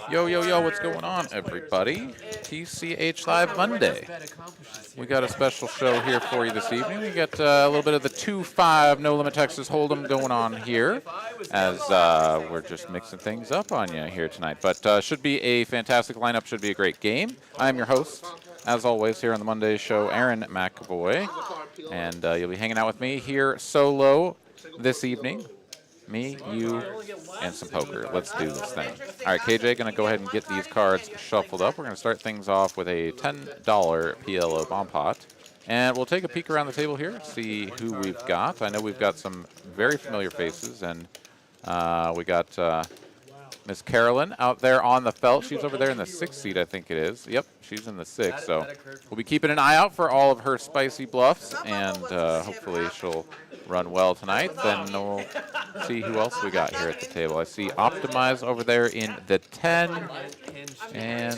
Yo, yo, yo, what's going on, everybody? TCHLive Monday. We got a special show here for you this evening. We got a little bit of the 2-5 No Limit Texas Hold'em going on here as we're just mixing things up on you here tonight. But should be a fantastic lineup, should be a great game. I'm your host, as always, here on the Monday show, Aaron McAvoy. And you'll be hanging out with me here solo this evening. Me, you, and some poker. Let's do this thing. All right, KJ, going to go ahead and get these cards shuffled up. We're going to start things off with a $10 PLO bomb pot. And we'll take a peek around the table here, see who we've got. I know we've got some very familiar faces, and we got Miss Carolyn out there on the felt. She's over there in the 6th seat, I think it is. Yep, she's in the 6th. So we'll be keeping an eye out for all of her spicy bluffs, and hopefully she'll run well tonight. Then we'll see who else we got here at the table. I see Optimize over there in the 10, and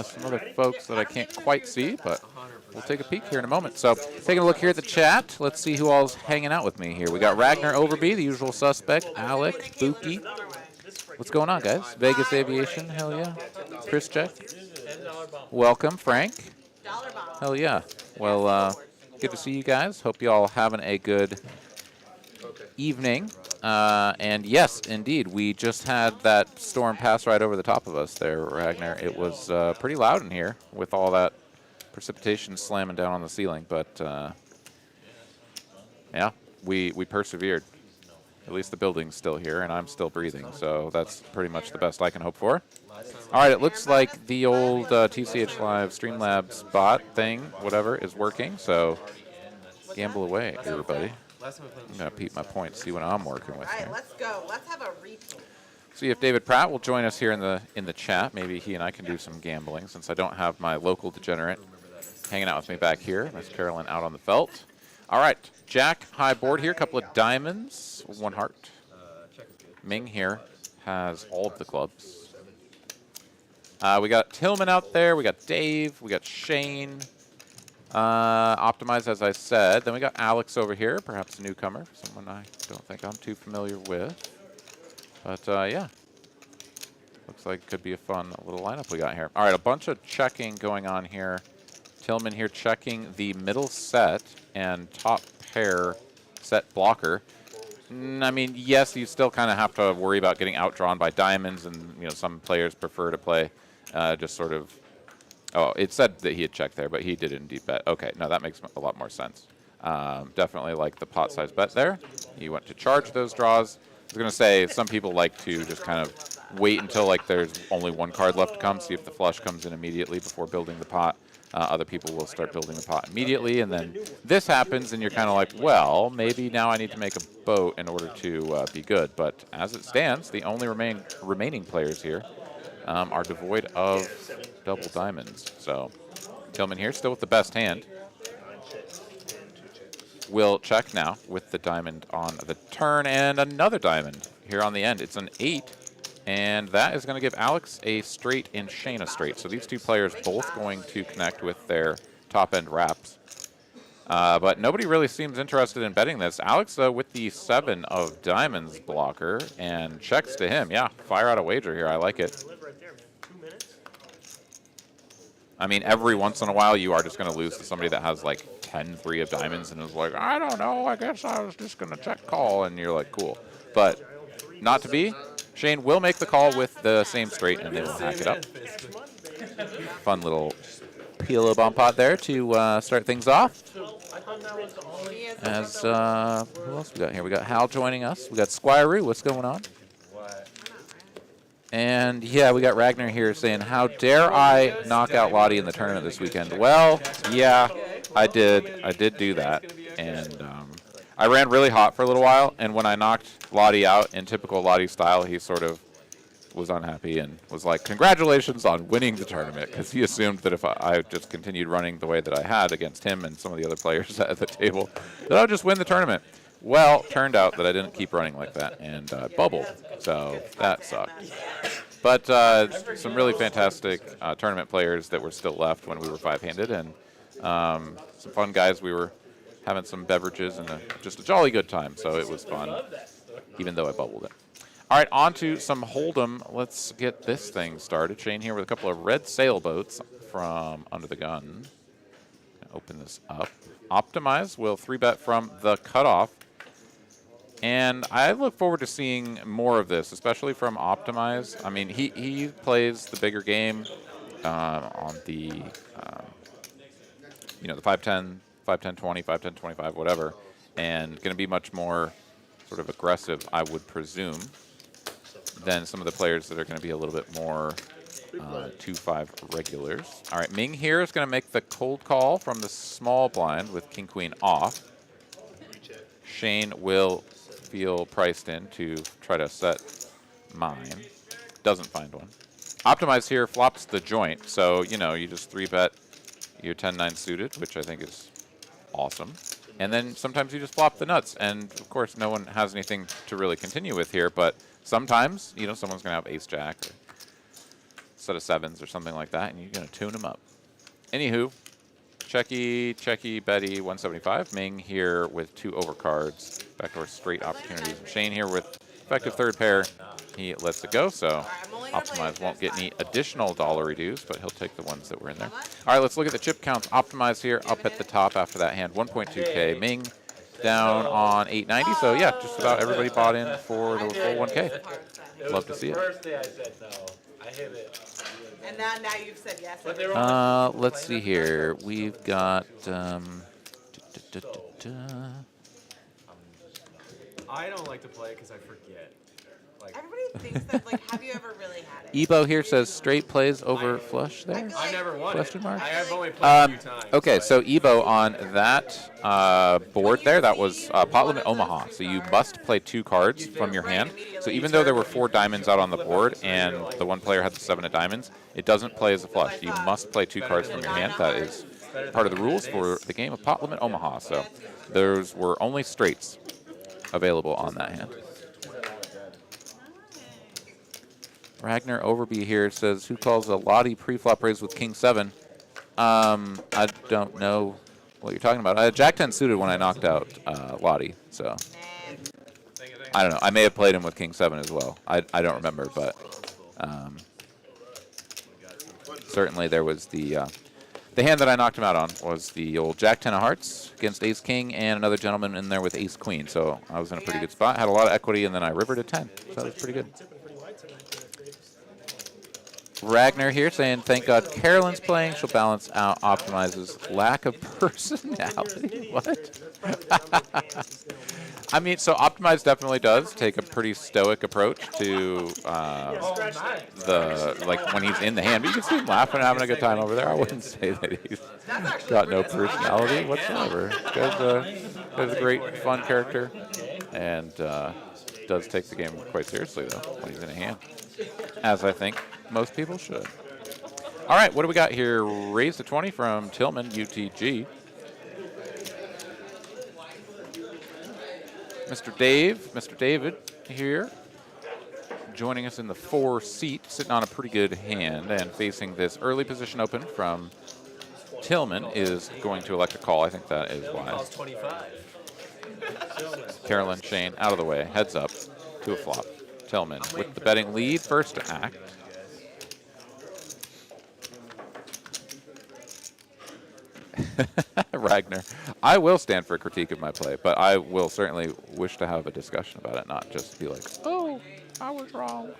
some other folks that I can't quite see, but we'll take a peek here in a moment. So taking a look here at the chat, let's see who all's hanging out with me here. We got Ragnar Overby, the usual suspect, Alec, Buki. What's going on, guys? Vegas Aviation, hell yeah. Chris Check. Welcome, Frank. Hell yeah. Well, good to see you guys. Hope you all having a good evening. And yes, indeed, we just had that storm pass right over the top of us there, Ragnar. It was pretty loud in here with all that precipitation slamming down on the ceiling. But yeah, we persevered. At least the building's still here, and I'm still breathing, so that's pretty much the best I can hope for. All right, it looks like the old TCHLive Streamlabs bot thing, whatever, is working, so gamble away, everybody. I'm going to peep my point, see what I'm working with here. All right, let's go. Let's have a repeat. See if David Pratt will join us here in the chat. Maybe he and I can do some gambling, since I don't have my local degenerate hanging out with me back here. Miss Carolyn out on the felt. All right, Jack, high board here, couple of diamonds, 1 heart. Ming here has all of the clubs. We got Tillman out there, we got Dave, we got Shane. Optimize, as I said. Then we got Alex over here, perhaps a newcomer, someone I don't think I'm too familiar with. But yeah, looks like it could be a fun little lineup we got here. All right, a bunch of checking going on here. Tillman here checking the middle set and top pair set blocker. I mean, yes, you still kind of have to worry about getting outdrawn by diamonds, and you know some players prefer to play just sort of. Oh, it said that he had checked there, but he did indeed bet. Okay, no, that makes a lot more sense. Definitely like the pot size bet there. He went to charge those draws. I was going to say some people like to just kind of wait until like there's only 1 card left to come, see if the flush comes in immediately before building the pot. Other people will start building the pot immediately, and then this happens, and you're kind of like, well, maybe now I need to make a boat in order to be good. But as it stands, the only remaining players here are devoid of double diamonds. So Tillman here, still with the best hand. Will check now with the diamond on the turn, and another diamond here on the end. It's an 8. And that is going to give Alex a straight and Shane a straight. So these two players both going to connect with their top-end wraps. But nobody really seems interested in betting this. Alex, with the 7 of diamonds blocker, and checks to him. Yeah, fire out a wager here. I like it. I mean, every once in a while, you are just going to lose to somebody that has like 10-3 of diamonds and is like, I don't know, I guess I was just going to check call. And you're like, cool. But not to be. Shane will make the call with the same straight, and they will hack it up. Fun little PLO bomb pot there to start things off. As who else we got here? We got Hal joining us. We got Squirey. What's going on? And yeah, we got Ragnar here saying, "How dare I knock out Lottie in the tournament this weekend?" Well, yeah, I did. I did do that, and I ran really hot for a little while, and when I knocked Lottie out in typical Lottie style, he sort of was unhappy and was like, congratulations on winning the tournament, because he assumed that if I just continued running the way that I had against him and some of the other players at the table, that I would just win the tournament. Well, turned out that I didn't keep running like that, and bubbled, so that sucked. But some really fantastic tournament players that were still left when we were 5-handed, and some fun guys. We were having some beverages and just a jolly good time, so it was fun, even though I bubbled it. All right, on to some Hold'em. Let's get this thing started. Shane here with a couple of red sailboats from under the gun. Open this up. Optimize will 3-bet from the cutoff. And I look forward to seeing more of this, especially from Optimize. I mean, he plays the bigger game on the, the 5-10, 5-10-20, 5-10-25, whatever, and going to be much more sort of aggressive, I would presume, than some of the players that are going to be a little bit more 2-5 regulars. All right, Ming here is going to make the cold call from the small blind with King-Queen off. Shane will feel priced in to try to set mine. Doesn't find one. Optimize here flops the joint, so, you just 3-bet your 10-9 suited, which I think is awesome. And then sometimes you just flop the nuts, and of course no one has anything to really continue with here, but sometimes, someone's going to have ace-jack or set of 7s or something like that, and you're going to tune them up. Anywho, checky, Betty, 175. Ming here with 2 overcards. Backdoor straight opportunities. Shane here with effective third pair. He lets it go, so Optimize won't get any additional dollar dues, but he'll take the ones that were in there. All right, let's look at the chip counts. Optimize here up at the top after that hand, 1.2K. Ming down on 890, so yeah, just about everybody bought in for the full 1K. Love to see it. First day I said no. I hit it. And now you've said yes. Let's see here. We've got. I don't like to play because I forget. Everybody thinks that, have you ever really had it? Ebo here says straight plays over flush there. I never won Question it. mark? I have only played a few times. Okay, so Ebo on that board there, that was pot limit Omaha. So you must play 2 cards from your hand. So even though there were 4 diamonds out on the board and the one player had the 7 of diamonds, it doesn't play as a flush. You must play 2 cards from your hand. That is part of the rules for the game of pot limit Omaha. So those were only straights available on that hand. Ragnar Overby here says, who calls a Lottie pre-flop raise with King 7? I don't know what you're talking about. I had Jack 10 suited when I knocked out Lottie, so I don't know. I may have played him with King 7 as well. I don't remember, but certainly there was the hand that I knocked him out on was the old Jack 10 of hearts against Ace King and another gentleman in there with Ace Queen. So I was in a pretty good spot. Had a lot of equity, and then I rivered a 10. So that was pretty good. Ragnar here saying, thank God Carolyn's playing. She'll balance out Optimize's lack of personality. What? I mean, so Optimize definitely does take a pretty stoic approach to when he's in the hand. But you can see him laughing and having a good time over there. I wouldn't say that he's got no personality whatsoever. This guy's a great, fun character, and does take the game quite seriously, though, when he's in a hand, as I think most people should. All right, what do we got here? Raise to 20 from Tillman, UTG. Mr. David here, joining us in the 4 seat, sitting on a pretty good hand and facing this early position open from Tillman is going to elect a call. I think that is wise. 25. Carolyn, Shane, out of the way, heads up to a flop. Tillman with the betting lead, first to act. Ragnar, I will stand for a critique of my play, but I will certainly wish to have a discussion about it, not just be like, oh, I was wrong.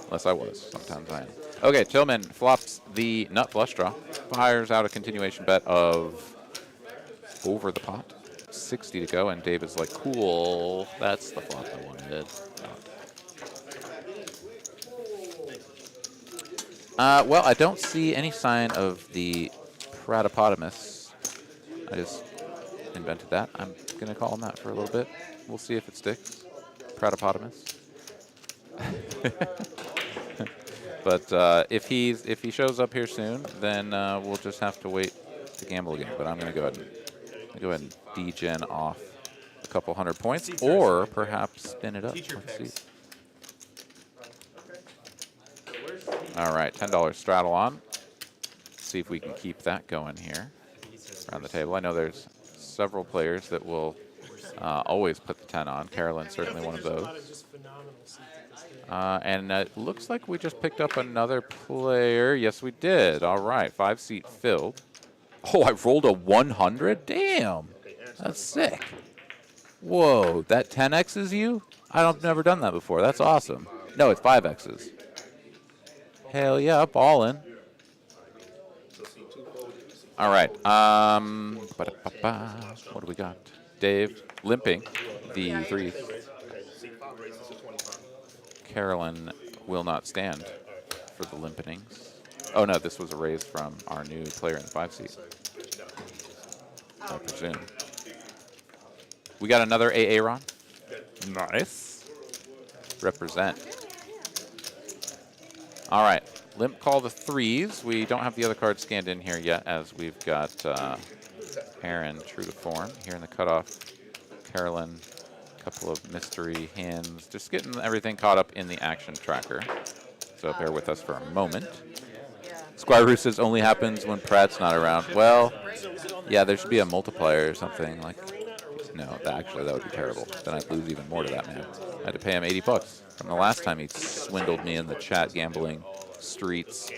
Unless I was. Sometimes I am. Okay, Tillman flops the nut flush draw, fires out a continuation bet of over the pot. 60 to go, and Dave is like, cool, that's the flop I wanted. Well, I don't see any sign of the Pratopotamus. I just invented that. I'm going to call him that for a little bit. We'll see if it sticks. Pratopotamus. But if he shows up here soon, then we'll just have to wait to gamble again. But I'm going to go ahead and degen off a couple 100 points, or perhaps spin it up. Let's see. All right, $10 straddle on. See if we can keep that going here around the table. I know there's several players that will Always put the 10 on. Carolyn's certainly one of those. And it looks like we just picked up another player. Yes, we did. All right, 5-seat filled. Oh, I rolled a 100? Damn, that's sick. Whoa, that 10X is you? I've never done that before. That's awesome. No, it's 5Xs. Hell yeah, ballin'. All right. What do we got? Dave limping the 3. Carolyn will not stand for the limpings. Oh no, this was a raise from our new player in the 5-seat. I presume. We got another AA Ron. Nice. Represent. All right. Limp call the 3s. We don't have the other cards scanned in here yet, as we've got Aaron true to form here in the cutoff. Carolyn, a couple of mystery hands. Just getting everything caught up in the action tracker. So bear with us for a moment. Squire Roo says only happens when Pratt's not around. Well, yeah, there should be a multiplier or something. Like, no, actually that would be terrible. Then I'd lose even more to that man. I had to pay him $80 from the last time he swindled me in the chat gambling streets.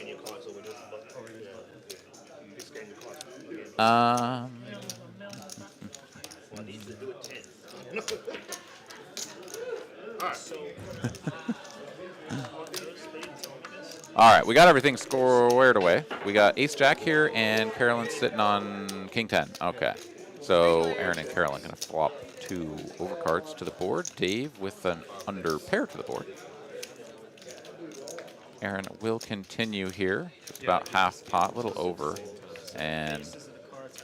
All right, we got everything squared away. We got Ace-Jack here, and Carolyn sitting on King-10. Okay, so Aaron and Carolyn going to flop 2 overcards to the board. Dave with an under pair to the board. Aaron will continue here. Just about half pot, a little over. And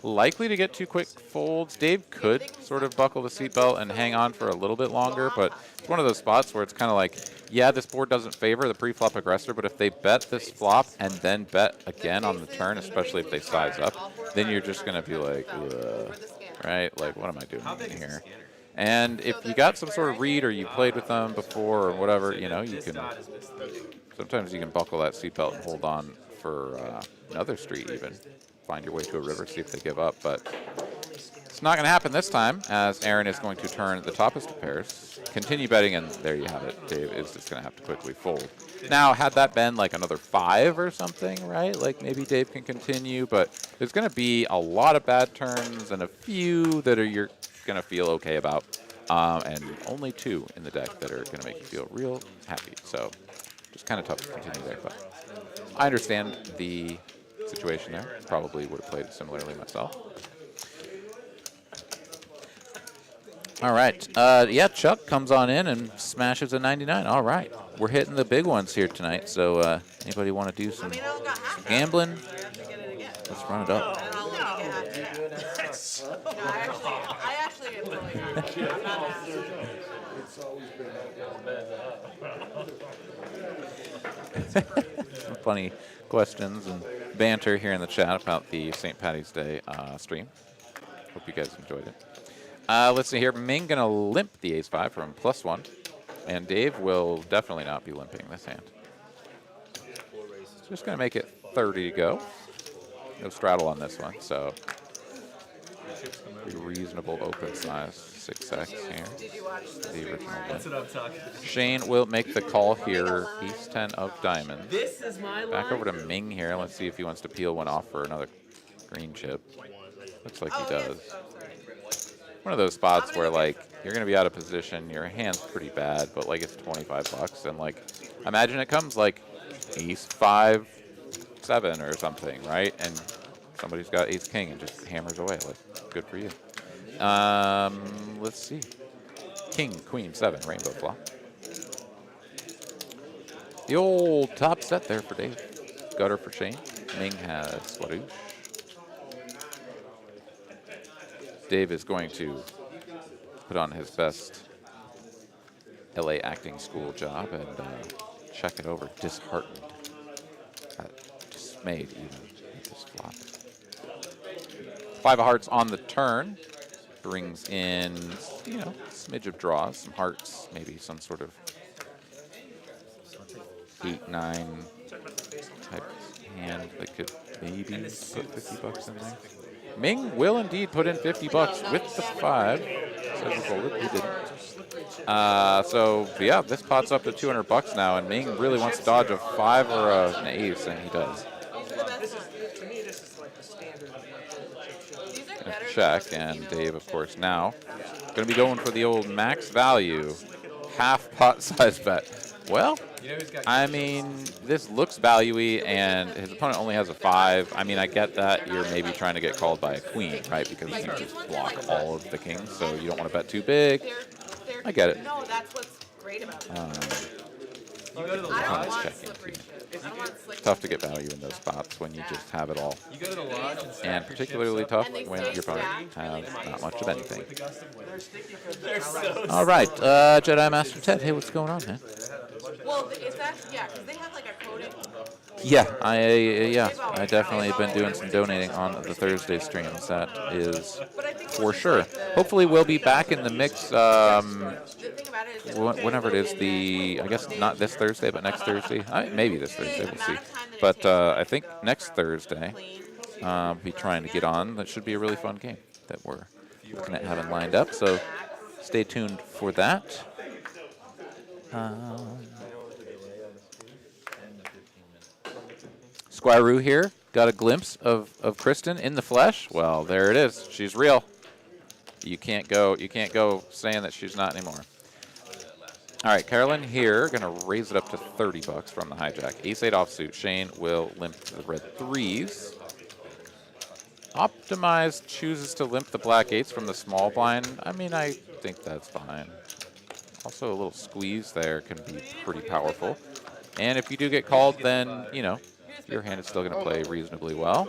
likely to get 2 quick folds. Dave could sort of buckle the seatbelt and hang on for a little bit longer, but it's one of those spots where it's kind of like, yeah, this board doesn't favor the pre-flop aggressor, but if they bet this flop and then bet again on the turn, especially if they size up, then you're just going to be like, ugh, right? Like, what am I doing in here? And if you got some sort of read or you played with them before or whatever, you know, you can, sometimes you can buckle that seatbelt and hold on for another street even. Find your way to a river, see if they give up, but it's not going to happen this time, as Aaron is going to turn the toppest of pairs. Continue betting, and there you have it. Dave is just going to have to quickly fold. Now, had that been like another 5 or something, right? Like maybe Dave can continue, but there's going to be a lot of bad turns and a few that you're going to feel okay about, and only 2 in the deck that are going to make you feel real happy. So just kind of tough to continue there, but I understand the situation there. Probably would have played it similarly myself. All right. Yeah, Chuck comes on in and smashes a 99. All right. We're hitting the big ones here tonight. So anybody want to do some gambling? Let's run it up. I actually am really happy. I'm not happy. Some funny questions and banter here in the chat about the St. Paddy's Day stream. Hope you guys enjoyed it. Let's see here. Ming going to limp the ace-5 from +1. And Dave will definitely not be limping this hand. Just going to make it 30 to go. No straddle on this one, so pretty reasonable open size. 6x here. Did you watch The original That's limp. what I'm talking. Shane will make the call here. Ace-10 of diamonds. This is my Back over to Ming here. Let's see if he wants to peel one off for another green chip. Looks like he does. One of those spots where, like, you're going to be out of position, your hand's pretty bad, but, like, it's $25, and, like, imagine it comes, like, ace-5, 7 or something, right? And somebody's got ace-king and just hammers away. Like, good for you. Let's see. King, queen, 7, rainbow flop. The old top set there for Dave. Gutter for Shane. Ming has Swadoosh. Dave is going to put on his best LA acting school job and check it over, disheartened, dismayed even at this flop. 5 of hearts on the turn brings in, you know, a smidge of draws, some hearts, maybe some sort of 8-9 type hand that could maybe put $50 in there. Ming will indeed put in 50 bucks with the 5. Says he folded. He didn't. So yeah, this pot's up to 200 bucks now, and Ming really wants to dodge a 5 or an ace, and he does. These are the best ones. To me, this is like the standard. These are better Check, than and those Dave, of chips. course, now going to be going for the old max value, half pot size bet. Well, You know who's got I mean, this looks value-y, and his opponent only has a 5. I mean, I get that you're maybe trying to get called by a queen, right? Because you just block all of the kings, so you don't want to bet too big. They're, I get it. No, that's what's great about them. You go to the I don't lodge. want checking, slippery chips. I want slick Tough to get value in those spots when you just have it all. You go to the lodge and stack And your particularly chips up tough And they when stay your opponent stacked really has nice. not much of anything. with a gust of wind. They're so All right, Jedi Master Ted, hey, what's going on, man? Well, is that, yeah, because they have like a coding. Yeah, I definitely been doing some donating on the Thursday streams. That is But I think for sure. Hopefully, we'll be back in the mix. the thing about it is that Whenever it is, I guess not this Thursday, but next Thursday. Maybe this Thursday, we'll see. But I think next Thursday, be trying to get on. That should be a really fun game that we're looking at having lined up. So stay tuned for that. Squirroo here got a glimpse of Kristen in the flesh. Well, there it is. She's real. You can't go saying that she's not anymore. All right, Carolyn here gonna raise it up to 30 bucks from the hijack. Ace-8 offsuit. Shane will limp the red 3s. Optimize chooses to limp the black 8s from the small blind. I mean, I think that's fine. Also, a little squeeze there can be pretty powerful. And if you do get called, then, you know, your hand is still going to play reasonably well.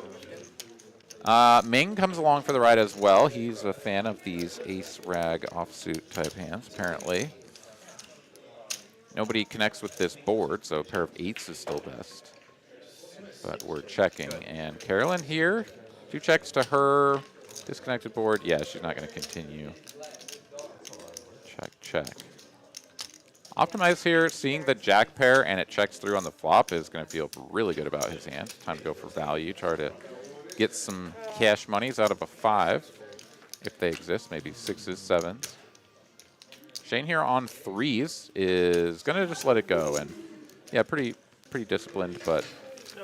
Ming comes along for the ride as well. He's a fan of these ace-rag offsuit type hands, apparently. Nobody connects with this board, so a pair of 8s is still best. But we're checking. And Carolyn here, 2 checks to her. Disconnected board. Yeah, she's not going to continue. Check, check. Optimize here, seeing the jack pair and it checks through on the flop is going to feel really good about his hand. Time to go for value. Try to get some cash monies out of a 5, if they exist. Maybe 6s, 7s. Shane here on 3s is going to just let it go. And yeah, pretty disciplined, but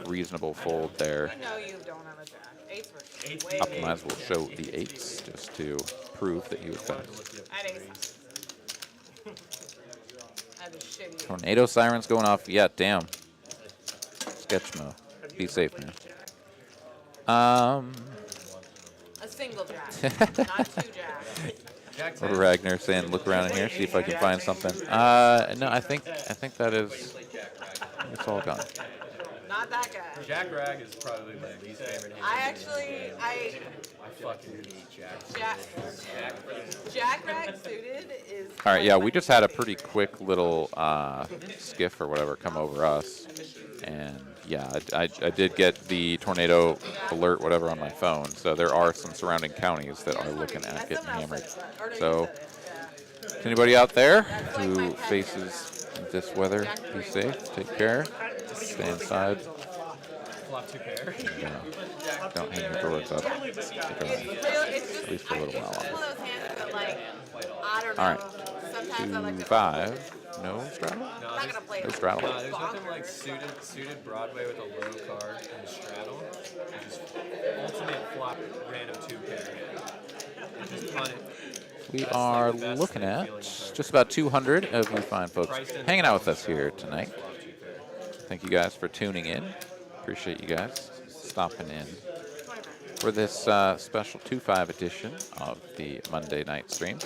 reasonable fold there. I know you don't have a jack. 8s were way. Optimize will show the 8s just to prove that he was best. I had ace. I had a shitty. Tornado sirens going off. Yeah, damn. Sketch mode. Be safe, man. A single jack, not 2 jacks. Ragnar saying, look around in here, see if I can find something. No, I think that is, it's all gone. Not that guy. Jack Rag is probably my least favorite hand. I fucking hate Jack. Jack Rag suited is. All right, yeah, we just had a pretty quick little skiff or whatever come over us. And yeah, I did get the tornado alert, whatever, on my phone. So there are some surrounding counties that are looking at getting hammered. So to anybody out there who faces this weather, be safe, take care, stay inside. Flop 2 pair. Don't hang your drawers up. At least for a little while. It's one of those hands that, like, I don't know. All right. Sometimes I like to. 5. No straddle? I'm not gonna play No it. straddle. There's nothing like suited Broadway with a low card and a straddle. Which is ultimate flop random 2 pair hand. Just punt it. We are looking at just about 200 of you fine folks hanging out with us here tonight. Thank you guys for tuning in. Appreciate you guys stopping in for this special 2-5 edition of the Monday night stream.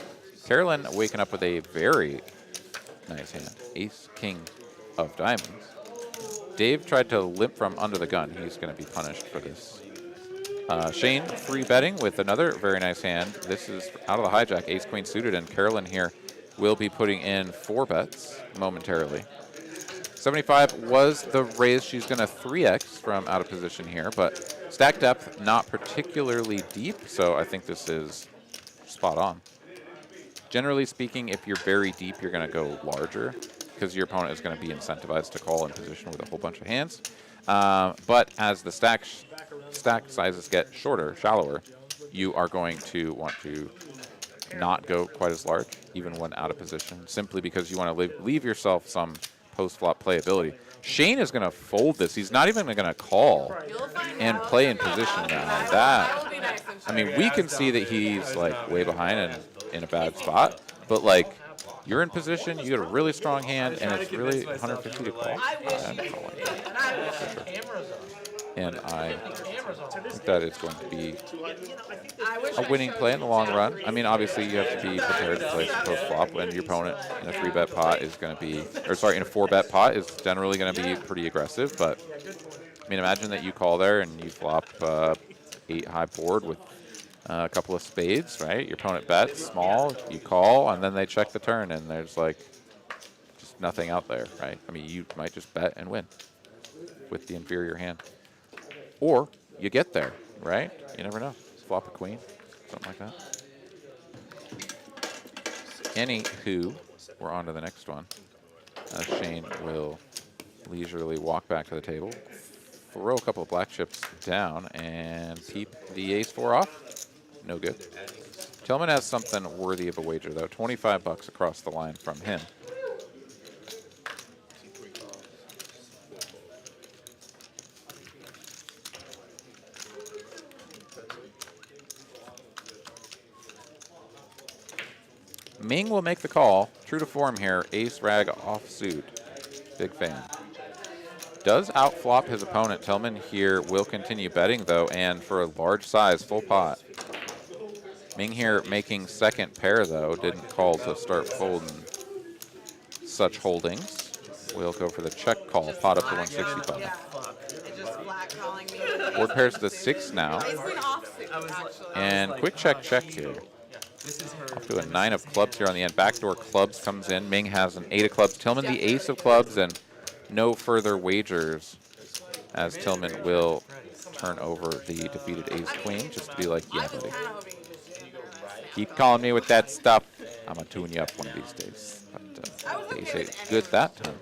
Carolyn waking up with a very nice hand. Ace, king of diamonds. Dave tried to limp from under the gun. He's going to be punished for this. Shane 3-betting with another very nice hand. This is out of the hijack, ace queen suited, and Carolyn here will be putting in 4 bets momentarily. 75 was the raise. She's going to 3x from out of position here, but stack depth not particularly deep, so I think this is spot on. Generally speaking, if you're very deep, you're going to go larger because your opponent is going to be incentivized to call in position with a whole bunch of hands. But as the stack sizes get shorter, shallower, you are going to want to not go quite as large, even when out of position, simply because you want to leave yourself some post-flop playability. Shane is going to fold this. He's not even going to call and play in position now. That, I mean, we can see that he's like way behind and in a bad spot, but like you're in position, you get a really strong hand, and it's really 150 to call. I'm calling. And I think that is going to be a winning play in the long run. I mean, obviously, you have to be prepared to play post flop when your opponent in a 3-bet pot is going to be, or sorry, in a 4-bet pot is generally going to be pretty aggressive. But I mean, imagine that you call there and you flop 8 high board with a couple of spades, right? Your opponent bets small, you call, and then they check the turn, and there's like just nothing out there, right? I mean, you might just bet and win with the inferior hand. Or you get there, right? You never know. Flop a queen, something like that. Anywho, we're on to the next one. Shane will leisurely walk back to the table, throw a couple of black chips down, and peep the ace-4 off. No good. Tillman has something worthy of a wager, though. $25 across the line from him. Ming will make the call. True to form here, ace rag offsuit. Big fan. Does outflop his opponent. Tillman here will continue betting, though, and for a large size, full pot. Ming here making second pair, though. Didn't call to start folding such holdings. We'll go for the check call. Pot up to 165. It just flat calling me. Board pairs to 6 now. It's an offsuit, actually. And quick check here. Off to a 9 of clubs here on the end. Backdoor clubs comes in. Ming has an 8 of clubs. Tillman the ace of clubs, and no further wagers as Tillman will turn over the defeated ace queen just to be like, yeah, buddy. Keep calling me with that stuff. I'm going to tune you up one of these days. But the ace 8 is good that time.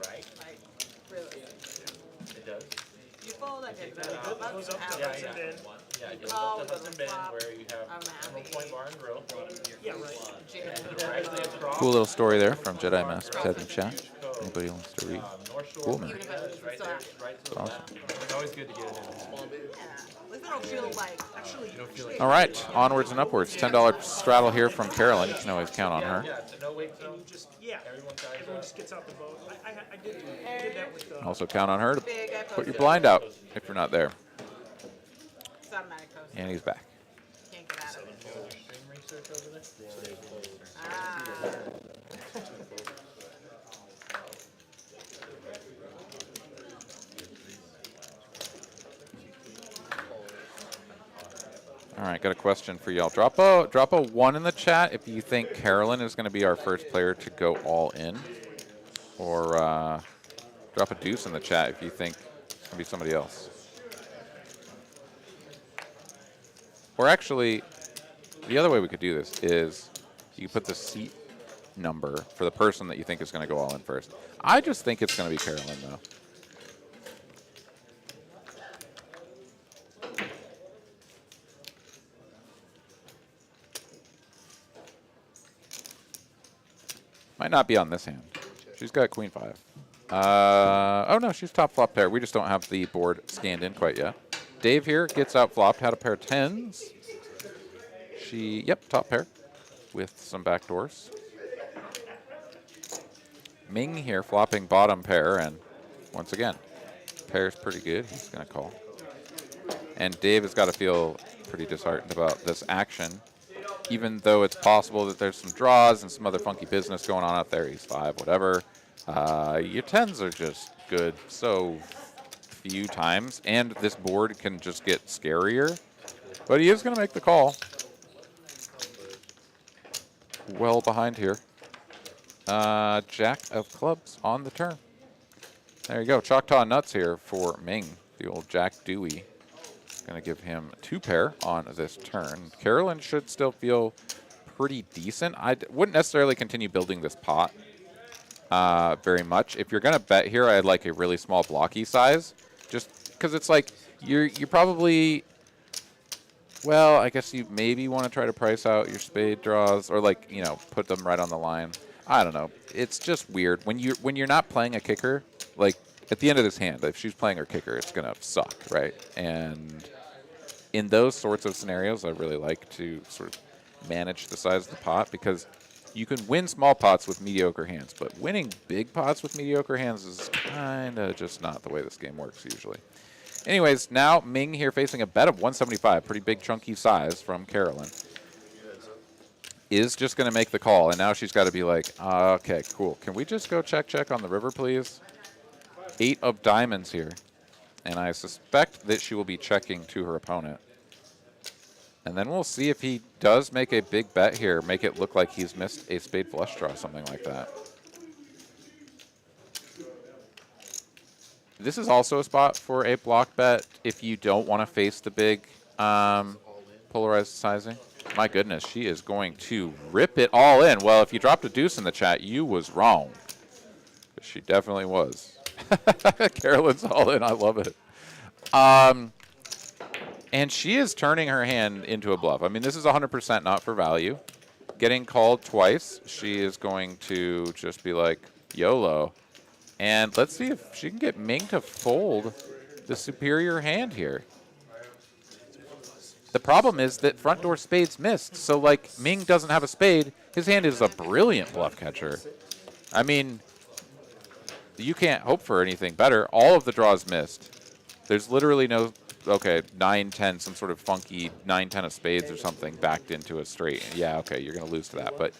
You fold, I did that. Goes up, does, and then. Oh, Where you have I'm happy. point bar and drill. Yeah, right. Cool little story there from Jedi Master Ted in chat. Anybody wants to read? Cool, man. Awesome. It's always good to get it in. At least I don't feel like. All right, onwards and upwards. $10 straddle here from Carolyn. You can always count on her. No wait zone. Everyone just gets out the boat. I did that with Also count on her to put your blind out if you're not there. It's automatic coast. And he's back. Can't get out of it. All right, got a question for y'all. Drop a 1 in the chat if you think Carolyn is going to be our first player to go all in, or drop a deuce in the chat if you think it's going to be somebody else. Or actually, the other way we could do this is you could put the seat number for the person that you think is going to go all in first. I just think it's going to be Carolyn, though. Might not be on this hand. She's got queen 5. Oh, no, she's top flop pair. We just don't have the board scanned in quite yet. Dave here gets out flopped, had a pair of 10s. Yep, top pair with some backdoors. Ming here flopping bottom pair, and once again, pair's pretty good. He's going to call. And Dave has got to feel pretty disheartened about this action, even though it's possible that there's some draws and some other funky business going on out there. He's 5, whatever. Your 10s are just good so few times, and this board can just get scarier. But he is going to make the call. Well behind here. Jack of clubs on the turn. There you go. Choctaw nuts here for Ming, the old Jack Dewey. Going to give him 2 pair on this turn. Carolyn should still feel pretty decent. I wouldn't necessarily continue building this pot very much. If you're going to bet here, I'd like a really small blocky size, just because it's like you're probably Well, I guess you maybe want to try to price out your spade draws, or like, you know, put them right on the line. I don't know. It's just weird when you're not playing a kicker. Like at the end of this hand, if she's playing her kicker, it's gonna suck, right? And in those sorts of scenarios, I really like to sort of manage the size of the pot because you can win small pots with mediocre hands, but winning big pots with mediocre hands is kind of just not the way this game works usually. Anyways, now Ming here facing a bet of 175, pretty big chunky size from Carolyn, is just going to make the call, and now she's got to be like, okay, cool. Can we just go check on the river, please? 8 of diamonds here, and I suspect that she will be checking to her opponent. And then we'll see if he does make a big bet here, make it look like he's missed a spade flush draw, something like that. This is also a spot for a block bet if you don't want to face the big polarized sizing. My goodness, she is going to rip it all in. Well, if you dropped a deuce in the chat, you was wrong. She definitely was. Carolyn's all in. I love it. And she is turning her hand into a bluff. I mean, this is 100% not for value. Getting called twice, she is going to just be like, YOLO. And let's see if she can get Ming to fold the superior hand here. The problem is that front door spades missed. So, like, Ming doesn't have a spade. His hand is a brilliant bluff catcher. I mean, you can't hope for anything better. All of the draws missed. There's literally no, okay, 9-10, some sort of funky 9-10 of spades or something backed into a straight. Yeah, okay, you're going to lose to that. But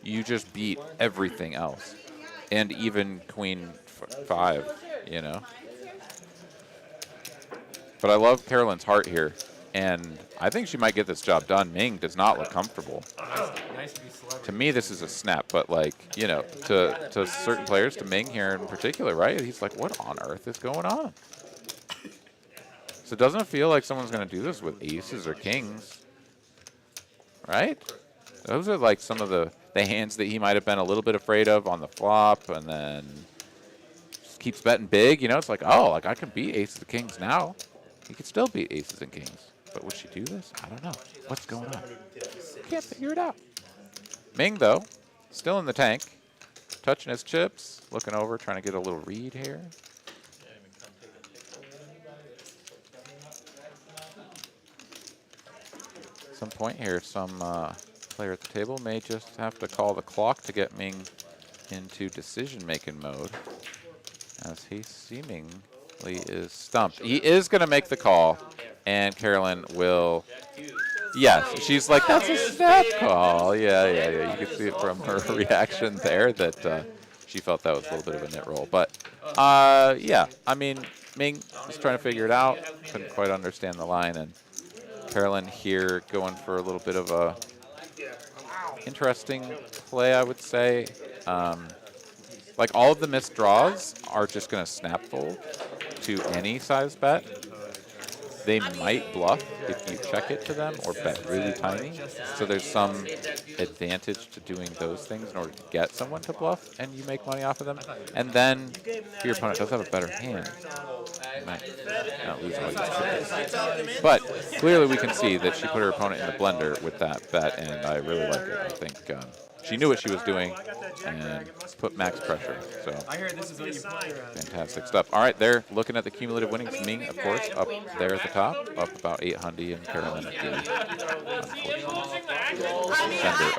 you just beat everything else. And even queen 5, you know. But I love Carolyn's heart here. And I think she might get this job done. Ming does not look comfortable. Nice to be celebrity. To me, this is a snap. But, like, you know, to certain players, to Ming here in particular, right? He's like, what on earth is going on? So doesn't it feel like someone's going to do this with aces or kings? Right? Those are, like, some of the hands that he might have been a little bit afraid of on the flop, and then just keeps betting big. You know, it's like, oh, like I can beat aces and kings now. He could still beat aces and kings. But would she do this? I don't know. What's going on? Can't figure it out. Ming, though, still in the tank. Touching his chips. Looking over, trying to get a little read here. At some point here, some player at the table may just have to call the clock to get Ming into decision-making mode, as he seemingly is stumped. He is going to make the call, and Carolyn will. Yes, she's like, that's a snap call. Yeah. You can see it from her reaction there that she felt that was a little bit of a nit roll. But, yeah, I mean, Ming was trying to figure it out. Couldn't quite understand the line. And Carolyn here going for a little bit of a interesting play, I would say. Like, all of the missed draws are just going to snap fold to any size bet. They might bluff if you check it to them or bet really tiny. So there's some advantage to doing those things in order to get someone to bluff and you make money off of them. And then if your opponent does have a better hand, you might not lose all your chips. But clearly we can see that she put her opponent in the blender with that bet, and I really like it. I think she knew what she was doing and put max pressure. So I heard this is what you play around. fantastic stuff. All right, there, looking at the cumulative winnings. Ming, of course, up there at the top, up about 800, and Carolyn at the center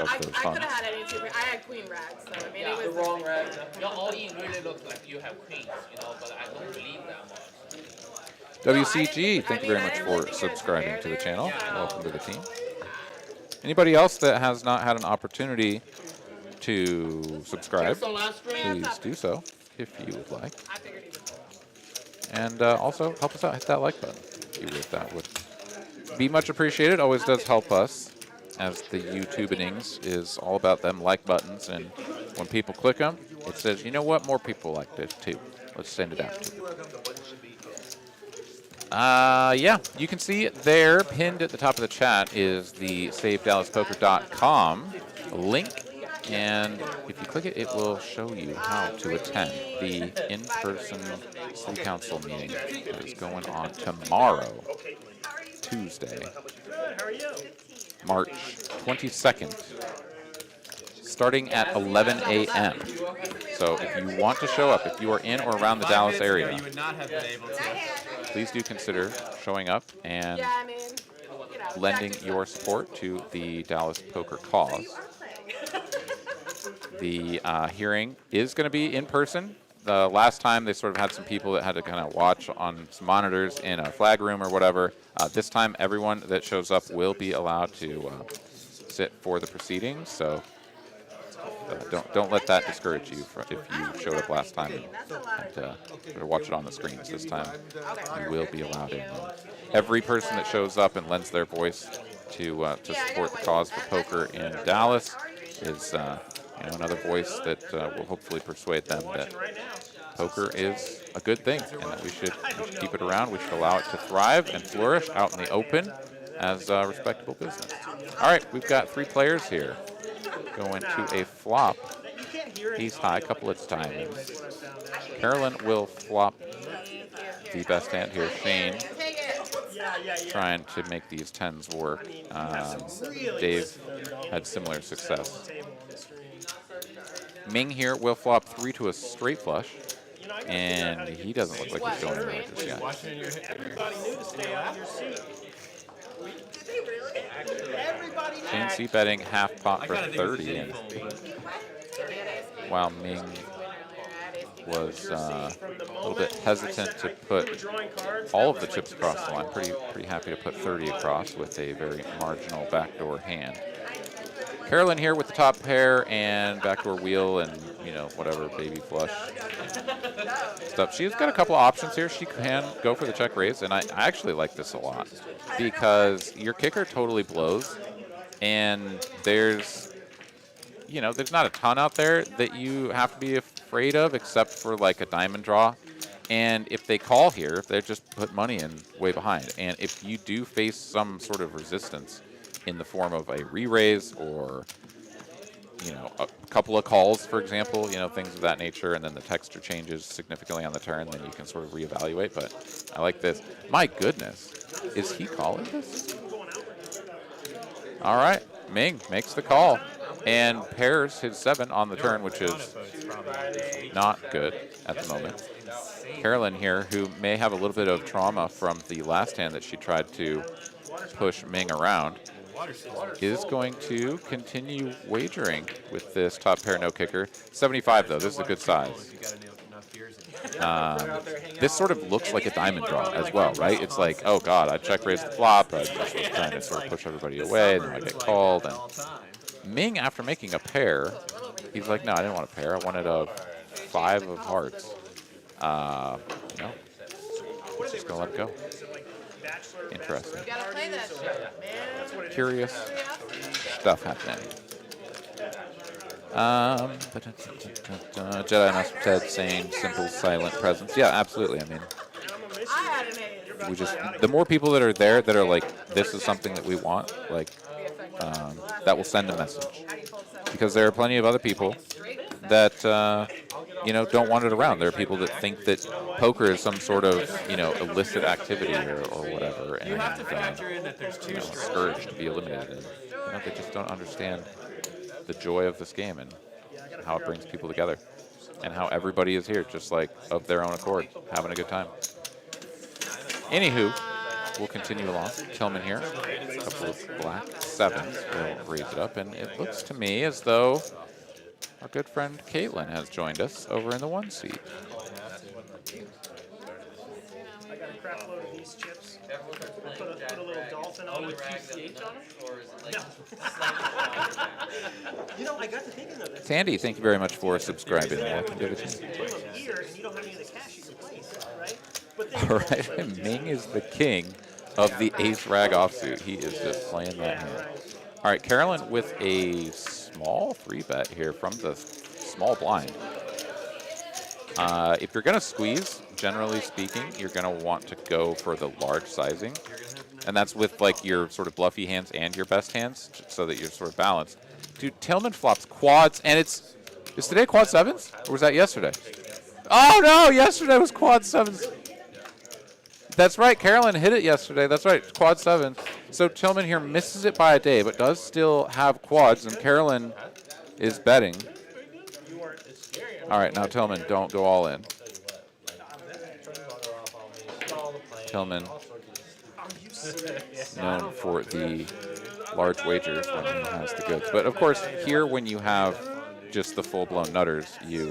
of those I funds. could have had any two. I had queen rags, so I mean, Yeah, it the was wrong rag. Your all-in really looks like you have queens, you know, but I don't believe that much. WCG, thank you very much for subscribing to the channel. Welcome to the team. Anybody else that has not had an opportunity to subscribe, please do so if you would like. I figured he would. And also help us out, hit that like button if you would. That would be much appreciated. Always does help us, as the YouTube innings is all about them like buttons. And when people click them, it says, you know what, more people like this too. Let's send it out to them. Yeah, you can see there, pinned at the top of the chat, is the SaveDallasPoker.com link. And if you click it, it will show you how to attend the in-person city council meeting that is going on tomorrow, Tuesday, Good. How are you? March 22nd, starting at 11 a.m. So if you want to show up, if you are in or around the 5 Dallas minutes ago, area, you would not have been able to. please do consider showing up and Yeah, I mean, you know, lending practice your up. support to the Dallas Poker cause. The hearing is going to be in person. The last time they sort of had some people that had to kind of watch on some monitors in a flag room or whatever. This time, everyone that shows up will be allowed to sit for the proceedings. So don't let that discourage you if you showed up last time and sort of watch it on the screens. This time, you will be allowed in. Every person that shows up and lends their voice to support the cause for poker in Dallas is another voice that will hopefully persuade them that poker is a good thing and that we should keep it around. We should allow it to thrive and flourish out in the open as a respectable business. All right, we've got 3 players here going to a flop. Ace high, couple of diamonds. Carolyn will flop the best hand here. Shane trying to make these 10s work. Dave had similar success. Ming here will flop 3 to a straight flush, and he doesn't look like he's going anywhere just yet. Everybody knew to stay out of your seat. Everybody knew. Shane C betting half pot for 30, and while Ming was a little bit hesitant to put all of the chips across the line, pretty happy to put 30 across with a very marginal backdoor hand. Carolyn here with the top pair and backdoor wheel and, whatever, baby flush stuff. She's got a couple of options here. She can go for the check raise, and I actually like this a lot because your kicker totally blows, and there's not a ton out there that you have to be afraid of except for like a diamond draw. And if they call here, they just put money in way behind. And if you do face some sort of resistance in the form of a re-raise or, a couple of calls, for example, things of that nature, and then the texture changes significantly on the turn, then you can sort of reevaluate. But I like this. My goodness, is he calling this? All right, Ming makes the call and pairs his 7 on the turn, which is not good at the moment. Carolyn here, who may have a little bit of trauma from the last hand that she tried to push Ming around, is going to continue wagering with this top pair no kicker. 75 though, this is a good size. This sort of looks like a diamond draw as well, right? It's like, oh god, I check raised the flop, I just was trying to sort of push everybody away, and then I get called. And Ming, after making a pair, he's like, no, I didn't want a pair, I wanted a 5 of hearts. Just gonna let it go. Interesting. You gotta play that shit, man. Curious stuff happening. Jedi Master Ted saying simple, silent presence. Yeah, absolutely. I mean, the more people that are there that are like, this is something that we want, like, that will send a message. Because there are plenty of other people that, don't want it around. There are people that think that poker is some sort of, illicit activity or whatever, and scourged to be eliminated. And, they just don't understand the joy of this game and how it brings people together, and how everybody is here just like of their own accord, having a good time. Anywho, we'll continue along. Tillman here, a couple of black 7s will raise it up, and it looks to me as though our good friend Caitlin has joined us over in the 1 seat. I got a crap load of these chips. Put a little dolphin on it. TCH on them? Or is it like I got to thinking of this. Sandy, thank you very much for subscribing. Welcome to the team. Here, and you don't have any of the cash you can place, right? But then All right, Ming is the king of the ace rag offsuit. He is just playing that hand. All right, Carolyn with a small 3-bet here from the small blind. If you're going to squeeze, generally speaking, you're going to want to go for the large sizing. And that's with like your sort of bluffy hands and your best hands, so that you're sort of balanced. Dude, Tillman flops quads, and is today quad 7s? Or was that yesterday? Oh no, yesterday was quad 7s. That's right, Carolyn hit it yesterday. That's right, quad 7s. So Tillman here misses it by a day, but does still have quads, and Carolyn is betting. All right, now Tillman, don't go all in. Tillman, known for the large wagers when he has the goods. But of course, here when you have just the full-blown nutters, you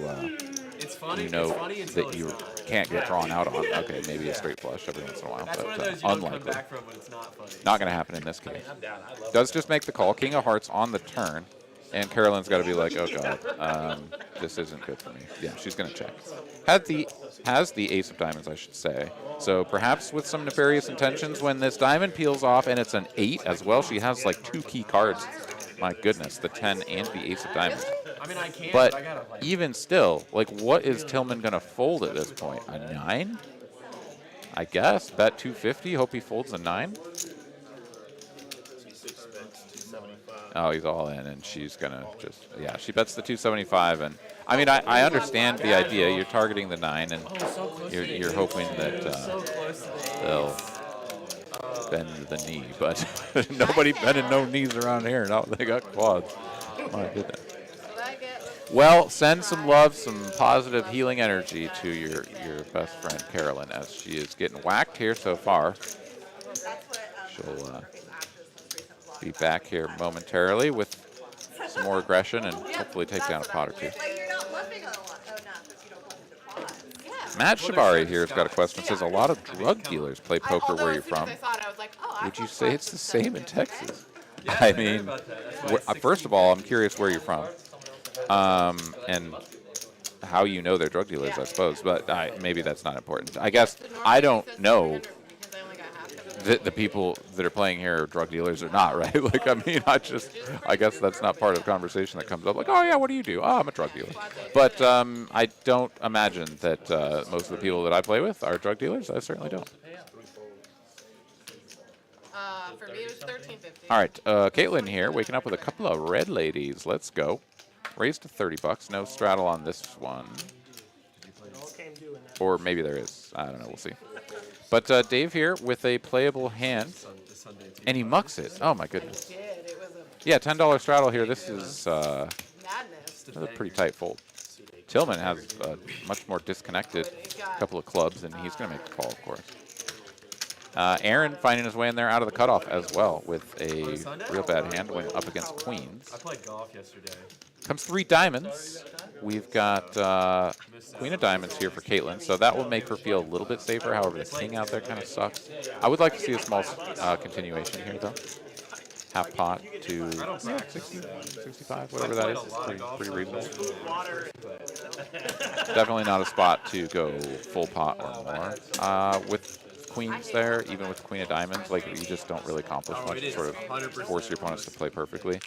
know that you can't get drawn out on. Okay, maybe a straight flush every once in a while, That's one of but those you don't come unlikely. back from when it's not funny. Not going to happen in this case. Does just make the call. King of hearts on the turn. And Carolyn's got to be like, oh, God, this isn't good for me. Yeah, she's going to check. Has the ace of diamonds, I should say. So perhaps with some nefarious intentions when this diamond peels off, and it's an 8 as well. She has like 2 key cards. My goodness, the 10 and the ace of diamonds. I mean, I can, But I gotta, like, even still, like, what is Tillman going to fold at this point? A 9? I guess. Bet 250. Hope he folds a 9. Oh, he's all in, and she's going to just, yeah, she bets the 275. And I mean, I understand the idea. You're targeting the 9, and you're hoping that they'll bend the knee. But nobody bending no knees around here. No, they got quads. My goodness. Well, send some love, some positive healing energy to your best friend, Carolyn, as she is getting whacked here so far. She'll be back here momentarily with some more aggression and hopefully take down a pot or two. Like, you're not bluffing a lot. Oh, not if you don't go into pots. Yeah. Matt Shabari here has got a question. Says a lot of drug dealers play poker where you're from. Would you say it's the same in Texas? I mean, first of all, I'm curious where you're from, and how you know they're drug dealers, I suppose. But maybe that's not important. I guess I don't know the people that are playing here are drug dealers or not, right? Like, I mean, I guess that's not part of the conversation that comes up. Like, oh yeah, what do you do? Oh, I'm a drug dealer. But I don't imagine that most of the people that I play with are drug dealers. I certainly don't. For me, it was $13.50. All right, Caitlin here, waking up with a couple of red ladies. Let's go. Raised to $30. No straddle on this one. Or maybe there is. I don't know. We'll see. But Dave here with a playable hand, and he mucks it. Oh, my goodness. Yeah, $10 straddle here. This is another pretty tight fold. Tillman has a much more disconnected couple of clubs, and he's going to make the call, of course. Aaron finding his way in there out of the cutoff as well with a real bad hand when up against queens. I played golf yesterday. Comes 3 diamonds. We've got queen of diamonds here for Caitlin, so that will make her feel a little bit safer. However, the king out there kind of sucks. I would like to see a small continuation here, though. Half pot to 60, 65, whatever that is. It's pretty reasonable. Definitely not a spot to go full pot or more. With queens there, even with queen of diamonds, like, you just don't really accomplish much to sort of force your opponents to play perfectly.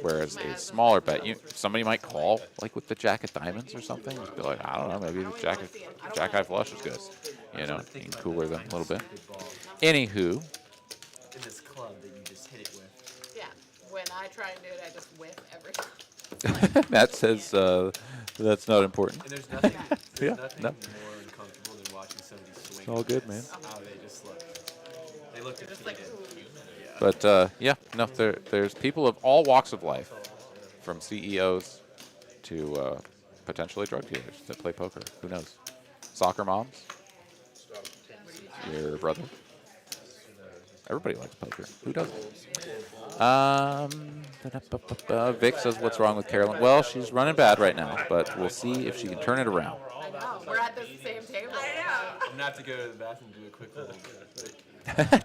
Whereas a smaller bet, somebody might call, like with the jack of diamonds or something. Just be like, I don't know, maybe the jack high flush is good. You know, you can cooler them a little bit. Anywho. In this club that you just hit it with. Yeah. When I try and do it, I just whiff every time. Matt says that's not important. And there's nothing, Yeah, nothing no. more uncomfortable than watching somebody swing. It's all good, man. Oh, they look defeated. But yeah, no, there's people of all walks of life, from CEOs to potentially drug dealers that play poker. Who knows? Soccer moms? Your brother? Everybody likes poker. Who doesn't? Vic says, what's wrong with Carolyn? Well, she's running bad right now, but we'll see if she can turn it around. I know. We're at the same table. I know. I'm going to have to go to the bathroom and do a quick little.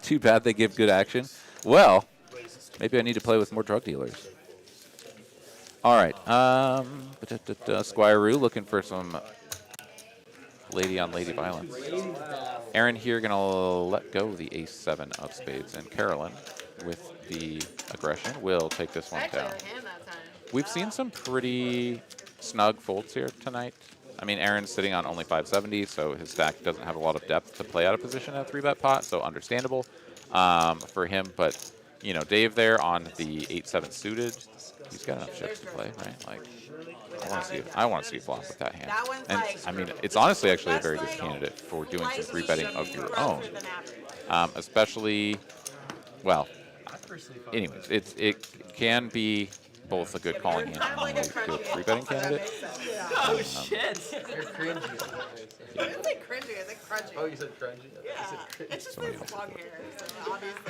Too bad they give good action. Well, maybe I need to play with more drug dealers. All right. Squire-Roo looking for some lady-on-lady violence. Aaron here going to let go of the ace-7 of spades. And Carolyn, with the aggression, will take this one down. We've seen some pretty snug folds here tonight. I mean, Aaron's sitting on only 570, so his stack doesn't have a lot of depth to play out of position at a 3-bet pot, so understandable for him. But, you know, Dave there on the 8-7 suited, he's got enough chips to play, right? Like, I want to see flop with that hand. And, I mean, it's honestly actually a very good candidate for doing some 3-betting of your own, especially well, I personally find anyways, it can be both a good calling hand Kind of like and a a good crunchy free betting so that candidate. makes sense. Oh shit! You're cringy. I didn't say cringy, I said crunchy. Oh, you said cringy? Yeah, it's just Somebody his else long hair, so obviously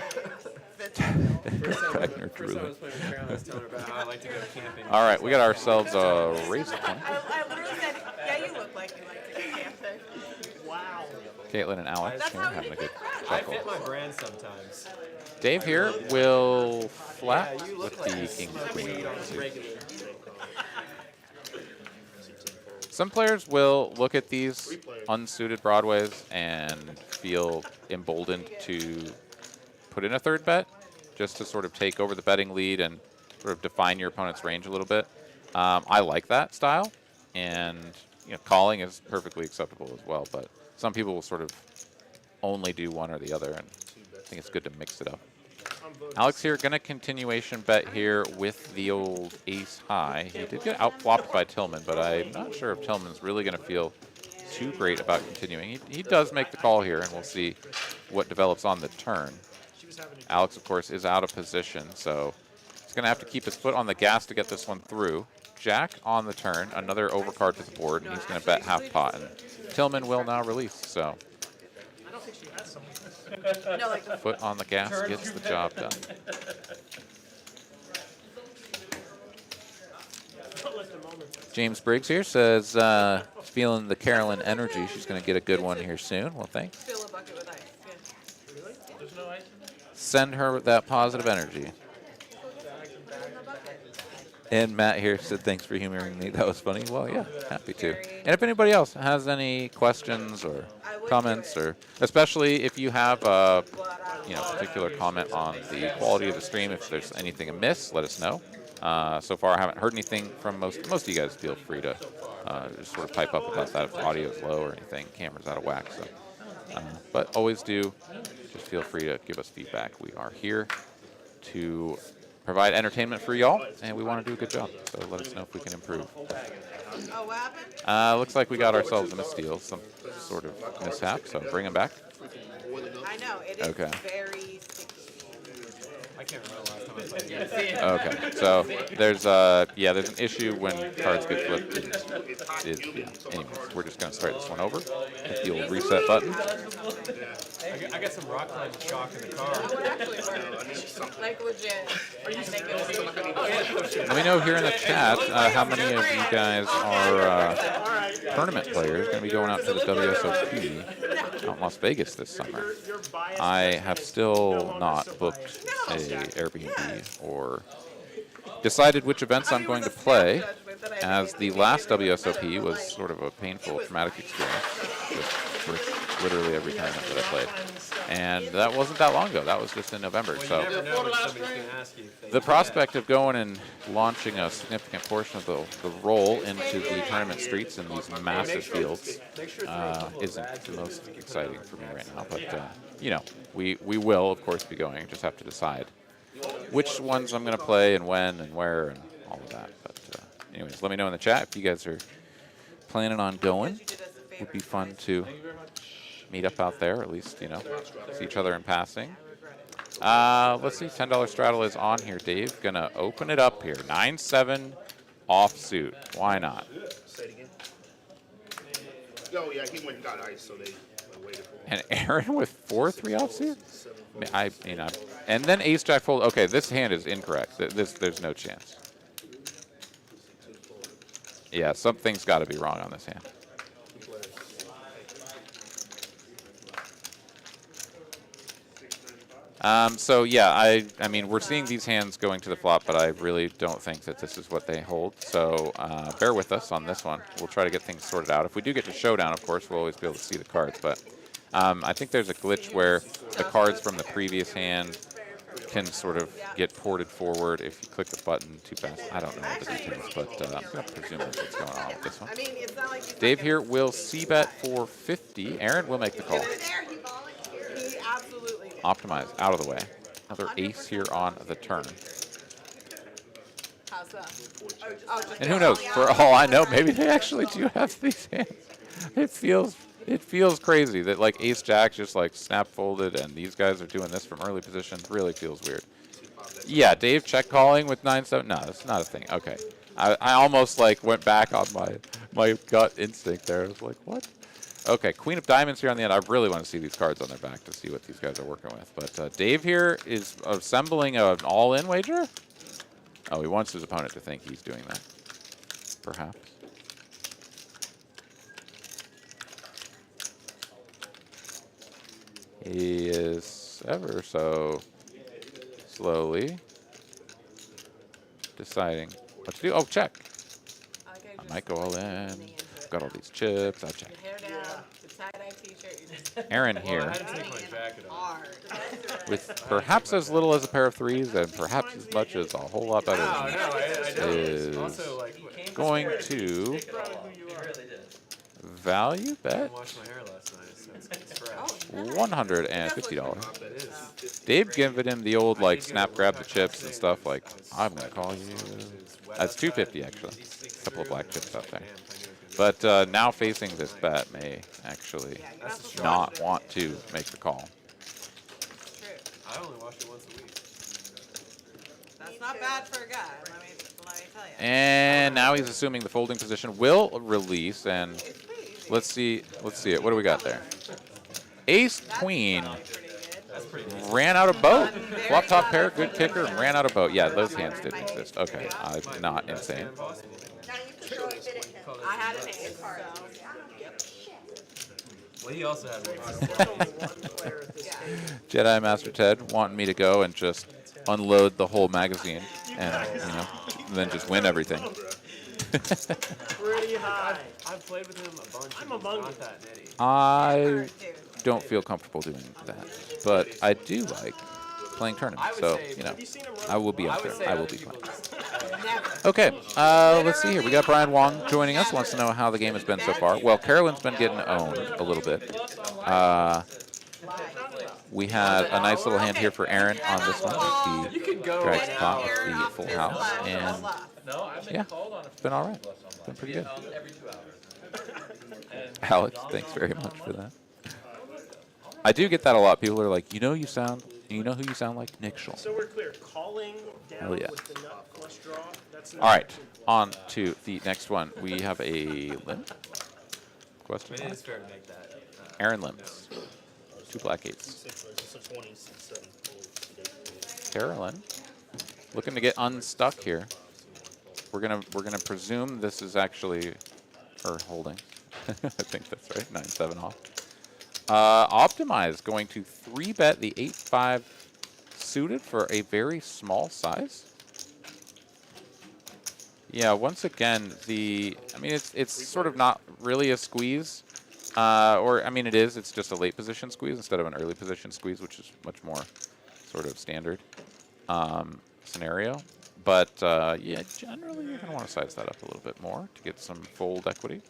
it fits the bill. First time I Driving her was playing with Carolyn, I was telling her about how I like to go camping. All right, we got ourselves a race point. I literally said, yeah, you look like you like to go camping. Wow. Caitlin and Alex That's here how having a you good get I chuckle. fit my brand sometimes. Dave here will flat Yeah, you with look like the you king smoke queen. weed on a regular. Some players will look at these unsuited broadways and feel emboldened to put in a third bet just to sort of take over the betting lead and sort of define your opponent's range a little bit. I like that style, and calling is perfectly acceptable as well, but some people will sort of only do one or the other, and I think it's good to mix it up. Alex here, gonna continuation bet here with the old ace high. He did get outflopped by Tillman, but I'm not sure if Tillman's really gonna feel too great about continuing. He does make the call here, and we'll see what develops on the turn. Alex, of course, is out of position, so he's gonna have to keep his foot on the gas to get this one through. Jack on the turn, another overcard to the board, and he's gonna bet half pot, and Tillman will now release, so. I don't think she has some. No, like the Foot on the gas gets the job done. James Briggs here says, feeling the Carolyn energy. She's going to get a good one here soon. Well, thanks. fill a bucket with ice. Good. There's no ice? Send her that positive energy. And Matt here said, thanks for humoring me. That was funny. Well, yeah, happy to. And if anybody else has any questions or comments, or especially if you have a particular comment on the quality of the stream, if there's anything amiss, let us know. So far, I haven't heard anything from most of you guys. Feel free to just sort of pipe up about that if audio is low or anything, camera's out of whack. So, but always do. Just feel free to give us feedback. We are here to provide entertainment for y'all, and we want to do a good job. So let us know if we can improve. Oh, what happened? Looks like we got ourselves a missteal, some sort of mishap. So bring him back. I know, it is Okay. very sticky. I can't remember last time I played it. Okay, so there's an issue when cards get flipped. Anyways, we're just gonna start this one over. Hit the old reset button. I got some rock climbing chalk in the car. That would actually work. Like legit. I think it would Let me know here in the chat how many of you guys are tournament players going to be going out to the WSOP out in Las Vegas this summer. I have still not booked a Airbnb or decided which events I'm going to play, as the last WSOP was sort of a painful, traumatic experience with literally every tournament that I played. And that wasn't that long ago. That was just in November. So You never know when somebody's going to ask you if they the prospect of going and launching a significant portion of the roll into the tournament streets in these massive fields isn't the most exciting for me right now. But, we will, of course, be going. Just have to decide which ones I'm going to play and when and where and all of that. But anyways, let me know in the chat if you guys are planning on going. It would be fun to meet up out there, at least, see each other in passing. Let's see, $10 straddle is on here, Dave. Gonna open it up here. 9-7 offsuit. Why not? Say it again. Oh, yeah, he went and got ice, so they waited for him. And Aaron with 4-3 offsuit? And then ace jack fold. Okay, this hand is incorrect. There's no chance. Yeah, something's got to be wrong on this hand. So yeah, I mean, we're seeing these hands going to the flop, but I really don't think that this is what they hold. So bear with us on this one. We'll try to get things sorted out. If we do get to showdown, of course, we'll always be able to see the cards. But I think there's a glitch where the cards from the previous hand can sort of get ported forward if you click the button too fast. I don't know the details, but I'm going to presume that's what's going on with this one. I mean, it's not like Dave here will c-bet for 50. Aaron will make the call. He absolutely did. Optimize, out of the way. Another ace here on the turn. How's that? Oh, just And who knows, for all I know, maybe they actually do have these hands. It feels It feels crazy that like Ace Jack just like snap folded and these guys are doing this from early position. Really feels weird. Yeah, Dave check calling with 9-7. No, that's not a thing. Okay. I almost like went back on my gut instinct there. I was like, what? Okay, Queen of Diamonds here on the end. I really want to see these cards on their back to see what these guys are working with. But Dave here is assembling an all-in wager. Oh, he wants his opponent to think he's doing that. Perhaps. He is ever so slowly deciding what to do. Oh, check. I might go all in. I've got all these chips. I'll check. Hair down, the tie-dye t-shirt. You just Aaron Well, I here had to take my jacket off. hard. with perhaps as little as a pair of threes and perhaps as much as a whole lot better No, than no, I don't. is Also, like, going to value I bet washed my hair last night, so it's fresh. $150. It is. Dave giving him the old like snap grab the chips and stuff like I'm gonna call you. That's $250 actually. A couple of black chips out there. But now facing this bet may actually not want to make the call. I only wash it once a week. That's not bad for a guy, let me tell you. And now he's assuming the folding position will release, and let's see it. What do we got there? Ace Queen ran out of boat. Flop top pair, good kicker, and ran out of boat. Yeah, those hands didn't exist. Okay, I'm not insane. I had an ace, so. Well, he also had one. Jedi Master Ted wanting me to go and just unload the whole magazine and then just win everything. Pretty high. I've played with him a bunch. I'm and he's among not you. that nitty. I don't feel comfortable doing that, but I do like playing tournaments. So I will be out there. I will be playing. Okay, let's see here. We got Brian Wong joining us. Wants to know how the game has been so far. Well, Carolyn's been getting owned a little bit. We had a nice little hand here for Aaron on this one. He drags the pot with the full house, and yeah, it's been all right. It's been pretty good. Alex, thanks very much for that. I do get that a lot. People are like, you know who you sound like? Nick Schultz. So we're clear. Calling down Hell yeah. with the nut flush draw. That's All right, on to the next one. We have a limp. Question I mean, it mark? is fair to make that. Aaron limps. 2 black eights. Carolyn looking to get unstuck here. We're gonna presume this is actually her holding. I think that's right. 9-7 off. Optimize going to 3-bet the 8-5 suited for a very small size. Yeah, once again, it's sort of not really a squeeze. It is. It's just a late position squeeze instead of an early position squeeze, which is much more sort of standard scenario. But, yeah, generally you're going to want to size that up a little bit more to get some fold equity.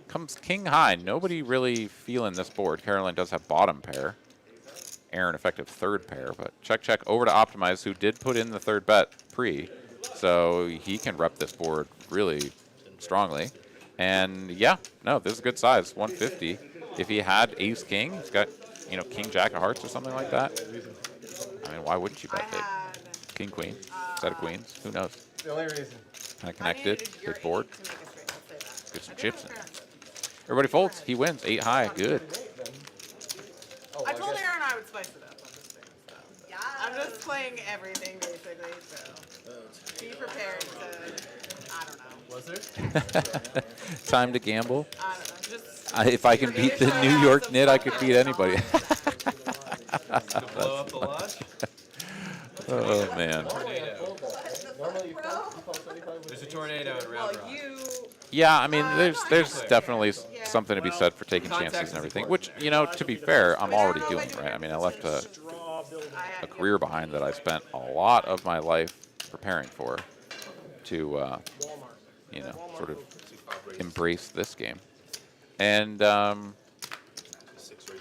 Comes king high. Nobody really feeling this board. Carolyn does have bottom pair. Aaron effective third pair, but check over to Optimize, who did put in the third bet pre, so he can rep this board really strongly. And yeah, no, this is a good size, 150. If he had ace king, he's got king jack of hearts or something like that. I mean, why wouldn't you bet big? King queen, set of queens, who knows? The only reason. Kind of connected, good board. Get some chips in there. Everybody folds. He wins. 8 high. Good. I told Aaron I would spice it up on this thing, so. I'm just playing everything basically, so. Be prepared to, I don't know. Was there? Time to gamble. I don't know. Just If I can beat the New York Knit, I could beat anybody. To blow up the lodge? Oh, man. Tornado. There's a tornado in Round Rock. Yeah, I mean, there's definitely something to be said for taking chances and everything, which, to be fair, I'm already doing, right? I mean, I left a career behind that I spent a lot of my life preparing for to, sort of embrace this game. And,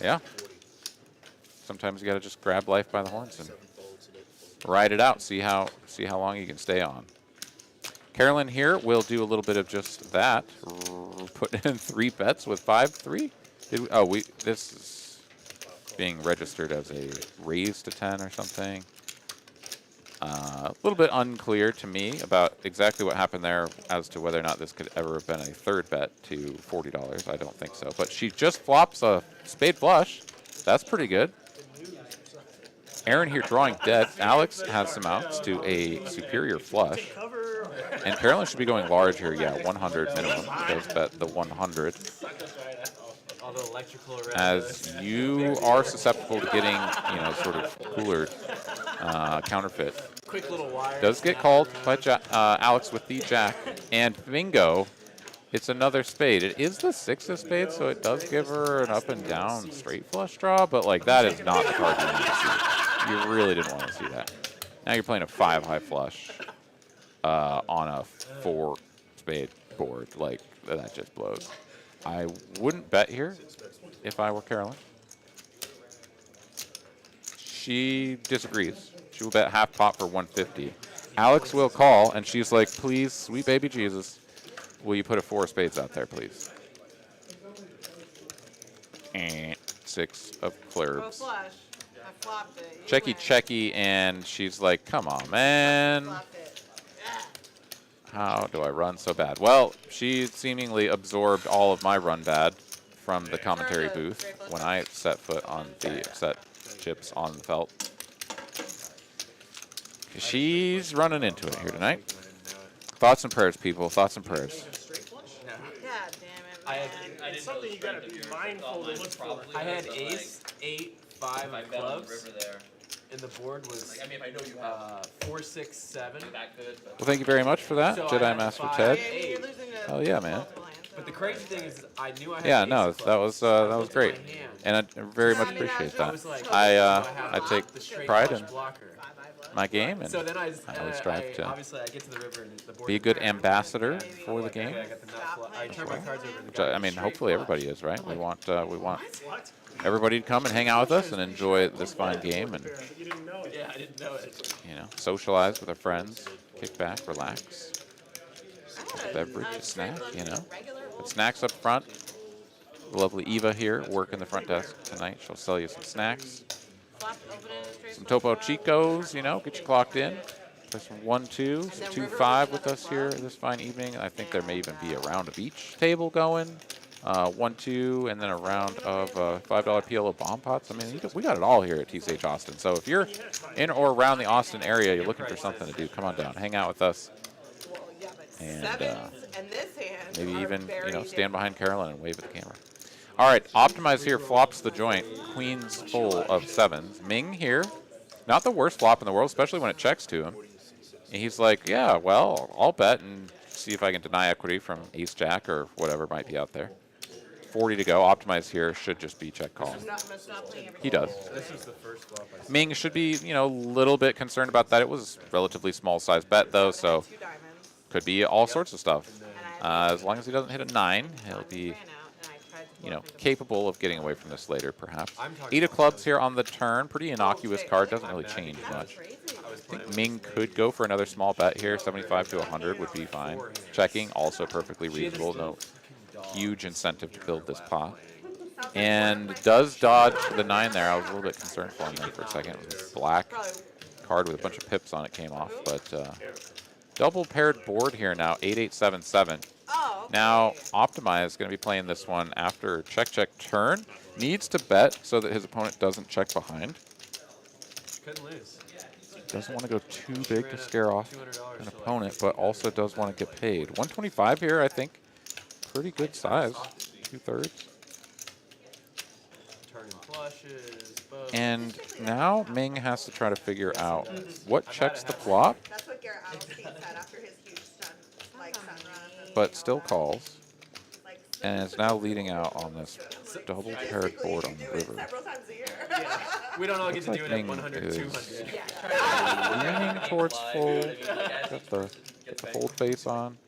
yeah, sometimes you got to just grab life by the horns and ride it out, see how long you can stay on. Carolyn here will do a little bit of just that. Put in 3 bets with 5-3. This is being registered as a raise to 10 or something. A little bit unclear to me about exactly what happened there as to whether or not this could ever have been a third bet to $40. I don't think so. But she just flops a spade flush. That's pretty good. Aaron here drawing dead. Alex has some outs to a superior flush. And Carolyn should be going large here. Yeah, 100 minimum. Does bet the 100. All the electrical around As you are susceptible to getting, sort of cooler counterfeit. quick little wire. Does get called by Alex with the jack. And bingo, it's another spade. It is the 6 of spades, so it does give her an up and down straight flush draw, but like that is not the card you need to see. You really didn't want to see that. Now you're playing a 5 high flush on a 4 spade board. Like, that just blows. I wouldn't bet here if I were Carolyn. She disagrees. She will bet half pot for 150. Alex will call, and she's like, please, sweet baby Jesus, will you put a 4 of spades out there, please? And 6 of clubs. Flush. I flopped it. You Checky, win. checky, and she's like, come on, man. Flop it. How do I run so bad? Well, she seemingly absorbed all of my run bad from the commentary booth when I set foot on the set chips on the felt. She's running into it here tonight. Thoughts and prayers, people. Thoughts and prayers. God damn it, I man. had- It's something you gotta be mindful to look for. I had ace, 8, 5 I of bet on the clubs, river there. and the board was I mean, I know you have 4, 6, 7. that good, but Well, thank you very much for that, So I Jedi had Master 5, Ted. Yeah, you're losing to Hell yeah, man. multiple hands, But the so- crazy thing is, I knew I had Yeah, ace no, of that clubs. was So I that was looked at my great, hand. and I very Yeah, much I mean, appreciate I that. I was like, I have take the straight pride flush in blocker. my game, and So then I always strive to obviously I get to the river and the board be a is good there. ambassador Yeah, for the like, game. okay, I got the nut flush. I turn my cards over. And the Which guy I goes mean, straight hopefully flush. everybody is, right? We want What? everybody to come and hang out with us and enjoy this fine game, and You didn't know it. Yeah, I didn't know it. socialize with our friends, kick back, relax, I had a beverage, a straight snack, flush with a regular But old snacks up front. The lovely Eva here working the front desk tonight. She'll sell you some snacks, flop, open it, a straight some flush Topo draw. Chicos. Get you clocked in. Play some 1-2, some 2-5 with us here this fine evening. I think there may even be a round of each table going. 1-2, and then a round of $5 PLO bomb pots. I mean, we got it all here at TCH Austin. So if you're in or around the Austin area, you're looking for something to do, come on down, hang out with us, Well, yeah, but and sevens and this hand maybe are even very stand behind Carolyn and wave at the camera. All right, Optimize here flops the joint. Queens full of 7s. Ming here, not the worst flop in the world, especially when it checks to him. And he's like, yeah, well, I'll bet and see if I can deny equity from ace jack or whatever might be out there. 40 to go. Optimize here should just be check call. must not playing every He does. This is the first flop I saw. Ming should be, a little bit concerned about that. It was a relatively small size bet though, so 2 diamonds. could be all sorts of stuff. And I had As long as he doesn't hit a 9, he'll be, ran out and I tried to bluff it. capable of getting away from this later, perhaps. I'm talking 8 of about clubs here on the turn. Pretty innocuous card. Doesn't really change much. Crazy. was I think Ming could go for another small bet here. 75 to 100 would be fine. Checking, also perfectly reasonable. No huge incentive to build this pot. And does dodge the 9 there. I was a little bit concerned for him there for a second. It was a black card with a bunch of pips on it came off. But double paired board here now, 8877. Oh, okay. Now, Optimize is going to be playing this one after check, check, turn. Needs to bet so that his opponent doesn't check behind. couldn't lose. Doesn't want to go too big to scare off an opponent, but also does want to get paid. 125 here, I think. Pretty good size. 2/3. Turning flushes, both. And now Ming has to try to figure out what checks the flop, That's what Garrett Allenstein said after his huge sun run. but still calls. Like, And is now leading out on this double paired board on the river. several times a year. We don't all get to Looks do like it at Ming 100, is 200. leaning towards fold. Got the fold face on.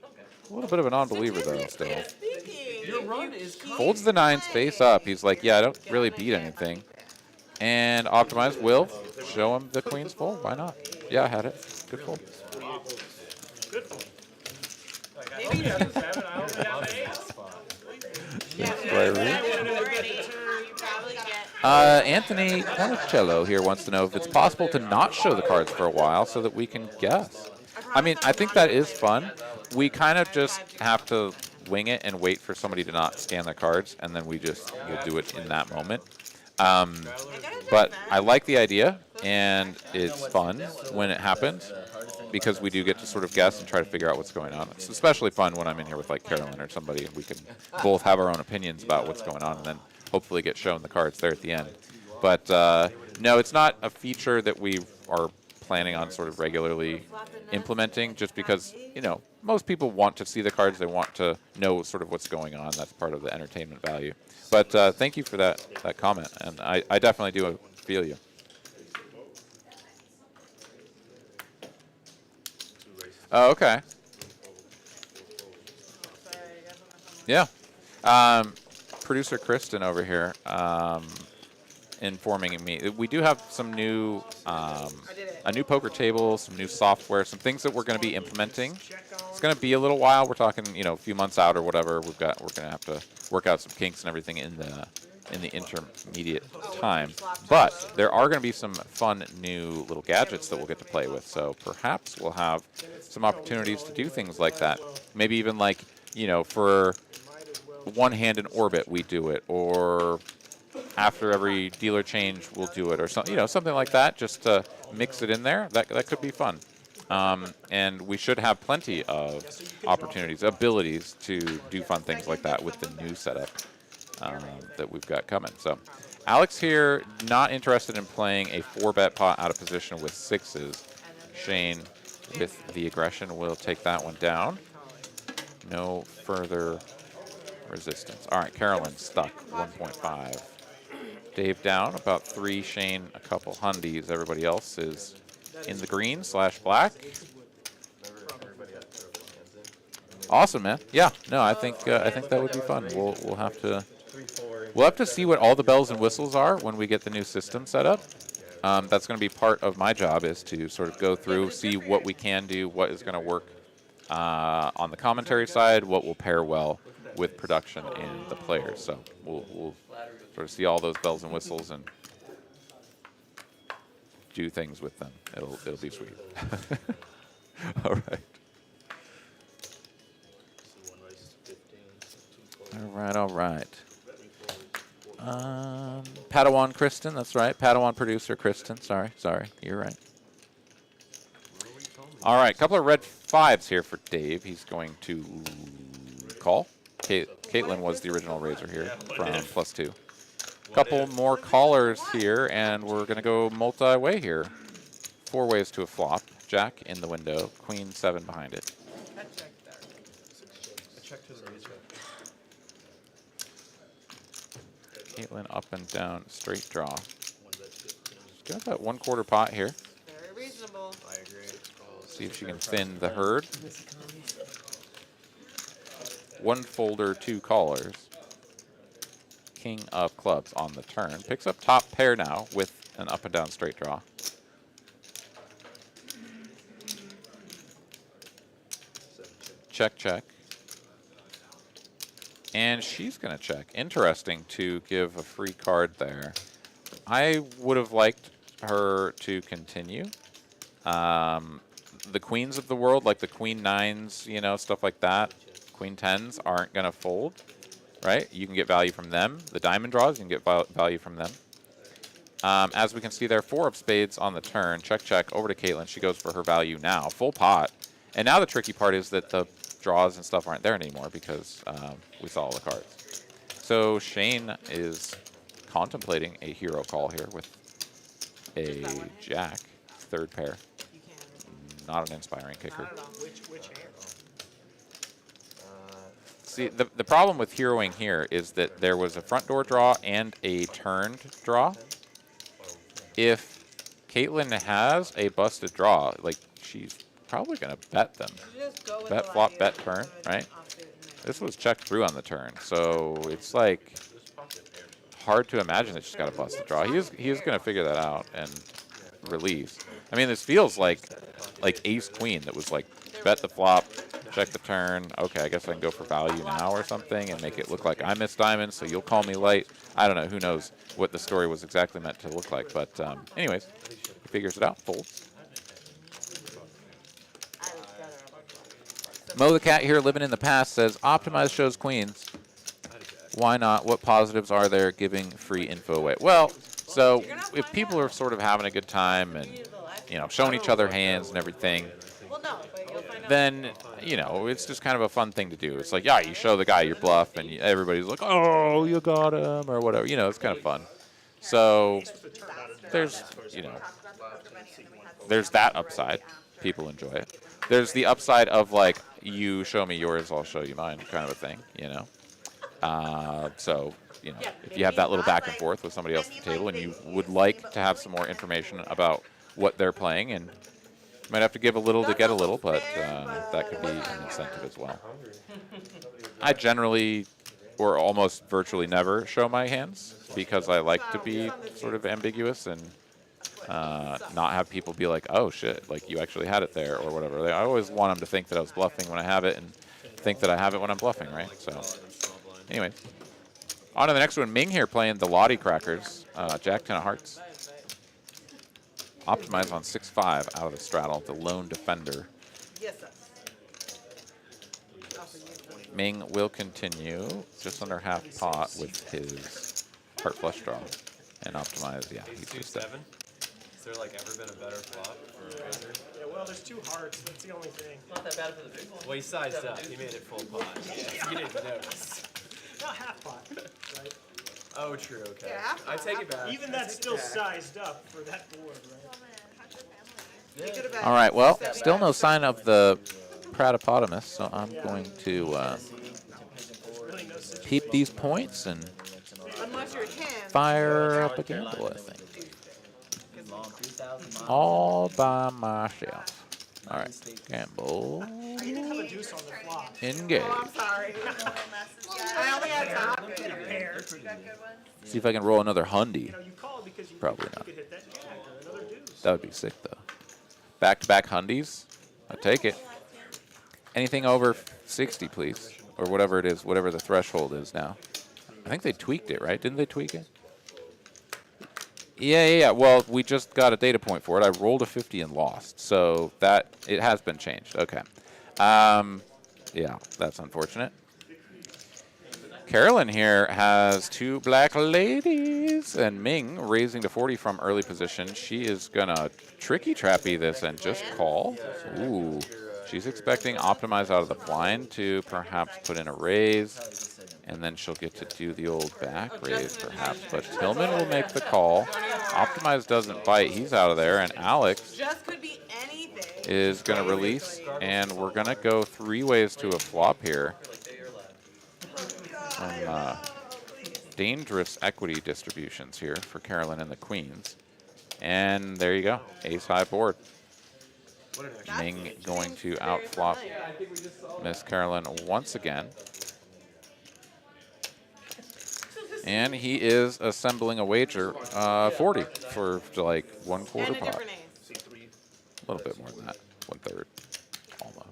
A little bit of a non-believer though still. Speaking, Your run is Folds the 9s face up. He's like, yeah, I don't really beat anything. And Optimize will show him the queen's full. Why not? Yeah, I had it. Good fold. Good for maybe seven. I only have 8. Right, Ruth? Anthony Panicello here wants to know if it's possible to not show the cards for a while so that we can guess. I mean, I think that is fun. We kind of just have to wing it and wait for somebody to not scan their cards, and then we'll do it in that moment. But I like the idea, and it's fun when it happens because we do get to sort of guess and try to figure out what's going on. It's especially fun when I'm in here with like Carolyn or somebody, and we can both have our own opinions about what's going on, and then hopefully get shown the cards there at the end. But no, it's not a feature that we are planning on sort of regularly implementing, just because, you know, most people want to see the cards. They want to know sort of what's going on. That's part of the entertainment value. But thank you for that comment, and I definitely do feel you. Oh, okay. Yeah. Producer Kristen over here informing me. We do have some new, a new poker table, some new software, some things that we're going to be implementing. It's going to be a little while. We're talking, you know, a few months out or whatever. We're going to have to work out some kinks and everything in the intermediate time. But there are going to be some fun new little gadgets that we'll get to play with. So perhaps we'll have some opportunities to do things like that. Maybe even like, you know, for one hand in orbit we do it, or after every dealer change we'll do it, or something, you know, something like that, just to mix it in there. That could be fun. And we should have plenty of opportunities, abilities to do fun things like that with the new setup that we've got coming. So Alex here, not interested in playing a 4-bet pot out of position with 6s. Shane with the aggression will take that one down. No further resistance. All right, Carolyn stuck 1.5. Dave down about 3. Shane a couple hundies. Everybody else is in the green / black. Awesome, man. Yeah, no, I think that would be fun. We'll have to see what all the bells and whistles are when we get the new system set up. That's going to be part of my job, is to sort of go through, see what we can do, what is going to work on the commentary side, what will pair well with production and the players. So we'll sort of see all those bells and whistles and do things with them. It'll be sweet. All right. All right. Padawan Kristen, that's right. Padawan producer Kristen. Sorry, you're right. All right, couple of red 5s here for Dave. He's going to call. Caitlin was the original raiser here from +2. Couple more callers here, and we're going to go multi-way here. 4 ways to a flop. Jack in the window. Queen 7 behind it. Caitlin up and down, straight draw. Got that 1/4 pot here. Very reasonable. I agree. See if she can thin the herd. 1 folder, 2 callers. King of clubs on the turn. Picks up top pair now with an up and down straight draw. Check, check. And she's going to check. Interesting to give a free card there. I would have liked her to continue. The queens of the world, like the queen 9s, you know, stuff like that, queen 10s aren't going to fold, right? You can get value from them. The diamond draws, you can get value from them. As we can see there, 4 of spades on the turn. Check, check, over to Caitlin. She goes for her value now. Full pot. And now the tricky part is that the draws and stuff aren't there anymore because we saw all the cards. So Shane is contemplating a hero call here with a jack, 3rd pair. Not an inspiring kicker. Which hand? See, the problem with heroing here is that there was a front door draw and a turned draw. If Caitlin has a busted draw, like, she's probably going to bet them. Bet flop, bet turn, right? This was checked through on the turn, so it's like hard to imagine that she's got a busted draw. He is going to figure that out and release. I mean, this feels like ace queen that was like bet the flop, check the turn. Okay, I guess I can go for value now or something and make it look like I missed diamonds, so you'll call me light. I don't know. Who knows what the story was exactly meant to look like. But anyways, he figures it out, folds. Mo the Cat here, living in the past, says, Optimize shows queens. Why not? What positives are there giving free info away? Well, so if people are sort of having a good time and, you know, showing each other hands and everything, then, you know, it's just kind of a fun thing to do. It's like, yeah, you show the guy your bluff, and everybody's like, oh, you got him, or whatever. You know, it's kind of fun. So there's, you know, there's that upside. People enjoy it. There's the upside of, like, you show me yours, I'll show you mine kind of a thing, you know. So, you know, if you have that little back and forth with somebody else at the table and you would like to have some more information about what they're playing, and you might have to give a little to get a little, but that could be an incentive as well. I generally, or almost virtually never, show my hands because I like to be sort of ambiguous and not have people be like, oh, shit, like you actually had it there or whatever. I always want them to think that I was bluffing when I have it and think that I have it when I'm bluffing, right? So anyway, on to the next one. Ming here playing the Lottie Crackers, Jack 10 of Hearts. Optimize on 6-5 out of the straddle, the lone defender. Yes, sir. Ming will continue just under half pot with his heart flush draw. And Optimize, yeah, he's just dead. Has there like ever been a better flop for a Razor? Yeah, well, there's 2 hearts. That's the only thing. Not that bad for the big one. Well, he sized up. He made it full pot. You didn't notice. Not half pot, right? Oh, true. Okay. Yeah, I take it back. Even that's still sized up for that board, right? All right, well, still no sign of the Pratopotamus, so I'm going to peep these points and fire up a gamble, I think. All by myself. All right, gamble. I didn't have a deuce on the flop. Engage. Oh, I'm sorry. I only had top. Pair. See if I can roll another hundy. You know, you call because you Probably you not. could hit that jack or another deuce. That would be sick, though. Back-to-back hundies. I'll take it. Anything over 60, please. Or whatever it is, whatever the threshold is now. I think they tweaked it, right? Didn't they tweak it? Yeah. Well, we just got a data point for it. I rolled a 50 and lost. So that, it has been changed. Okay. Yeah, that's unfortunate. Carolyn here has 2 black ladies, and Ming raising to 40 from early position. She is gonna tricky trappy this and just call. Ooh, she's expecting Optimize out of the blind to perhaps put in a raise, and then she'll get to do the old back raise perhaps. But Tillman will make the call. Optimize doesn't bite. He's out of there, and Alex is gonna release, and we're gonna go 3 ways to a flop here. Dangerous equity distributions here for Carolyn and the Queens. And there you go, ace high board. Ming going to outflop Miss Carolyn once again. And he is assembling a wager, 40 for like 1/4 pot. A little bit more than that, 1/3, almost.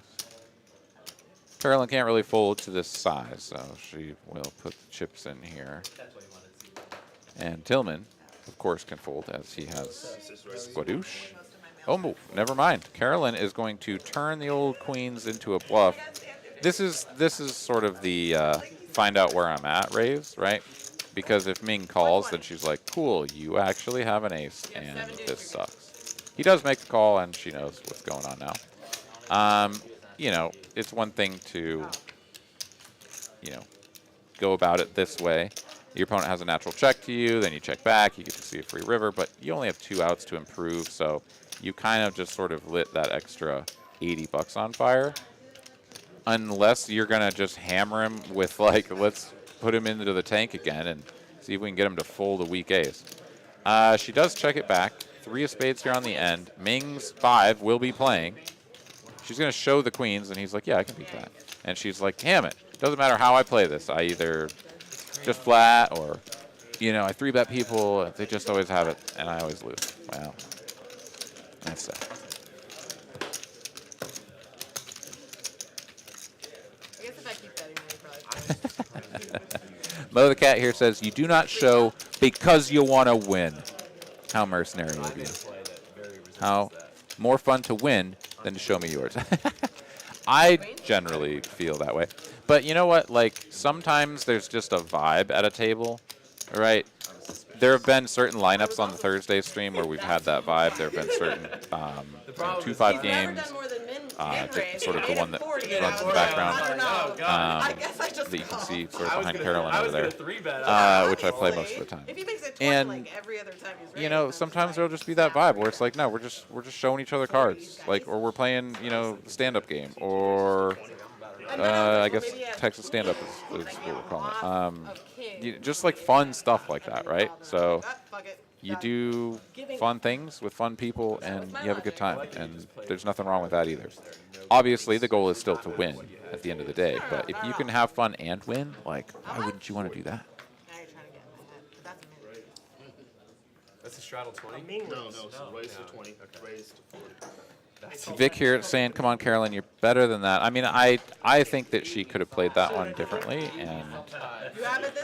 Carolyn can't really fold to this size, so she will put the chips in here. And Tillman, of course, can fold as he has Squadoosh. Oh, never mind. Carolyn is going to turn the old queens into a bluff. This is sort of the find out where I'm at raise, right? Because if Ming calls, then she's like, cool, you actually have an ace, and this sucks. He does make the call, and she knows what's going on now. You know, it's one thing to, you know, go about it this way. Your opponent has a natural check to you, then you check back, you get to see a free river, but you only have 2 outs to improve, so you kind of just sort of lit that extra 80 bucks on fire. Unless you're going to just hammer him with, like, let's put him into the tank again and see if we can get him to fold a weak ace. She does check it back. 3 of spades here on the end. Ming's 5 will be playing. She's going to show the queens, and he's like, yeah, I can beat that. And she's like, damn it. Doesn't matter how I play this. I either just flat or, you know, I 3-bet people. They just always have it, and I always lose. Wow. That's sad. Mo the Cat here says, you do not show because you want to win. How mercenary of you. How more fun to win than to show me yours. I generally feel that way. But you know what? Like, sometimes there's just a vibe at a table, right? There have been certain lineups on the Thursday stream where we've had that vibe. There have been certain 2-5 games. Sort of the one that runs in the background that you can see sort of behind Carolyn over there, which I play most of the time. And you know, sometimes there'll just be that vibe where it's like, no, we're just showing each other cards, like, or we're playing, you know, the stand-up game, or I guess Texas stand-up is what we're calling it. Just like fun stuff like that, right? So you do fun things with fun people, and you have a good time, and there's nothing wrong with that either. Obviously, the goal is still to win at the end of the day, but if you can have fun and win, like, why wouldn't you want to do that? That's a straddle 20? No, so raise to 20. Okay. Raise to 40. Vic here saying, come on, Carolyn, you're better than that. I mean, I think that she could have played that one differently and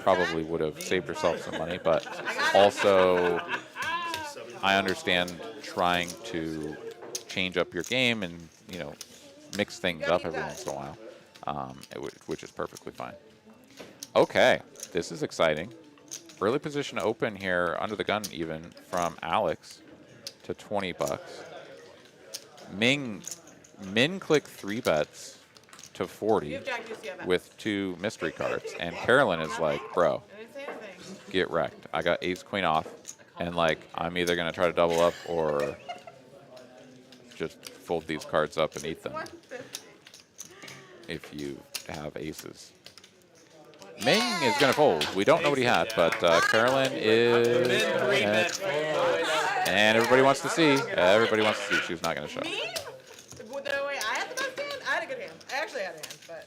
probably would have saved herself some money, but also I understand trying to change up your game and, you know, mix things up every once in a while, which is perfectly fine. Okay, this is exciting. Early position open here, under the gun even, from Alex to 20 bucks. Min click 3 bets to 40 with 2 mystery cards, and Carolyn is like, bro, get wrecked. I got ace queen off, and like, I'm either gonna try to double up or just fold these cards up and eat them if you have aces. Ming is going to fold. We don't know what he had, but Carolyn is and everybody wants to see. Everybody wants to see. She's not going to show. Me? No, wait, I had the best hand? I had a good hand. I actually had a hand, but...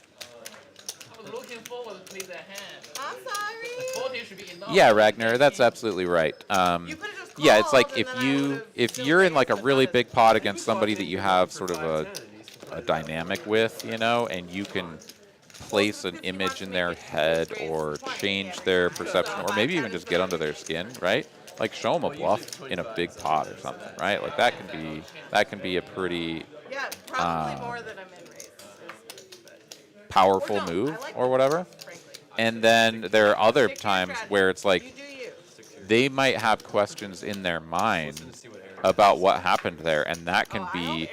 I was looking forward to play that hand. I'm sorry. 40 should be enough. Yeah, Ragnar, that's absolutely right. Yeah, it's like if you're in like a really big pot against somebody that you have sort of a dynamic with, you know, and you can place an image in their head or change their perception, or maybe even just get under their skin, right? Like, show them a bluff in a big pot or something, right? Like, that can be a pretty probably more than a min-raise. powerful move or whatever. And then there are other times where it's like they might have questions in their mind about what happened there, and that can be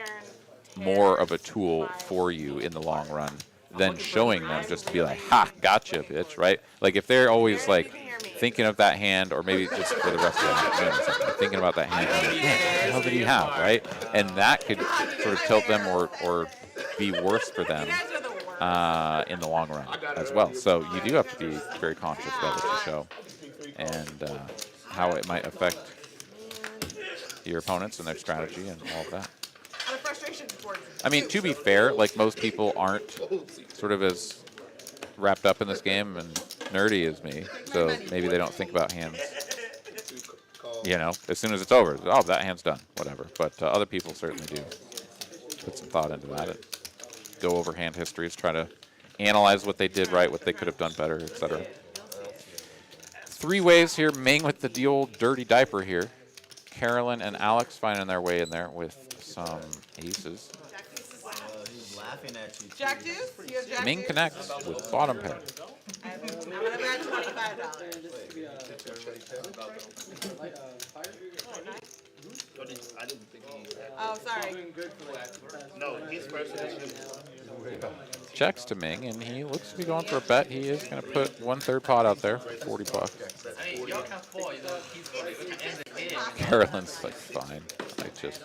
more of a tool for you in the long run than showing them just to be like, ha, gotcha, bitch, right? Like, if they're always like thinking of that hand, or maybe just for the rest of the afternoon or something, thinking about that hand, like, yeah, what the hell did he have, right? And that could sort of tilt them or be worse for them in the long run as well. So you do have to be very conscious about what you show and how it might affect your opponents and their strategy and all of that. I mean, to be fair, like, most people aren't sort of as wrapped up in this game and nerdy as me, so maybe they don't think about hands, you know, as soon as it's over. Oh, that hand's done, whatever. But other people certainly do put some thought into that. Go over hand histories, try to analyze what they did right, what they could have done better, etc. 3 ways here. Ming with the old dirty diaper here. Carolyn and Alex finding their way in there with some aces. Laughing at you. Jack deuce? You have Jack Ming deuce? connects with bottom pair. I'm gonna bet $25. I didn't think he... Oh, sorry. No, his first edition. Checks to Ming, and he looks to be going for a bet. He is going to put 1/3 pot out there for 40 bucks. I mean, y'all can fall, you know, peacefully. We can end the game. Carolyn's like, fine. I just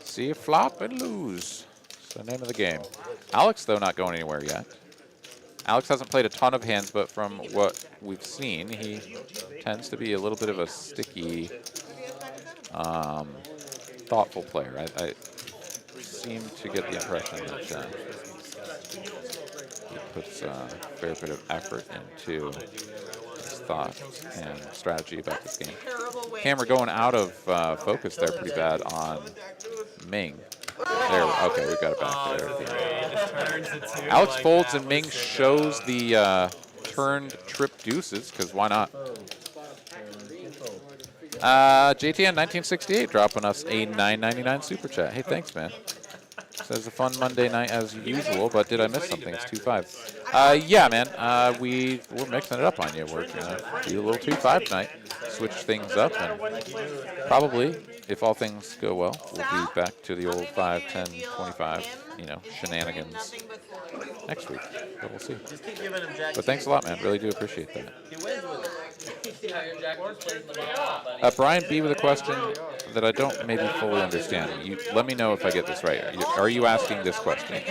see you flop and lose. It's the name of the game. Alex, though, not going anywhere yet. Alex hasn't played a ton of hands, but from what we've seen, he tends to be a little bit of a sticky, thoughtful player. I seem to get the impression that he puts a fair bit of effort into his thought and strategy about this game. Camera going out of focus there pretty bad on Ming. There, okay, we got it back there. It just turns it to Alex like folds that and with Ming sicko. shows the turned trip deuces, because why not? JTN 1968 dropping us a $9.99 super chat. Hey, thanks, man. Says a fun Monday night as usual, but did I miss something? It's 2-5. Yeah, man. We're mixing it up on you. We're gonna do a little 2-5 tonight. Switch things up, and probably, if all things go well, we'll be back to the old 5, 10, 25, shenanigans next week. But we'll see. Just keep giving him jack. But thanks a lot, man. Really do appreciate that. He wins with it. Brian B with a question that I don't maybe fully understand. Let me know if I get this right. Are you asking this question?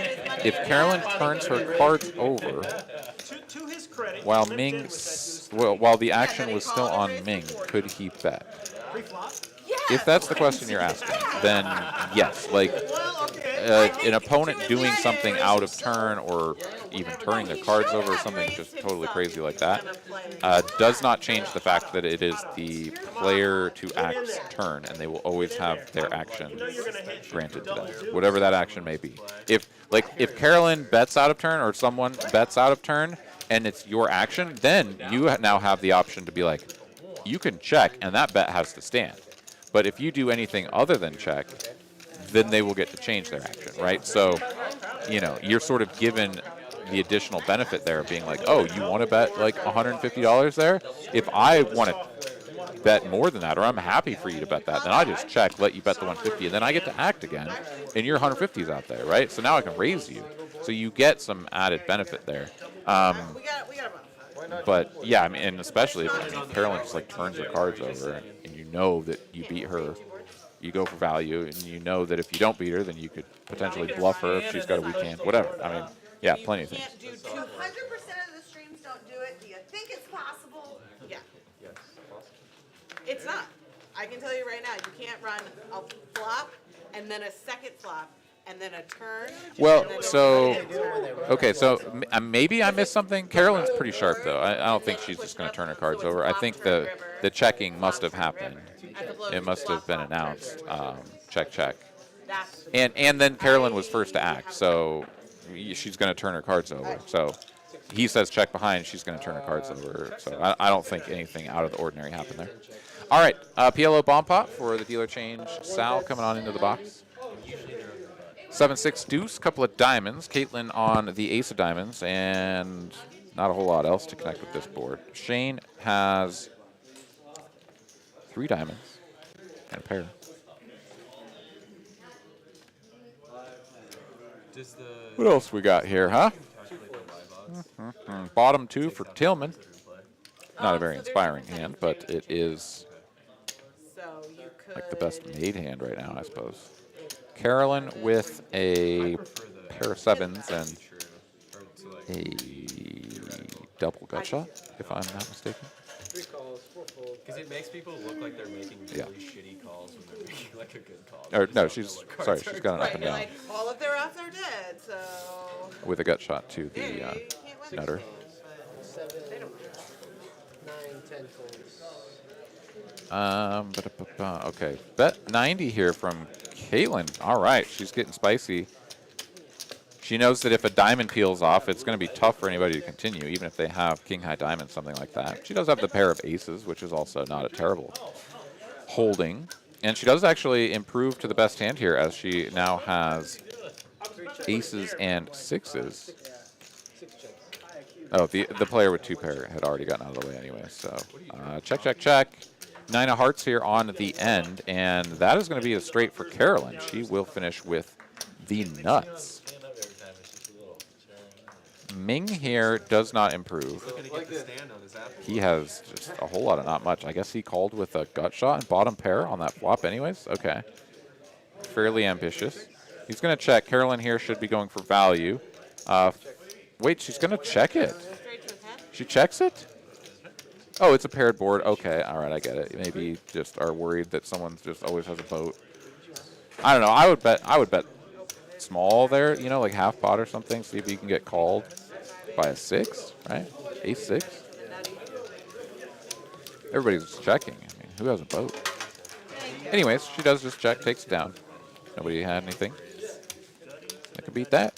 If Carolyn turns her cards over To his credit, while he lived in with that while the action was still on Ming, could he bet? pre-flop. If that's the question you're asking, then yes. Like an opponent doing something out of turn or even turning their cards over or something just totally crazy like that does not change the fact that it is the player to act's turn, and they will always have their action granted to them, whatever that action may be. If Carolyn bets out of turn or someone bets out of turn and it's your action, then you now have the option to be like, you can check and that bet has to stand. But if you do anything other than check, then they will get to change their action, right? So, you're sort of given the additional benefit there of being like, oh, you want to bet like $150 there? If I want to bet more than that, or I'm happy for you to bet that, then I just check, let you bet the 150, and then I get to act again, and your 150's out there, right? So now I can raise you. So you get some added benefit there. But yeah, I mean, and especially if Carolyn just like turns her cards over, and you know that you beat her, you go for value, and you know that if you don't beat her, then you could potentially bluff her if she's got a weak hand, whatever. I mean, yeah, plenty of things. 100% of the streams don't do it. Do you think it's possible? Yeah. It's not. I can tell you right now, you can't run a flop and then a second flop and then a turn. Well, and then so a second turn. okay, so maybe I missed something. Carolyn's pretty sharp though. I don't think she's just going to turn her cards over. I think the checking must have happened. It must have been announced. Check. That's And then Carolyn was first to act, so she's going to turn her cards over. So he says check behind, she's going to turn her cards over. So I don't think anything out of the ordinary happened there. All right, PLO bomb pot for the dealer change. Sal coming on into the box. 7-6 deuce, couple of diamonds. Caitlin on the ace of diamonds, and not a whole lot else to connect with this board. Shane has 3 diamonds and a pair. What else we got here, huh? Bottom 2 for Tillman. Not a very inspiring hand, but it is like the best made hand right now, I suppose. Carolyn with a pair of 7s and a double gut shot, if I'm not mistaken. Because it makes people look like they're making really shitty calls when they're making like a good call. Or no, she's got an up and down like all of their offs are dead, so with a gut shot to the you can't win nutter. these games, but they don't win. Okay, bet 90 here from Caitlin. All right, she's getting spicy. She knows that if a diamond peels off, it's going to be tough for anybody to continue, even if they have king high diamond, something like that. She does have the pair of aces, which is also not a terrible holding. And she does actually improve to the best hand here, as she now has aces and 6s. Oh, the player with 2 pair had already gotten out of the way anyway. So check. 9 of hearts here on the end, and that is going to be a straight for Carolyn. She will finish with the nuts. Ming here does not improve. He has just a whole lot of not much. I guess he called with a gut shot and bottom pair on that flop anyways. Okay. Fairly ambitious. He's going to check. Carolyn here should be going for value. Wait, she's going to check it. She checks it? Oh, it's a paired board. Okay, all right, I get it. Maybe just are worried that someone just always has a boat. I don't know. I would bet small there, like half pot or something. See if you can get called by a 6, right? Ace 6. Everybody's just checking. I mean, who has a boat? Anyways, she does just check, takes it down. Nobody had anything. can beat that.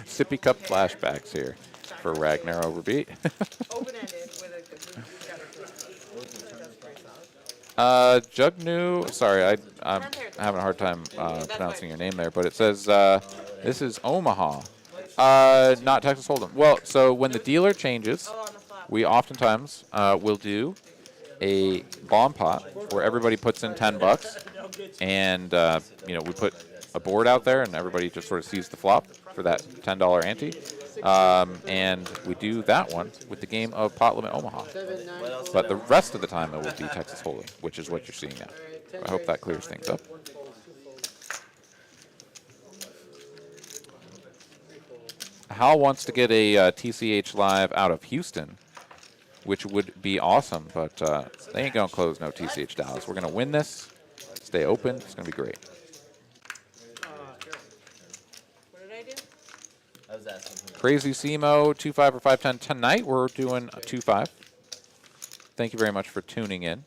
Sippy cup flashbacks here for Ragnar Overbeat. Open-ended with a Jugnu, sorry, I'm having a hard time pronouncing your name there, but it says this is Omaha, not Texas Hold'em. Well, so when the dealer changes, on the flop. we oftentimes will do a bomb pot where everybody puts in $10, and you know, we put a board out there, and everybody just sort of sees the flop for that $10 ante. And we do that one with the game of Pot Limit Omaha. But the rest of the time it will be Texas Hold'em, which is what you're seeing now. I hope that clears things up. Hal wants to get a TCHLive out of Houston, which would be awesome, but they ain't going to close no TCH Dallas. We're going to win this, stay open. It's going to be great. What did I do? I was asking him. Crazy Simo, 2-5 or 5-10. Tonight we're doing a 2-5. Thank you very much for tuning in.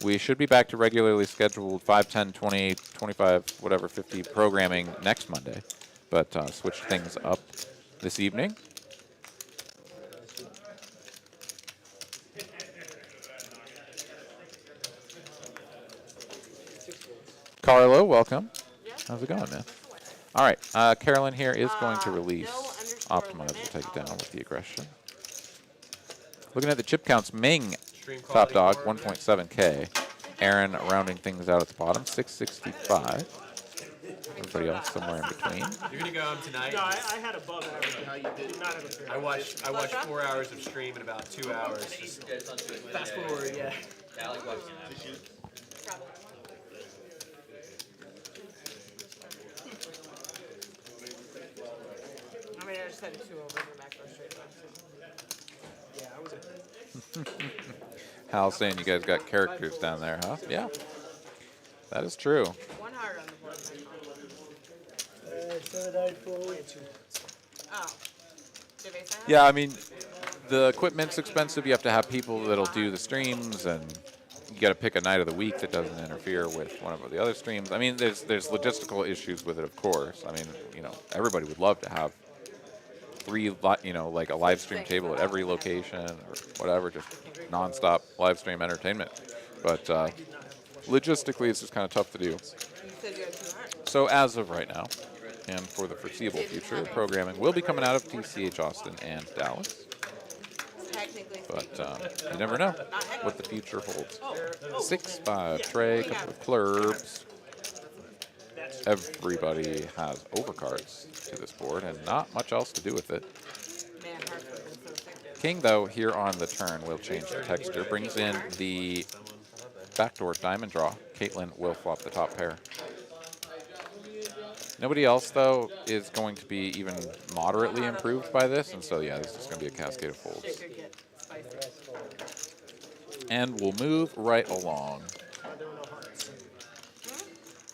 We should be back to regularly scheduled 5, 10, 20, 25, whatever, 50 programming next Monday, but switch things up this evening. Carlo, welcome. How's it going, man? All right, Carolyn here is going to release Optimize. We'll take it down with the aggression. Looking at the chip counts, Ming, top dog, 1.7K. Aaron rounding things out at the bottom, 665. Everybody else somewhere in between. You're gonna go home tonight. No, I had above average. Did not have a fair. I watched 4 hours of stream in about 2 hours. Just fast forward, yeah. I mean, I just had 2 over the macro straight line. Yeah, I was. Hal saying you guys got characters down there, huh? Yeah, that is true. 1 hard on the board. 794. Oh. Did they sign up? Yeah, I mean, the equipment's expensive. You have to have people that'll do the streams, and you got to pick a night of the week that doesn't interfere with one of the other streams. I mean, there's logistical issues with it, of course. I mean, you know, everybody would love to have 3, you know, like a live stream table at every location or whatever, just nonstop live stream entertainment. But logistically, it's just kind of tough to do. You said you had 2 hard. So as of right now, and for the foreseeable future, programming will be coming out of TCH Austin and Dallas. Technically But you never know what the future holds. 6-5 Trey, couple of clurbs. Everybody has overcards to this board, and not much else to do with it. Man, hard would have been so sick. King, though, here on the turn will change the texture. Brings in the backdoor diamond draw. Caitlin will flop the top pair. Nobody else, though, is going to be even moderately improved by this, and so, yeah, this is going to be a cascade of folds. Shit could get spicy. And we'll move right along. There were no hearts.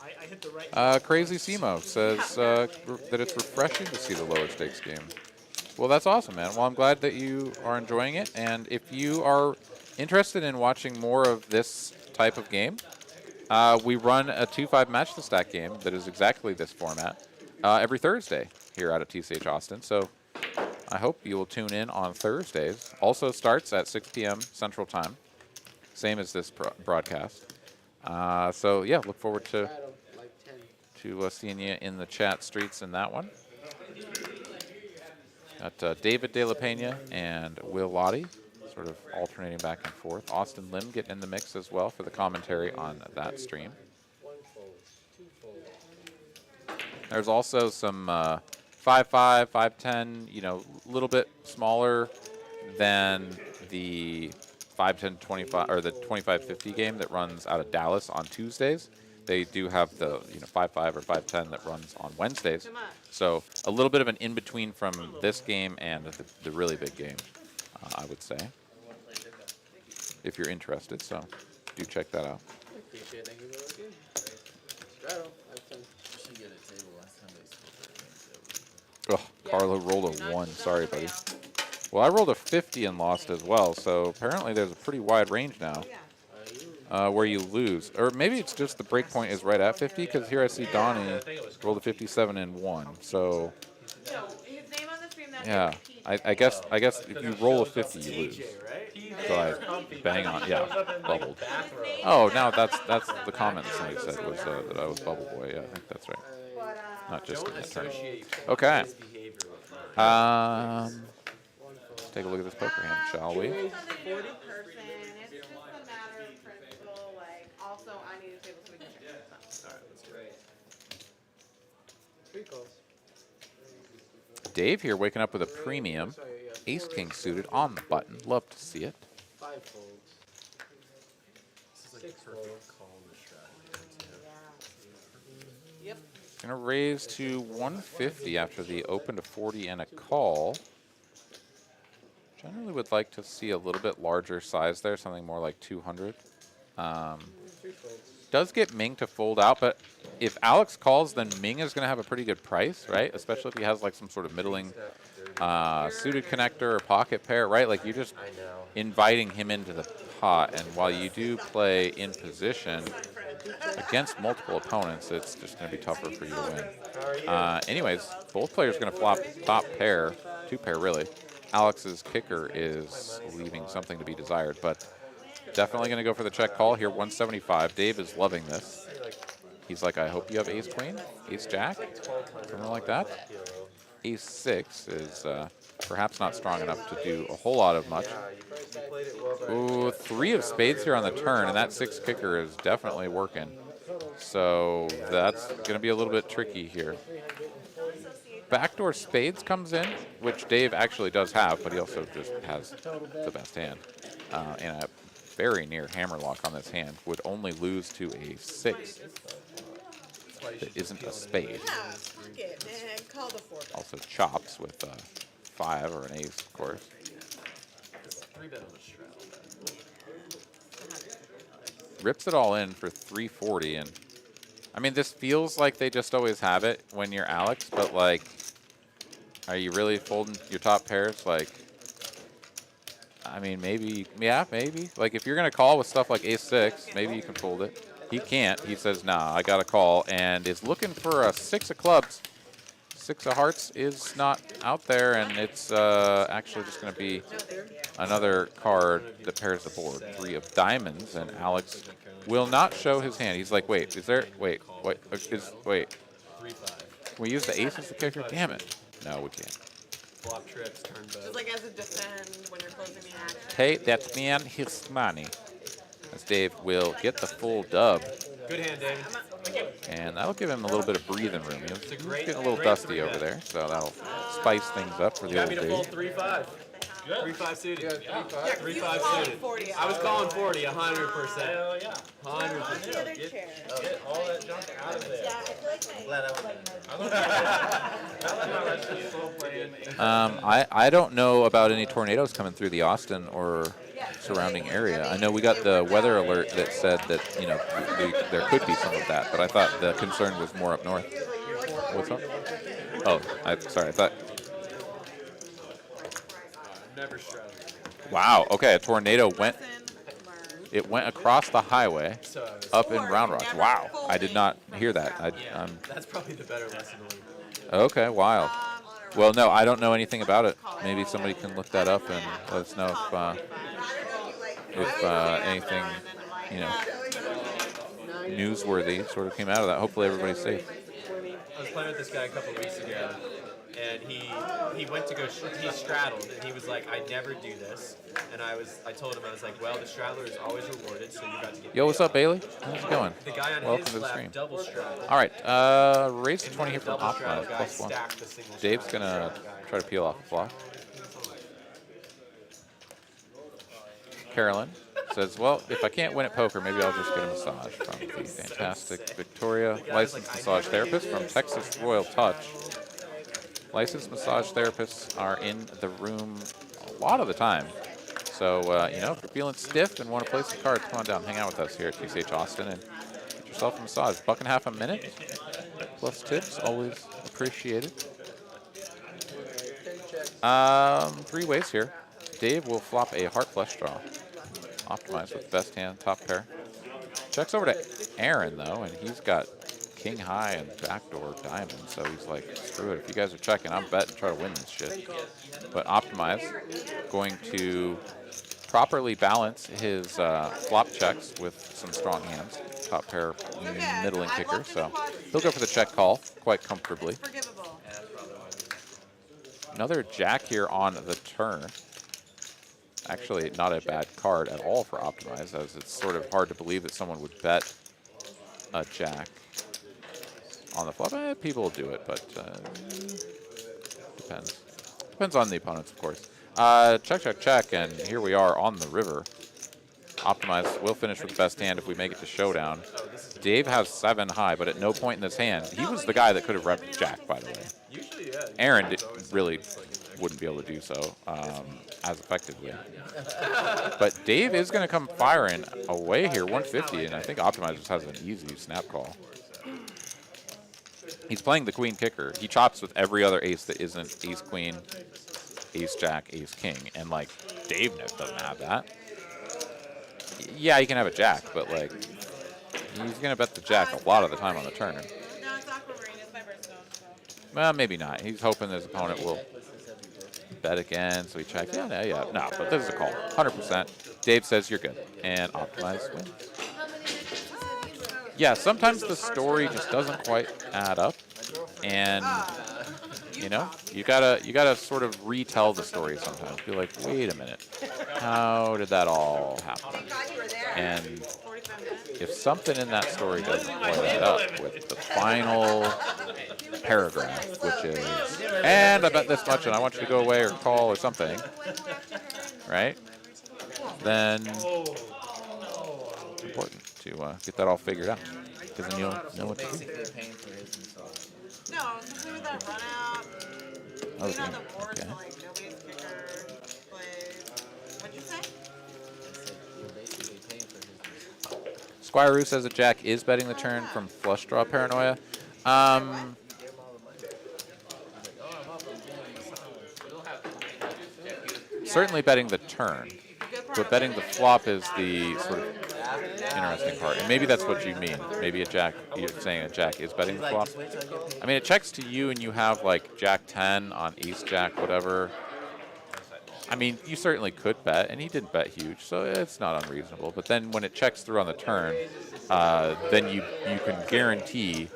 I hit the right. Crazy Simo says that it's refreshing to see the lower stakes game. Well, that's awesome, man. Well, I'm glad that you are enjoying it, and if you are interested in watching more of this type of game, we run a 2-5 match the stack game that is exactly this format every Thursday here out at TCH Austin. So I hope you will tune in on Thursdays. Also starts at 6 p.m. Central Time, same as this broadcast. So yeah, look forward to seeing you in the chat streets in that one. Got David De La Pena and Will Lottie sort of alternating back and forth. Austin Lim getting in the mix as well for the commentary on that stream. There's also some 5-5, 5-10, you know, a little bit smaller than the 5-10, 25 or the 25-50 game that runs out of Dallas on Tuesdays. They do have the 5-5 or 5-10 that runs on Wednesdays. So a little bit of an in-between from this game and the really big game, I would say, if you're interested. So do check that out. Oh, Carlo rolled a 1. Sorry, buddy. Well, I rolled a 50 and lost as well, so apparently there's a pretty wide range now. where you lose. Or maybe it's just the break point is right at 50, because here I see Donnie rolled a 57 and won. So, No, his name on the stream that yeah, is TJ. I guess if you roll a 50, you lose. right? So I bang on, yeah, bubbled. Bathrobe. Oh, now that's the comment that somebody said was that I was bubble boy. Yeah, I think that's right. But, Not just in Don't that term. associate Okay. his behavior with mine. Let's take a look at this poker hand, shall we? It's nothing to do with the person. It's just a matter of principle. Like, also, I need a table so we can check this stuff. All right, let's do it. Dave here waking up with a premium. Ace King suited on the button. Love to see it. This is like perfect call in the strategy. Yep. Gonna raise to 150 after the open to 40 and a call. Generally would like to see a little bit larger size there, something more like 200. Does get Ming to fold out, but if Alex calls, then Ming is going to have a pretty good price, right? Especially if he has like some sort of middling suited connector or pocket pair, right? Like you're just inviting him into the pot, and while you do play in position against multiple opponents, it's just going to be tougher for you to win. Anyways, both players going to flop top pair, two pair really. Alex's kicker is leaving something to be desired, but definitely going to go for the check call here, 175. Dave is loving this. He's like, I hope you have ace queen, ace jack, something like that. Ace six is perhaps not strong enough to do a whole lot of much. Ooh, three of spades here on the turn, and that six kicker is definitely working. So that's going to be a little bit tricky here. Backdoor spades comes in, which Dave actually does have, but he also just has the best hand. And a very near hammerlock on this hand would only lose to a six that isn't a spade. Yeah, fuck it, man. Call the 4-bet. Also chops with a 5 or an ace, of course. 3-bet on the straddle. Rips it all in for 340, and I mean, this feels like they just always have it when you're Alex, but like, are you really folding your top pairs? Like, I mean, maybe, yeah, maybe. Like, if you're going to call with stuff like ace-6, maybe you can fold it. He can't. He says, nah, I got to call, and is looking for a 6 of clubs. 6 of hearts is not out there, and it's actually just going to be another card that pairs the board. 3 of diamonds, and Alex will not show his hand. He's like, wait, is there, wait. 3-5. Can we use the ace as the kicker? Damn it. No, we can't. Flop trips, turn Just both. like as a defend when you're closing the action. Pay that man his money. As Dave will get the full dub, Good hand, David. and that'll give him a little bit of breathing room. He's great- getting a little great dusty three over bet. there, so that'll spice things up for the Got old me to fold Dave. 3-5. 3-5 suited. Yeah, 'cause you 3-5 called suited. 40. I was calling 40, 100%. Hell yeah. 100%. The other chair. Get all that junk out of there. Yeah, I feel like my... Glad I was there. I don't know about any tornadoes coming through the Austin or surrounding area. I know we got the weather alert that said that, you know, there could be some of that, but I thought the concern was more up north. What's up? Oh, sorry, I thought. Never straddled. Wow, okay, a tornado went across the highway So I was, up in Round Rock. Wow, I did not hear that. that's probably the better lesson to learn. Okay, wild. Well, no, I don't know anything about it. Maybe somebody can look that up and let us know if anything, you know, newsworthy sort of came out of that. Hopefully everybody's safe. I was playing with this guy a couple weeks ago, and he went to go, he straddled, and he was like, I never do this. And I told him, I was like, well, the straddler is always rewarded, so you got to get Yo, what's up, Bailey? How's it going? The guy on Welcome his to the lap stream. double straddled. All right, raise to 20 here from Double straddle Optimize, guy plus 1. stacked the single Dave's straddle gonna straddle guy. try to peel off the flop. Carolyn says, well, if I can't win at poker, maybe I'll just get a massage from the fantastic Victoria, licensed massage therapist from Texas Royal Touch. Licensed massage therapists are in the room a lot of the time. So, you know, if you're feeling stiff and want to play some cards, come on down, hang out with us here at TCH Austin and get yourself a massage. $1.50 a minute, plus tips, always appreciated. 3 ways here. Dave will flop a heart flush draw. Optimize with best hand, top pair. Checks over to Aaron, though, and he's got king high and backdoor diamond, so he's like, screw it. If you guys are checking, I'm betting, try to win this shit. But Optimize going to properly balance his flop checks with some strong hands. Top pair middling kicker, so he'll go for the check call quite comfortably. Forgivable. Another jack here on the turn. Actually, not a bad card at all for Optimize, as it's sort of hard to believe that someone would bet a jack on the flop. People will do it, but depends. Depends on the opponents, of course. Check, check, check, and here we are on the river. Optimize will finish with the best hand if we make it to showdown. Dave has 7 high, but at no point in this hand, he was the guy that could have repped jack, by the way. Usually, yeah. Aaron really wouldn't be able to do so as effectively. But Dave is going to come firing away here, 150, and I think Optimize just has an easy snap call. He's playing the queen kicker. He chops with every other ace that isn't ace queen, ace jack, ace king, and like Dave doesn't have that. Yeah, he can have a jack, but like he's going to bet the jack a lot of the time on the turn. No, it's aquamarine. It's my birthstone. So. Well, maybe not. He's hoping his opponent will bet again, so he checks. Yeah, no, but this is a call, 100%. Dave says you're good, and Optimize wins. Yeah, sometimes the story just doesn't quite add up, and you know, you gotta sort of retell the story sometimes. Be like, wait a minute, how did that all happen? And if something in that story doesn't quite add up with the final paragraph, which is, and I bet this much, and I want you to go away or call or something, right? Then it's important to get that all figured out, because then you'll know what to do. No, something with that run out. Oh, Lean on the okay. board, so like nobody's kicker plays. What'd you say? Squire says that Jack is betting the turn from flush draw paranoia. Certainly betting the turn, but betting the flop is the sort of interesting part. And maybe that's what you mean. Maybe a jack, you're saying a jack is betting the flop. I mean, it checks to you and you have like jack 10 on ace jack, whatever. I mean, you certainly could bet, and he didn't bet huge, so it's not unreasonable. But then when it checks through on the turn, then you can guarantee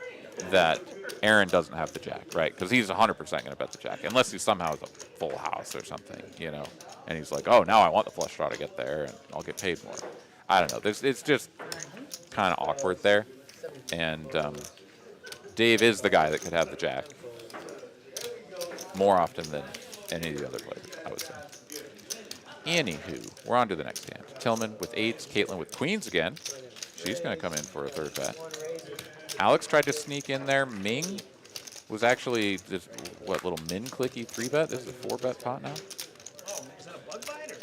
that Aaron doesn't have the jack, right? Because he's 100% going to bet the jack, unless he somehow has a full house or something, you know. And he's like, oh, now I want the flush draw to get there, and I'll get paid more. I don't know. It's just kind of awkward there. And Dave is the guy that could have the jack more often than any of the other players, I would say. Anywho, we're on to the next hand. Tillman with 8s, Caitlin with queens again. She's going to come in for a third bet. Alex tried to sneak in there. Ming was actually this, what, little min clicky 3-bet? This is a 4-bet pot now. Oh, is that a bug bite or?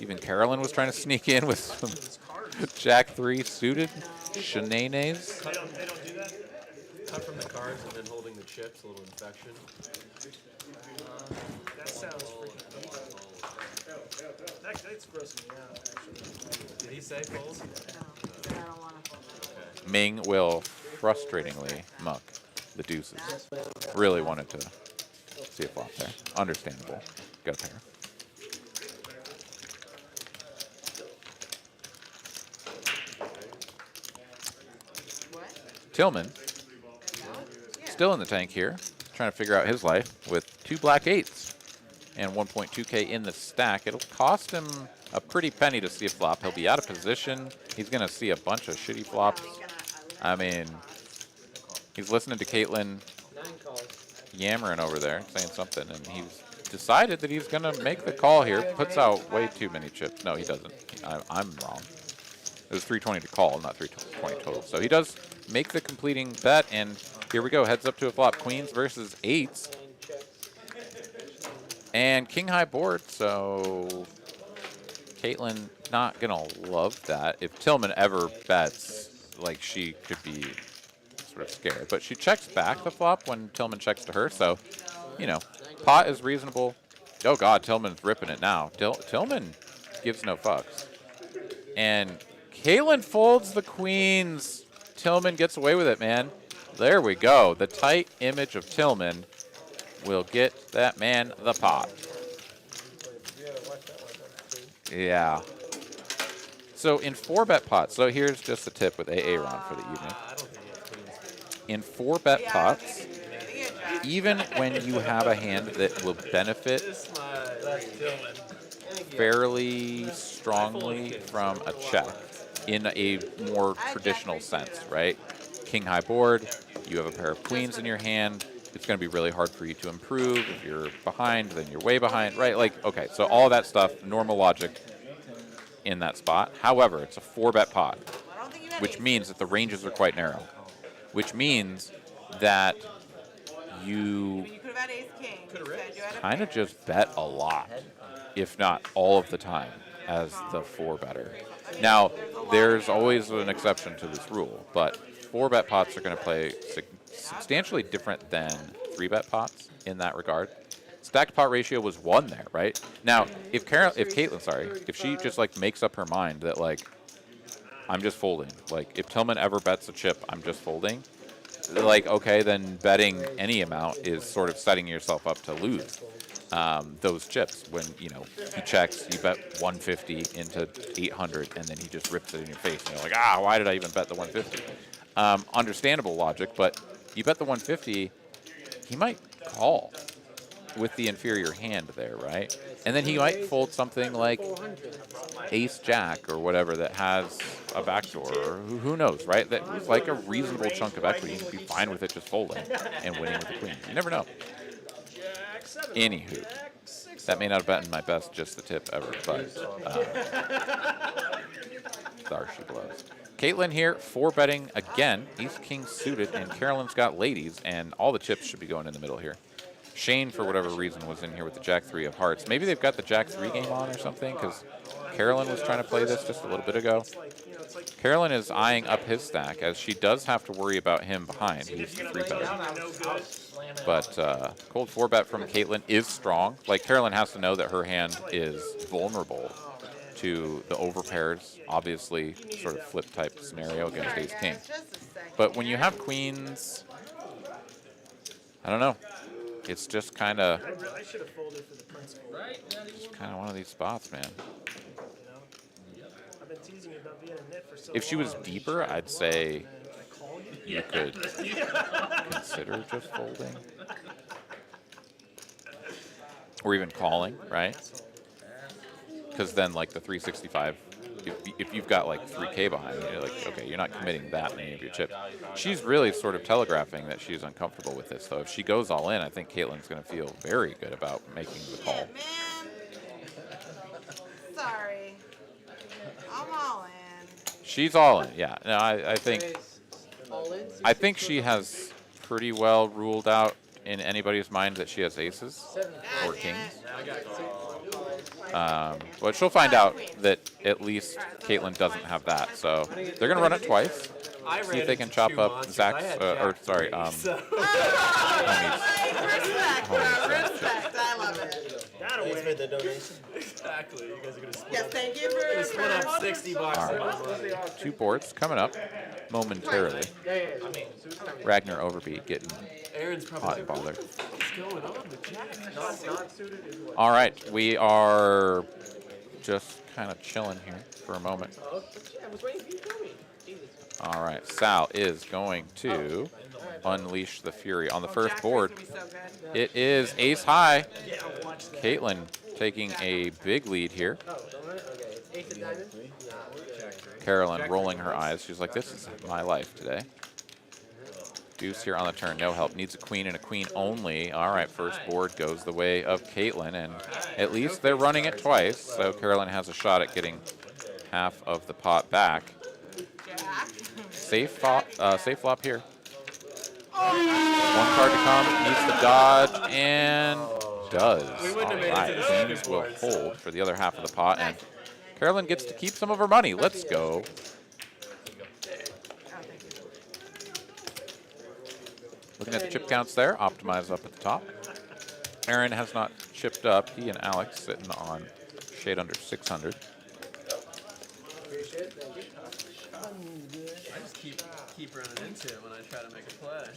Even Carolyn was trying to sneak in with some jack 3 suited shenanigans. They don't do that? Cut from the cards and then holding the chips, a little infection. That sounds freaking that's grossing me out, actually. Did he say fold? No, I don't want to fold. Ming will frustratingly muck the deuces. Really wanted to see a flop there. Understandable. Got a pair. What? Tillman, still in the tank here, trying to figure out his life with 2 black 8s and 1.2K in the stack. It'll cost him a pretty penny to see a flop. He'll be out of position. He's going to see a bunch of shitty flops. I mean, he's listening to Caitlin yammering over there, saying something, and he's decided that he's going to make the call here. Puts out way too many chips. No, he doesn't. I'm wrong. It was 320 to call, not 320 total. So he does make the completing bet, and here we go. Heads up to a flop. Queens versus 8s. And king high board, so Caitlin not going to love that. If Tillman ever bets, like, she could be sort of scared. But she checks back the flop when Tillman checks to her, so, you know, pot is reasonable. Oh, God, Tillman's ripping it now. Tillman gives no fucks. And Caitlin folds the queens. Tillman gets away with it, man. There we go. The tight image of Tillman will get that man the pot. Yeah. So in 4-bet pots, so here's just a tip with AA Ron for the evening. In 4-bet pots, even when you have a hand that will benefit fairly strongly from a check in a more traditional sense, right? King high board, you have a pair of queens in your hand, it's going to be really hard for you to improve. If you're behind, then you're way behind, right? Like, okay, so all that stuff, normal logic in that spot. However, it's a 4-bet pot, which means that the ranges are quite narrow, which means that you could have had ace king. kind of just bet a lot, if not all of the time, as the 4-better. Now, there's always an exception to this rule, but 4-bet pots are going to play substantially different than 3-bet pots in that regard. Stacked pot ratio was 1 there, right? Now, if Caitlin, if she just like makes up her mind that like I'm just folding, like if Tillman ever bets a chip, I'm just folding, like okay, then betting any amount is sort of setting yourself up to lose those chips. When you know he checks, you bet 150 into 800, and then he just rips it in your face, and you're like, why did I even bet the 150? Understandable logic, but you bet the 150, he might call with the inferior hand there, right? And then he might fold something like ace jack or whatever that has a backdoor, or who knows, right? That was like a reasonable chunk of equity. You'd be fine with it just folding and winning with the queen. You never know. Anywho, that may not have been my best just the tip ever, but there she blows. Caitlin here, 4-betting again. Ace-king suited, and Carolyn's got ladies, and all the chips should be going in the middle here. Shane, for whatever reason, was in here with the Jack-3 of hearts. Maybe they've got the Jack-3 game on or something, because Carolyn was trying to play this just a little bit ago. Carolyn is eyeing up his stack, as she does have to worry about him behind. He's the 3-better. But cold 4-bet from Caitlin is strong. Like, Carolyn has to know that her hand is vulnerable to the overpairs, obviously sort of flip type scenario against ace-king. But when you have queens, I don't know. It's just kind of one of these spots, man. If she was deeper, I'd say you could consider just folding. Or even calling, right? Because then, like, the 365, if you've got, like, 3K behind you, you're like, okay, you're not committing that many of your chips. She's really sort of telegraphing that she's uncomfortable with this, though. If she goes all in, I think Caitlin's going to feel very good about making the call. Man. Sorry. I'm all in. She's all in, yeah. No, I think she has pretty well ruled out in anybody's mind that she has aces or kings. But she'll find out that at least Caitlin doesn't have that. So they're going to run it twice. See if they can chop up Zach's, Respect. I love it. Thanks for the donation. Exactly. You guys are gonna split Yes, up. thank you for Split up $60. All right. 2 boards coming up momentarily. Ragnar Overbeat getting Aaron's hot probably and like, bothered. what's going on with Jack? All right, we are just kind of chilling here for a moment. All right, Sal is going to unleash the fury on the first board. It is ace high. Caitlin taking a big lead here. Carolyn rolling her eyes. She's like, this is my life today. Deuce here on the turn, no help. Needs a queen and a queen only. All right, first board goes the way of Caitlin, and at least they're running it twice, so Carolyn has a shot at getting half of the pot back. Safe flop here. One card to come, needs to dodge, and does. All right, queens will hold for the other half of the pot, and Carolyn gets to keep some of her money. Let's go. Looking at the chip counts there, optimize up at the top. Aaron has not chipped up. He and Alex sitting on shade under 600. I just keep running into it when I try to make a play.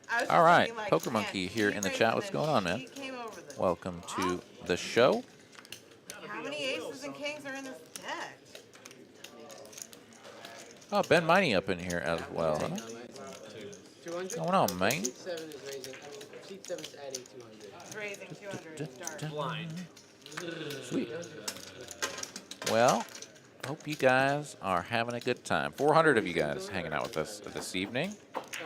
I was All just right, thinking, like, Poker man, Monkey here he in the raised chat. and What's then going on, man? she came over the Welcome to the show. How many aces and kings are in this deck? Oh, Ben Miney up in here as well, huh? 200? What's going on, man? Seat 7 is raising. Seat 7 is adding 200. It's raising 200 stars. Blind. Sweet. Well, hope you guys are having a good time. 400 of you guys hanging out with us this evening.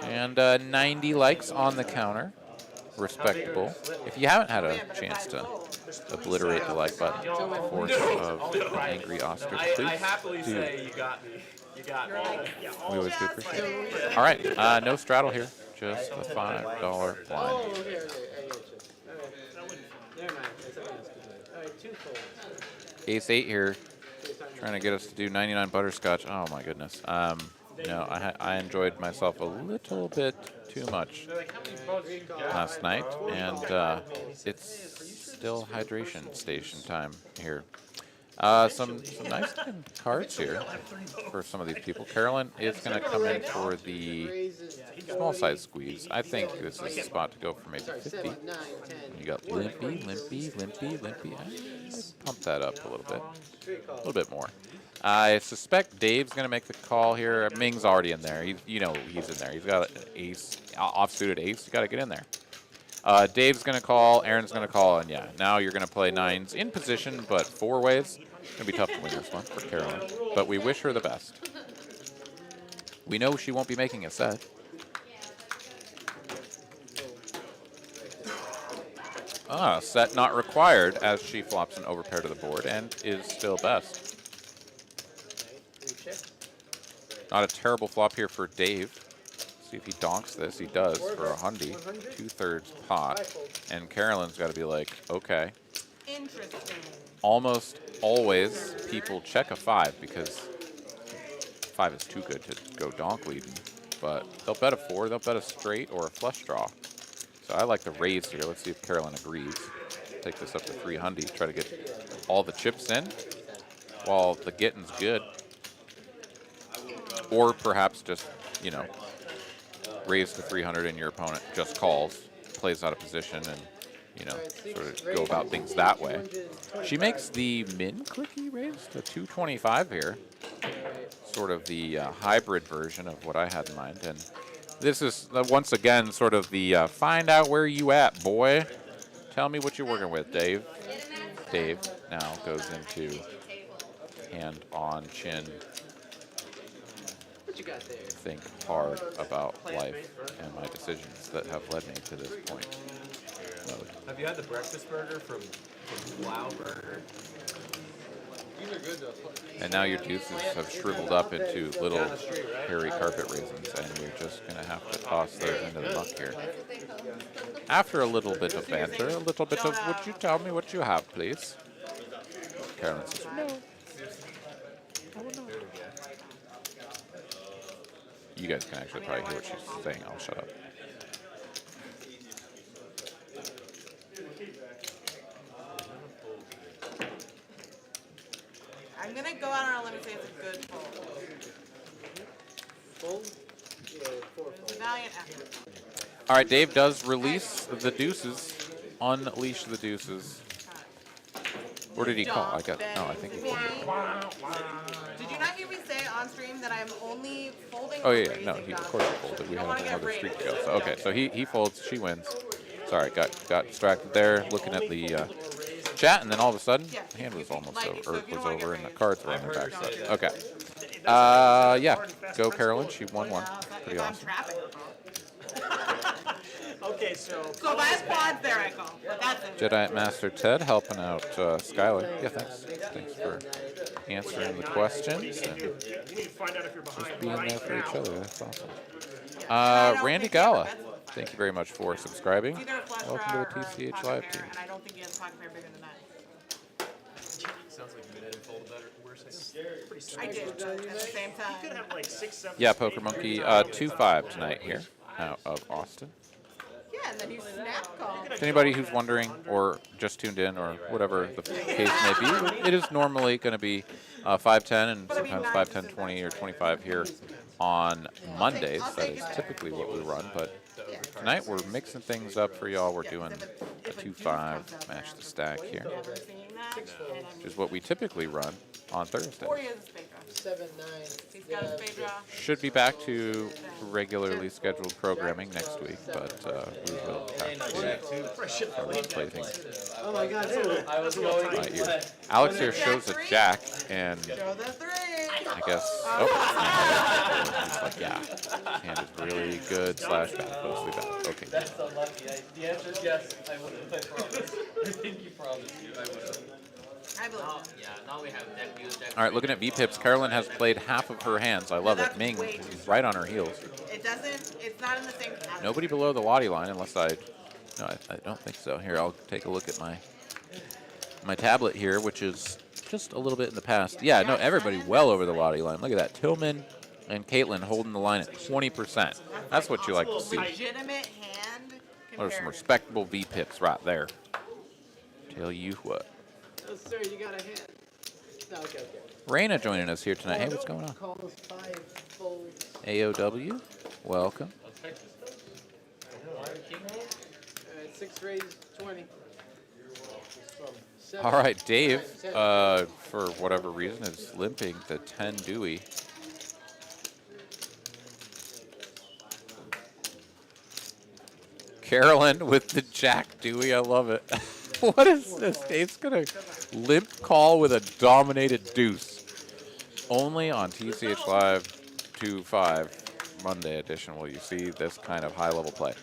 And 90 likes on the counter. Respectable. If you haven't had a chance to obliterate the like button for the force of Angry Oscar, please I happily do. say you got me. You got me. We always do appreciate it. All right, no straddle here. Just the $5 Oh, blind. okay, okay. I get you. Alright. Never mind. That's something else. Alright, 2 folds. Ace-8 here, trying to get us to do 99 butterscotch. Oh my goodness. No, I enjoyed myself a little bit too much last night, and it's still hydration station time here. Some nice looking cards here for some of these people. Carolyn is going to come in for the small size squeeze. I think this is the spot to go for maybe 50. You got Limpy, Limpy, Limpy, Limpy. Pump that up a little bit more. I suspect Dave's going to make the call here. Ming's already in there. He's in there. He's got an ace, off-suited ace. You got to get in there. Dave's going to call. Aaron's going to call. And yeah, now you're going to play nines in position, but 4 ways. It's going to be tough to win this one for Carolyn. But we wish her the best. We know she won't be making a set. Set not required as she flops an overpair to the board and is still best. Not a terrible flop here for Dave. See if he donks this. He does for a hundy. 2/3 pot. And Carolyn's got to be like, okay. Interesting. Almost always people check a 5 because 5 is too good to go donk leading. But they'll bet a 4, they'll bet a straight or a flush draw. So I like the raise here. Let's see if Carolyn agrees. Take this up to 300. Try to get all the chips in while the getting's good. Or perhaps just, raise to 300 and your opponent just calls, plays out of position, and, sort of go about things that way. She makes the min clicky raise to 225 here. Sort of the hybrid version of what I had in mind. And this is, once again, sort of the find out where you at, boy. Tell me what you're working with, Dave. Dave now goes into hand on chin. What you got there? Think hard about life and my decisions that have led me to this point. Have you had the breakfast burger from Wow Burger? These are good though. And now your deuces have shriveled up into little hairy carpet raisins, and you're just going to have to toss those into the muck here. After a little bit of banter, a little bit of, would you tell me what you have, please? Carolyn says, no. You guys can actually probably hear what she's saying. I'll shut up. I'm gonna go out on a limb and say it's a good fold. Fold? Yeah, 4 It's a folds. valiant effort. All right, Dave does release the deuces, unleash the deuces. Or did he call? I think he called. Did you not hear me say on stream that I'm only folding? Oh or yeah, raising no, he of down? course he folded. We You have don't wanna get another raised. streak to go. So okay, so he folds, she wins. Sorry, got distracted there, looking at the chat, and then all of a sudden, Yeah, the hand was you almost like over, it, so or if you was don't wanna over, get and the raised. cards were on their I've heard backside. you say Okay. Yeah, go Carolyn. She won one. Pretty If I'm awesome. trapping. Okay, so. So if I have quads there, I call. But that's it. Jedi Master Ted helping out Skylar. Yeah, thanks. Thanks for answering the questions and You need to find out if you're behind being right there for now. each other. That's awesome. I don't Randy think he ever Gala, bets with a thank you very much for subscribing. It's either a flush Welcome draw to the or a TCH pocket Live pair, team. and I don't think he has a pocket pair bigger than that. Sounds like you didn't fold a better, worse hand. I did, but at the same You could time. have like 6, 7. Yeah, Poker Monkey, 2-5 tonight here out of Austin. Yeah, And then you snap call. To anybody who's wondering or just tuned in or whatever the case may be, it is normally going to be 5:10 and sometimes 5:10, 20 or 25 here on Mondays. That is typically what we run, but tonight we're mixing things up for y'all. We're doing a 2-5 match the stack here, which is what we typically run on Thursday. Or he has a spade draw. 7-9. He's got a spade draw. Should be back to regularly scheduled programming next week, but we will have to play things Oh my God, dude. I was going by ear. Alex here shows a jack, and Show the three. I guess, oh, he's like, yeah, hand is really good slash bad, mostly bad. Okay. That's so lucky. The answer is yes. I would have. I promise. I think you promised you. I would have. I believe Now, him. yeah. Now we have deck views. All right, looking at V-pips, Carolyn has played half of her hands. I love it. Ming is right on her heels. It doesn't, it's not in the same category. Nobody below the Lottie line unless I don't think so. Here, I'll take a look at my tablet here, which is just a little bit in the past. Yeah, no, everybody well over the Lottie line. Look at that. Tillman and Caitlin holding the line at 20%. That's what you like to see. Legitimate hand Those are some comparison. respectable V-pips right there. Tell you what. Oh, sir, you got a hand. No, okay. Raina joining us here tonight. Hey, what's going on? Calls 5 folds. AOW, welcome. Alright, 6 raise 20. All right, Dave, for whatever reason, is limping the 10 Dewey. Carolyn with the Jack Dewey. I love it. What is this? Dave's going to limp call with a dominated deuce. Only on TCHLive 2-5 Monday edition will you see this kind of high-level play.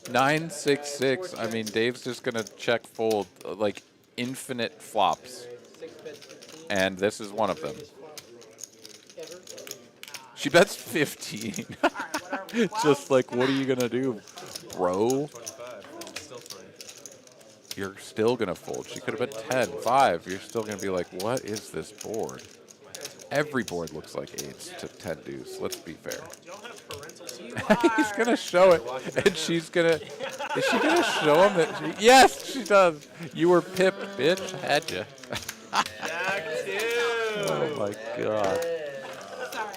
9-6-6. I mean, Dave's just going to check fold like infinite flops. 6 bets 15. And this is one of them. She bets 15. Just like, what are you going to do, bro? 25. Still fine. You're still going to fold. She could have bet 10, 5. You're still going to be like, what is this board? Every board looks like 8s to 10 deuce. Let's be fair. Y'all have parental supervision. He's going to show it. And she's going to... Is she going to show him that she... Yes, she does. You were pipped, bitch. Had you. Oh, my God. Sorry.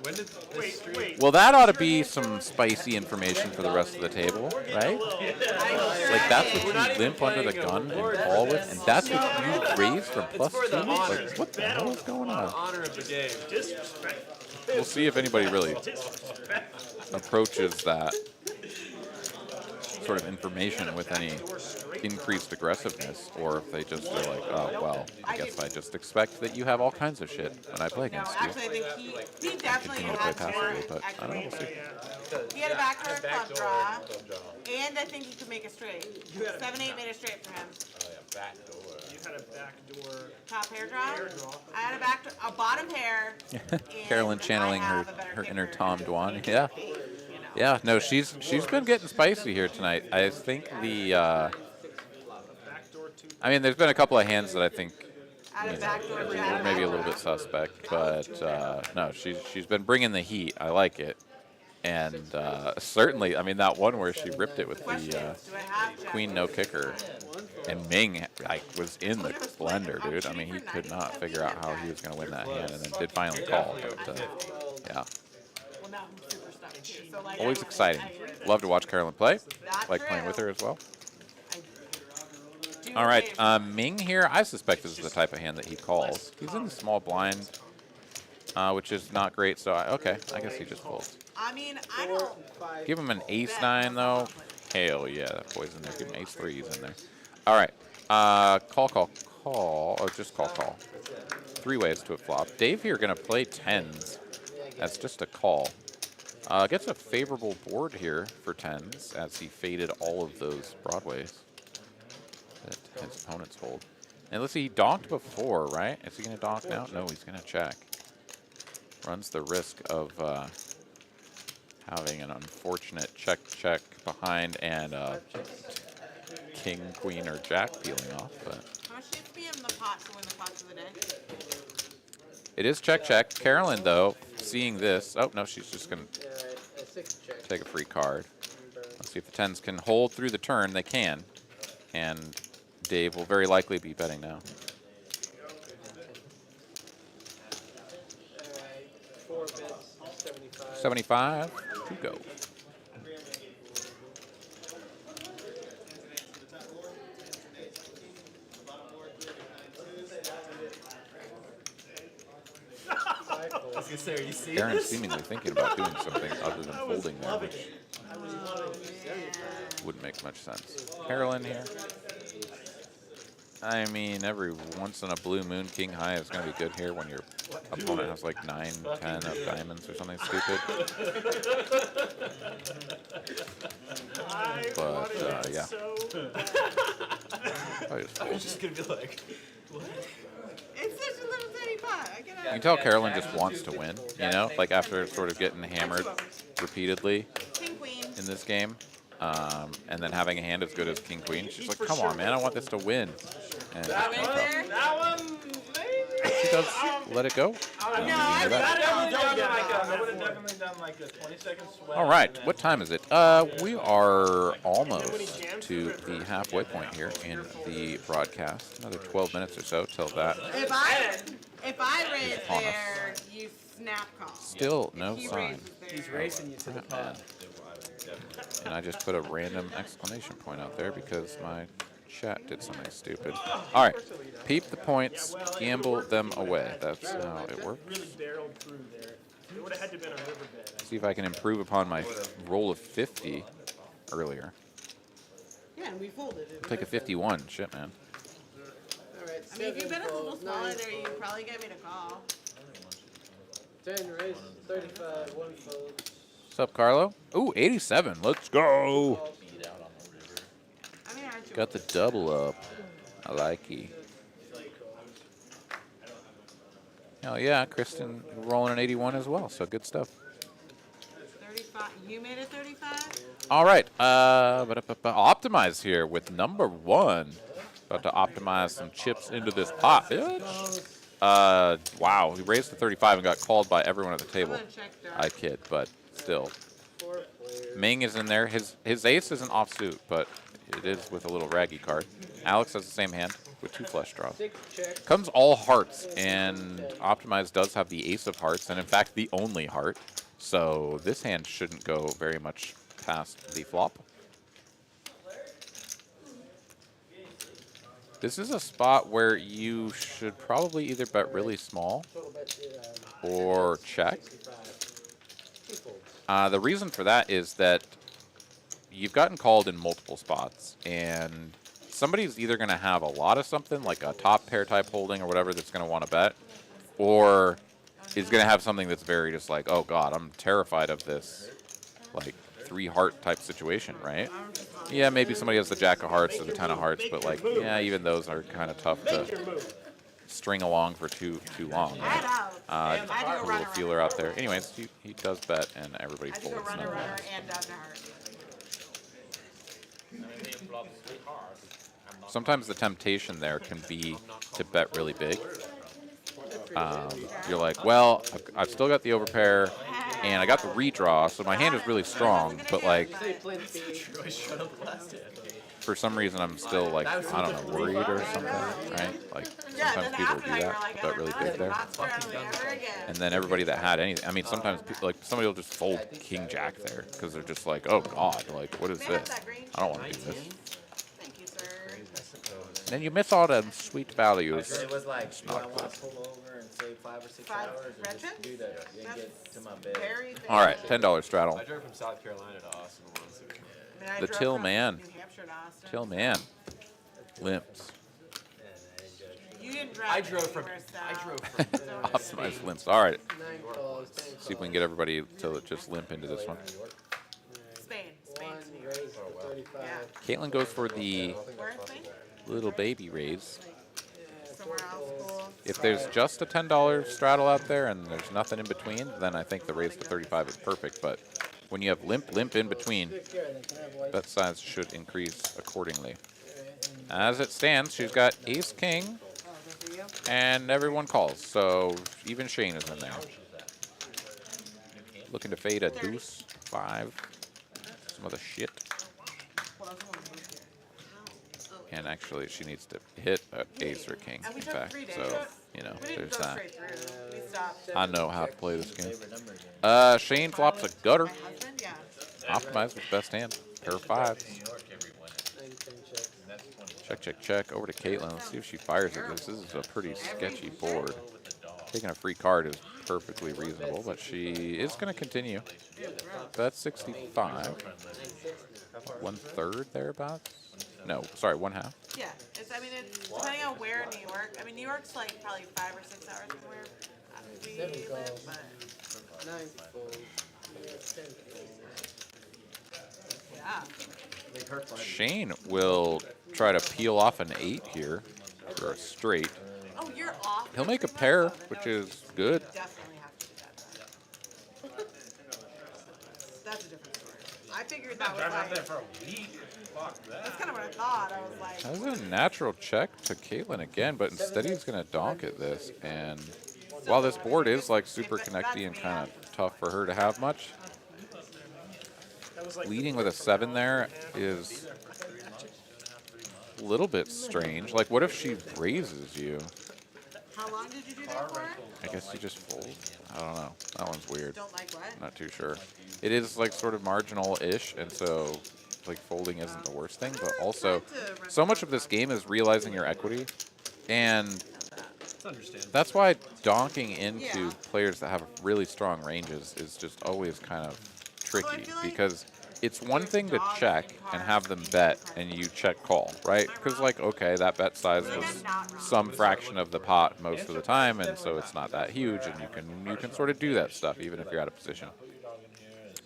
When did this stream? Wait. Well, that ought to be some spicy information for the rest of the table, right? Like, that's what you limp under the gun and call with, and that's what you raise from plus for the 2? honor. Like, what the hell is going on? Honor of the game. Disrespect. We'll see if anybody really approaches that sort of information with any increased aggressiveness, or if they just are like, oh, well, I guess I just expect that you have all kinds of shit when I play No, against you. actually, I think he definitely Continue to play had passively, more but I don't know, we'll see. He had a backdoor club draw, and I think he could make a straight. 7-8 made a straight for him. You had a backdoor. Top pair draw. I had a bottom pair. and Carolyn channeling I her, have a better her inner kicker. Tom Dwan. Yeah. You know. Yeah, no, she's been getting spicy here tonight. I think the I mean, there's been a couple of hands that I think I had a backdoor were jack. maybe a little bit suspect, but no, she's been bringing the heat. I like it, and certainly, I mean, that one where she ripped it with Question the is, do I have jack? queen no kicker, and Ming like was in the blender, dude. I mean, he could not figure out how he was going to win that hand, and then did finally call. But yeah, Well, now I'm super stuck too. So, like, always I- exciting. I- Love to watch Carolyn play. That's Like playing with true. her as well. Do All right, favor. Ming here. I suspect this is the type of hand that he calls. He's in the small blind, which is not great. So okay, I guess he just folds. I mean, I don't. 5. Give him an ace-9 though. Hell yeah, that boy's in there. Give him ace-3s in there. All right, call. Oh, just call. 3 ways to a flop. Dave here gonna play 10s. That's just a call. Gets a favorable board here for 10s as he faded all of those broadways that his opponents hold. And let's see, he donked before, right? Is he going to donk now? No, he's going to check. Runs the risk of having an unfortunate check behind and king, queen, or jack peeling off. But How much should be in the pot to win the pots of the day? it is check. Carolyn, though, seeing this. Oh, no, she's just going to... 6 check. take a free card. Let's see if the tens can hold through the turn. They can. And Dave will very likely be betting now. Alright, 4 bets, 75. 75 to go. I was gonna say, are you seeing Aaron's this? seemingly thinking about doing something other than folding there, which I was loving 75. wouldn't make much sense. Carolyn here. I mean, every once in a blue moon, king high is going to be good here when your opponent has like 9, 10 of diamonds or something stupid. But, yeah. I was just gonna be like, what? It's such a little tiny pot. I You can tell Carolyn just wants to win, you know, like after sort of getting hammered repeatedly King queen. in this game, and then having a hand as good as king queen. She's like, come on, man, I want this to win. And Right there. That one, maybe. she does let it go. I hear that? I would have definitely done like a 20-second sweat. All right, what time is it? We are almost to the halfway point here in the broadcast. Another 12 minutes or so till that. If I raise upon us. there, you snap call. Still no If he sign. raises there- He's racing you to the pot. And I just put a random exclamation point out there because my chat did something stupid. All right, peep the points, gamble them away. That's how it works. Really barreled through there. It would have had to have been a riverbed. See if I can improve upon my roll of 50 earlier. Yeah, and we folded it. Take a 51. Shit, man. Alright, I mean, if you bet us a little 7 smaller folds, there, you could probably get me to call. 10 raise, 35, 1 fold. What's up, Carlo? Ooh, 87. Let's go. I mean, aren't you? Got the double up. I like it. Hell yeah, Kristen rolling an 81 as well, so good stuff. 35. You made it 35? All right, optimize here with number 1. About to optimize some chips into this pot, bitch. Wow, he raised to 35 and got called by everyone at the I'm table. gonna check dark. I kid, but still. 4 players. Ming is in there. His ace isn't offsuit, but it is with a little raggy card. Alex has the same hand with 2 flush draws. 6 checks. Comes all hearts, and Optimize does have the ace of hearts, and in fact the only heart. So this hand shouldn't go very much past the flop. This is a spot where you should probably either bet really small Total bet, or check. 65. 2 folds. The reason for that is that you've gotten called in multiple spots, and somebody's either going to have a lot of something, like a top pair type holding or whatever, that's going to want to bet, or is going to have something that's very just like, oh god, I'm terrified of this, like 3 heart type situation, right? Yeah, maybe somebody has the jack of hearts or the 10 of hearts, but like, yeah, even those are kind of tough to string along for too long. Head Right? out. I had to go Put a runner, little feeler out there. Anyways, he does bet, and everybody I had to go folds. runner, nonetheless. runner, and down to heart. Sometimes the temptation there can be to bet really big. You're like, well, I've still got the overpair, and I got the redraw, so my hand is really strong, but like, They played the Troy shut up the last hand. for some reason, I'm still like, I don't know, worried or something, right? Like, Yeah, sometimes then people after do that, you're that, like, bet really big there. not straddling ever again. And then everybody that had anything, I mean, sometimes people, like, somebody will just fold king jack there, because they're just like, oh god, like, what is May I have this? that green? I don't want to do this. Thank you, sir. Then you miss all the sweet values. It was like, do I not want good. to pull over and save 5 or 6 5 hours, or red just do chips? that and get to my bed? Very All right, fair. $10 straddle. I drove from South Carolina to Austin once. I mean, I The drove Till from man. New Hampshire to Austin. Till man. Limps. You didn't drive. I drove from. anywhere I south. drove from. Optimized limps. All right. 9 calls, 10 See if we can get everybody to just limp into this one. Spain. Spain. 1 raise for 35. Yeah. Caitlin goes for the Where in Spain? little baby raise. Somewhere else. Cool. If there's just a $10 straddle out there and there's nothing in between, then I think the raise to 35 is perfect. But when you have limp in between, Good care, they can have white. bet size should increase accordingly. As it stands, she's got ace king, Oh, is that for you? and everyone calls. So even Shane is in there. Looking to fade a deuce, 5. Some other shit. And actually, she needs to hit an ace or king, And we in took fact. 3 days. So, you know, We didn't there's go that. straight through. We stopped. I know how to play this game. Shane flops a gutter. My husband, yeah. Optimized with best hand. Pair of 5s. 9, 10 check. Check, check, check. Over to Caitlin. Let's see if she fires at this. This is a pretty sketchy board. Taking a free card is perfectly reasonable, but she is going to continue. That's 65. 1/3 thereabouts? No, sorry, 1/2. Yeah, it's. I mean, it's depending on where in New York. I mean, New York's like probably 5 or 6 hours from where we 7 live, calls. but 9 folds. 10 yeah. Shane will try to peel off an 8 here for a straight. Oh, you're off. He'll make a every pair, month, though. which No, is good. you definitely have to do that. Though. That's a different story. I figured that was Driving up there like. for a week. Fuck that. That's kind of what I thought. I was like. That's a natural check to Caitlin again, but instead he's going to donk at this. And while this board is like super connecty and kind of tough for her to have much, That was like leading with a 7 there is a little bit strange. Like, what if she raises you? How long did you do that for? I guess you just fold. I don't know. That one's weird. Don't like what? Not too sure. It is like sort of marginal-ish, and so like folding isn't the worst thing, but also so much of this game is realizing your equity, and It's understandable. that's why donking into Yeah. players that have really strong ranges is just always kind of tricky, feel like because it's one thing to check and have them bet and you check call, right? Because like, okay, that bet size was some fraction of the pot most of the time, and so it's not that huge, and you can sort of do that stuff even if you're out of position.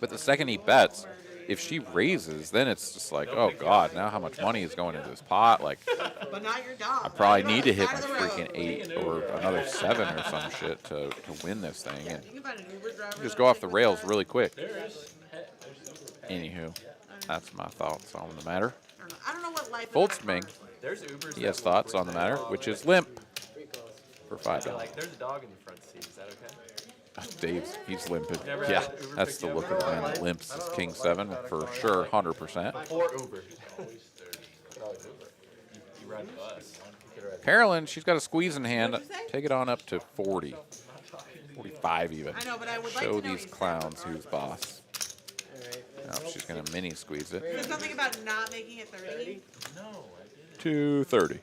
But the second he bets, if she raises, then it's just like, oh god, now how much money is going into this pot? Like, But not your dog. I probably need to hit my freaking 8 or another 7 or some shit to win this thing, and You can find an Uber driver. just go off the rails really quick. Anywho, that's my thoughts on the matter. I don't know what life. Folds to Ming. There's Ubers. He has that thoughts work on the that matter, long which where- is limp 3 calls. for $5. Like, there's a dog in the front seat. Is that okay? He's limping. Never Yeah, had Uber that's pick the you look up? of the man that limps. Is King 7 for sure, 100%. Or Uber. You ride the bus. Carolyn, she's got a squeeze in hand. What'd you say? Take it on up to 40. 45 even. I know, but I would like Show to know these he's clowns seven who's boss. Alright. Oh, she's going to mini squeeze it. There's something about not making it 30. 230.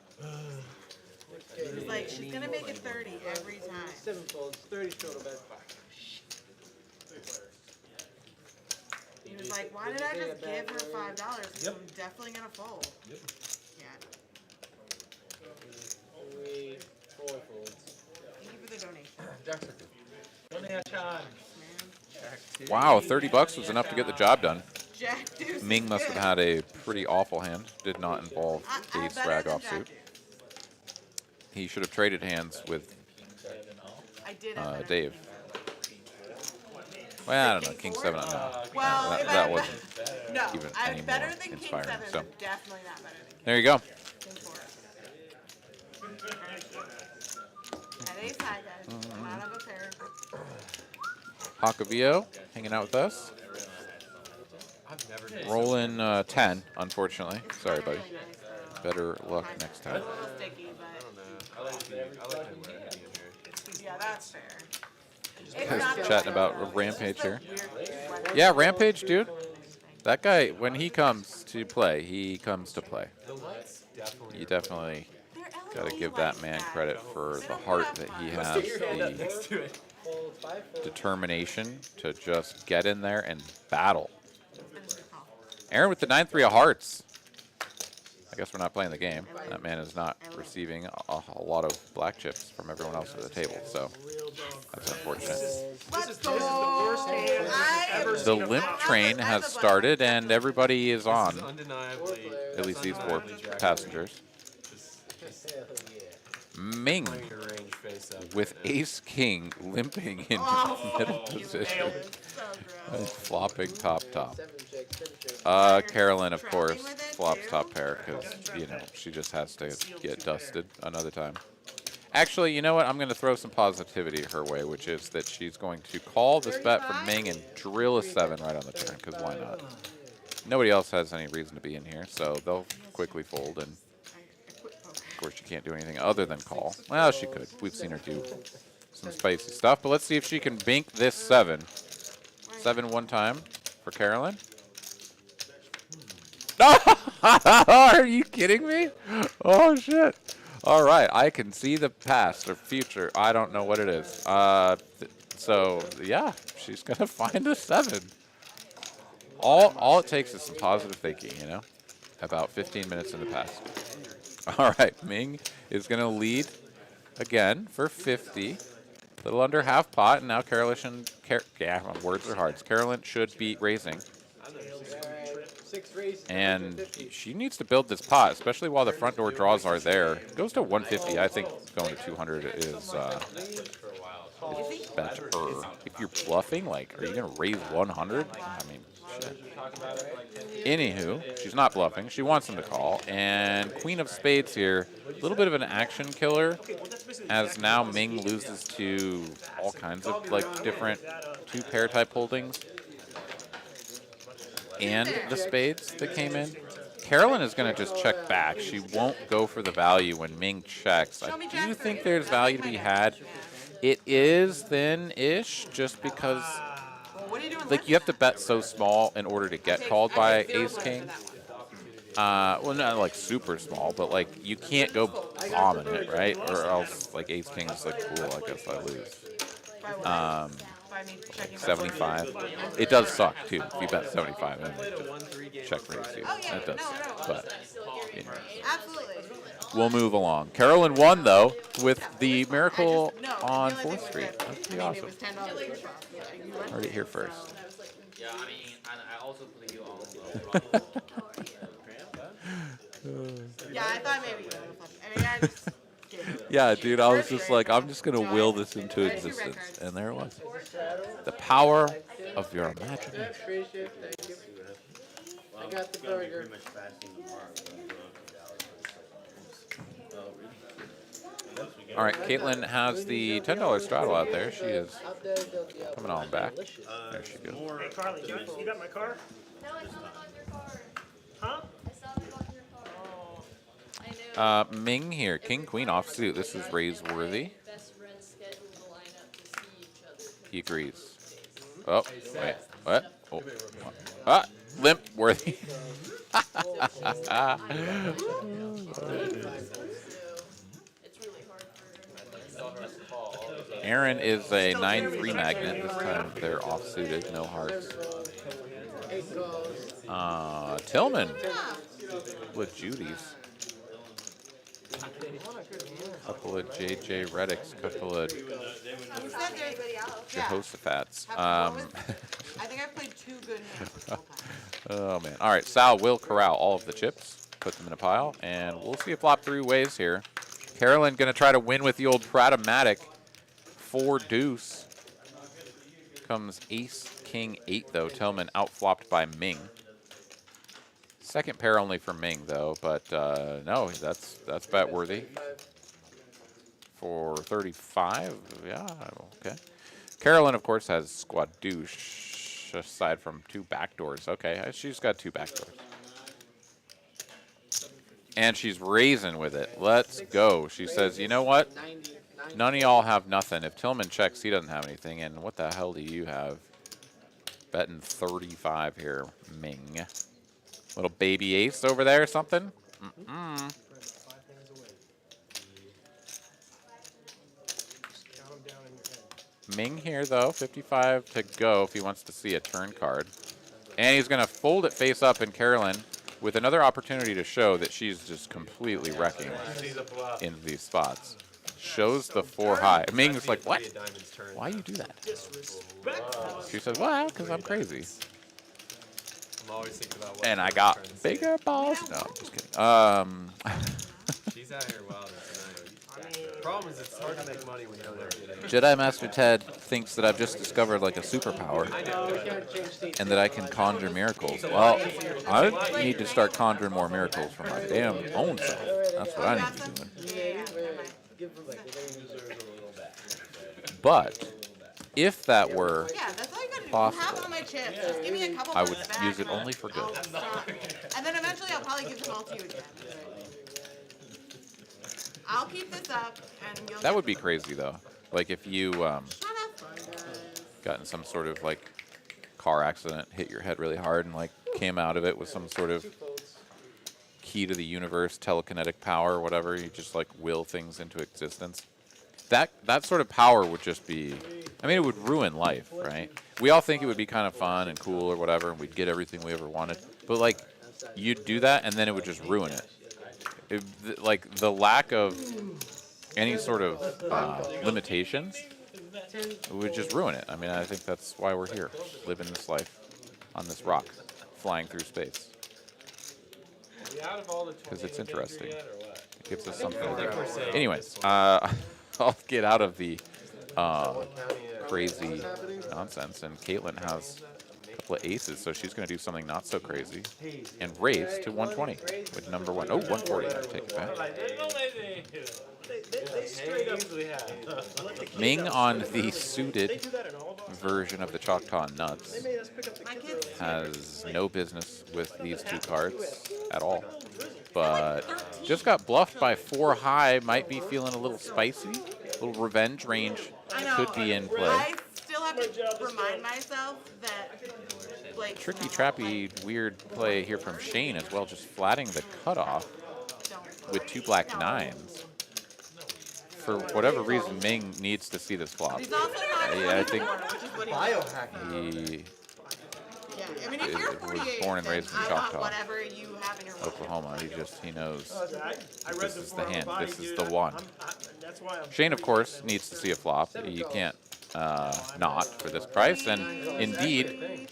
It's like she's gonna make it 30 every time. 7 folds. 30 total bet. He was like, why did I just give her $5? Because I'm definitely gonna fold. Yep. Yeah. 3, 4 folds. Thank you for the donation, Donation. man. Wow, $30 was enough to get the job done. Jack Deuce. Ming is must have good. had a pretty awful hand. Did not involve I Ace better Rag than offsuit. Jack Deuce. He should have traded hands with I did have better Dave. than Well, I don't know. King 7, no. Well, that, if that I- wasn't. No, even I'm any better more than King inspiring, 7, so. but definitely not better than There you go. King 4. At ace high, guys. I'm out of a pair. Hakavio hanging out with us. I've never been Rolling 10, unfortunately. Sorry, buddy. Really nice, though. Better luck next time. A little sticky, but I like the medium here. yeah, that's fair. It's Guys not the chatting weather, about though. Rampage It's just here. the weird weather. Yeah, Rampage, dude. That guy, when he comes to play, he comes to play. The lights definitely. You definitely They're got to LED give that lights, man guys. credit for They the don't heart have that he fun. has, Stick your hand up the next to it. Fold. 5 folds. determination to just get in there and battle. Aaron with the 9-3 of hearts. I guess we're not playing the game. That man is not receiving a lot of black chips from everyone else at the table, so that's unfortunate. Let's go. I am The limp train has started, and everybody is on. This is undeniably. At least these 4 undeniably Jack passengers. Hell yeah. Ming Playing your range face up. with Ace King limping in middle position. so gross. Flopping top. 7 check. 7 check. Carolyn, of course, flops top pair because, you know, she just has to get dusted another time. Actually, you know what? I'm going to throw some positivity her way, which is that she's going to call this bet from Ming and drill a 7 right on the turn, because why not? Nobody else has any reason to be in here, so they'll quickly fold, and of course she can't do anything other than call. Well, she could. We've seen her do some spicy stuff, but let's see if she can bink this 7. 7 one time for Carolyn. Are you kidding me? Oh, shit. All right, I can see the past or future. I don't know what it is. So, yeah, she's going to find a 7. All it takes is some positive thinking, you know, about 15 minutes in the past. All right, Ming is going to lead again for 50. A little under half pot, and now Carolyn words are hard. Carolyn should be raising. 6 raises. And she needs to build this pot, especially while the front door draws are there. It goes to 150. I think going to 200 is better. If you're bluffing, like, are you going to raise 100? I mean, shit. Anywho, she's not bluffing. She wants him to call. And Queen of Spades here, a little bit of an action killer, as now Ming loses to all kinds of, like, different 2-pair type holdings. And the spades that came in. Carolyn is going to just check back. She won't go for the value when Ming checks. I do think there's value to be had. It is thin-ish just because, like, you have to bet so small in order to get called by ace-king. Well, not like super small, but like you can't go bombing it, right? Or else like ace-king is like, cool, I guess I lose. 75. It does suck too if you bet 75 and check raise you. That does suck, but you know. Absolutely. We'll move along. Carolyn won though with the miracle on 4th Street. That's pretty awesome. Heard it here first. Yeah, I mean, and I also put you on. Yeah, I thought maybe you would have. I mean, I just. Yeah, dude, I was just like, I'm just going to will this into existence. And there it was. The power of your imagination. Appreciate it. Thank you. I got the burger. All right, Caitlin has the $10 straddle out there. She is coming on back. There she goes. Hey, Carly, you got my car? No, I saw it on your car. Huh? I saw it on your car. I know. Ming here, King Queen offsuit. This is raise worthy. Best friends scheduled to line up to see each other. He agrees. Oh, wait, what? Oh, ah, limp worthy. It's really hard for Aaron is a 9-3 magnet. This time they're offsuited, no hearts. Tillman with Judy's. Couple of JJ Reddicks, couple of Jehoshaphat's. I think I've played 2 good hands. Oh, man. All right, Sal will corral all of the chips, put them in a pile, and we'll see if flop 3 ways here. Carolyn going to try to win with the old Pratomatic. 4 deuce. Comes ace, king, 8, though. Tillman outflopped by Ming. Second pair only for Ming, though, but no, that's bet worthy. For 35, yeah, okay. Carolyn, of course, has squad douche, aside from 2 backdoors. Okay, she's got 2 backdoors. And she's raising with it. Let's go. She says, you know what? None of y'all have nothing. If Tillman checks, he doesn't have anything. And what the hell do you have? Betting 35 here, Ming. Little baby ace over there or something? Mm-mm. Ming here, though. 55 to go if he wants to see a turn card. And he's going to fold it face up in Carolyn with another opportunity to show that she's just completely wrecking in these spots. Shows the 4 high. Ming's like, what? Why you do that? She says, well, because I'm crazy. I'm always thinking about what And I got bigger balls. No, I'm just kidding. She's out here wilding tonight. Problem is, it's hard to make money when you don't have it. Jedi Master Ted thinks that I've just discovered like a superpower and that I can conjure miracles. Well, I need to start conjuring more miracles for my damn own self. That's what I need to be doing. But if that were Yeah, that's all you gotta do. You possible, have all my chips. Just give me a couple I months would back use it and I'll- only for good. I'll stop. And then eventually I'll probably give them all to you again. I'll keep this up and you'll That get would be them. crazy, though. Like if you Shut up. got in some sort of like car accident, hit your head really hard, and like came out of it with some sort of key to the universe, telekinetic power, or whatever. You just like will things into existence. That sort of power would just be, I mean, it would ruin life, right? We all think it would be kind of fun and cool or whatever, and we'd get everything we ever wanted. But like, you'd do that, and then it would just ruin it. Like the lack of any sort of limitations would just ruin it. I mean, I think that's why we're here, living this life on this rock, flying through space. Because it's interesting. It gives us something to do. Anyways, I'll get out of the crazy nonsense. And Caitlin has a couple of aces, so she's going to do something not so crazy and raise to 120 with number one. Oh, 140. I'll take it back. They straight up Ming on the suited version of the Choctaw Nuts My kids. has no business with these two cards at all. But just got bluffed by 4 high, might be feeling a little spicy. A little revenge range I know. could be in play. I still have to remind myself that Blake. Tricky, trappy, weird play here from Shane as well, just flatting the cutoff with 2 black 9s. For whatever reason, Ming needs to see this flop. He's also not Yeah, I think which is what he he Yeah, I mean, if you're was 48, born and then raised in I want Choctaw, whatever you have in your wallet. Oklahoma. He knows I read this is the form of hand. body, This is dude. the one. That's why I'm Shane, of course, needs to see a flop. You can't not for this price. And indeed,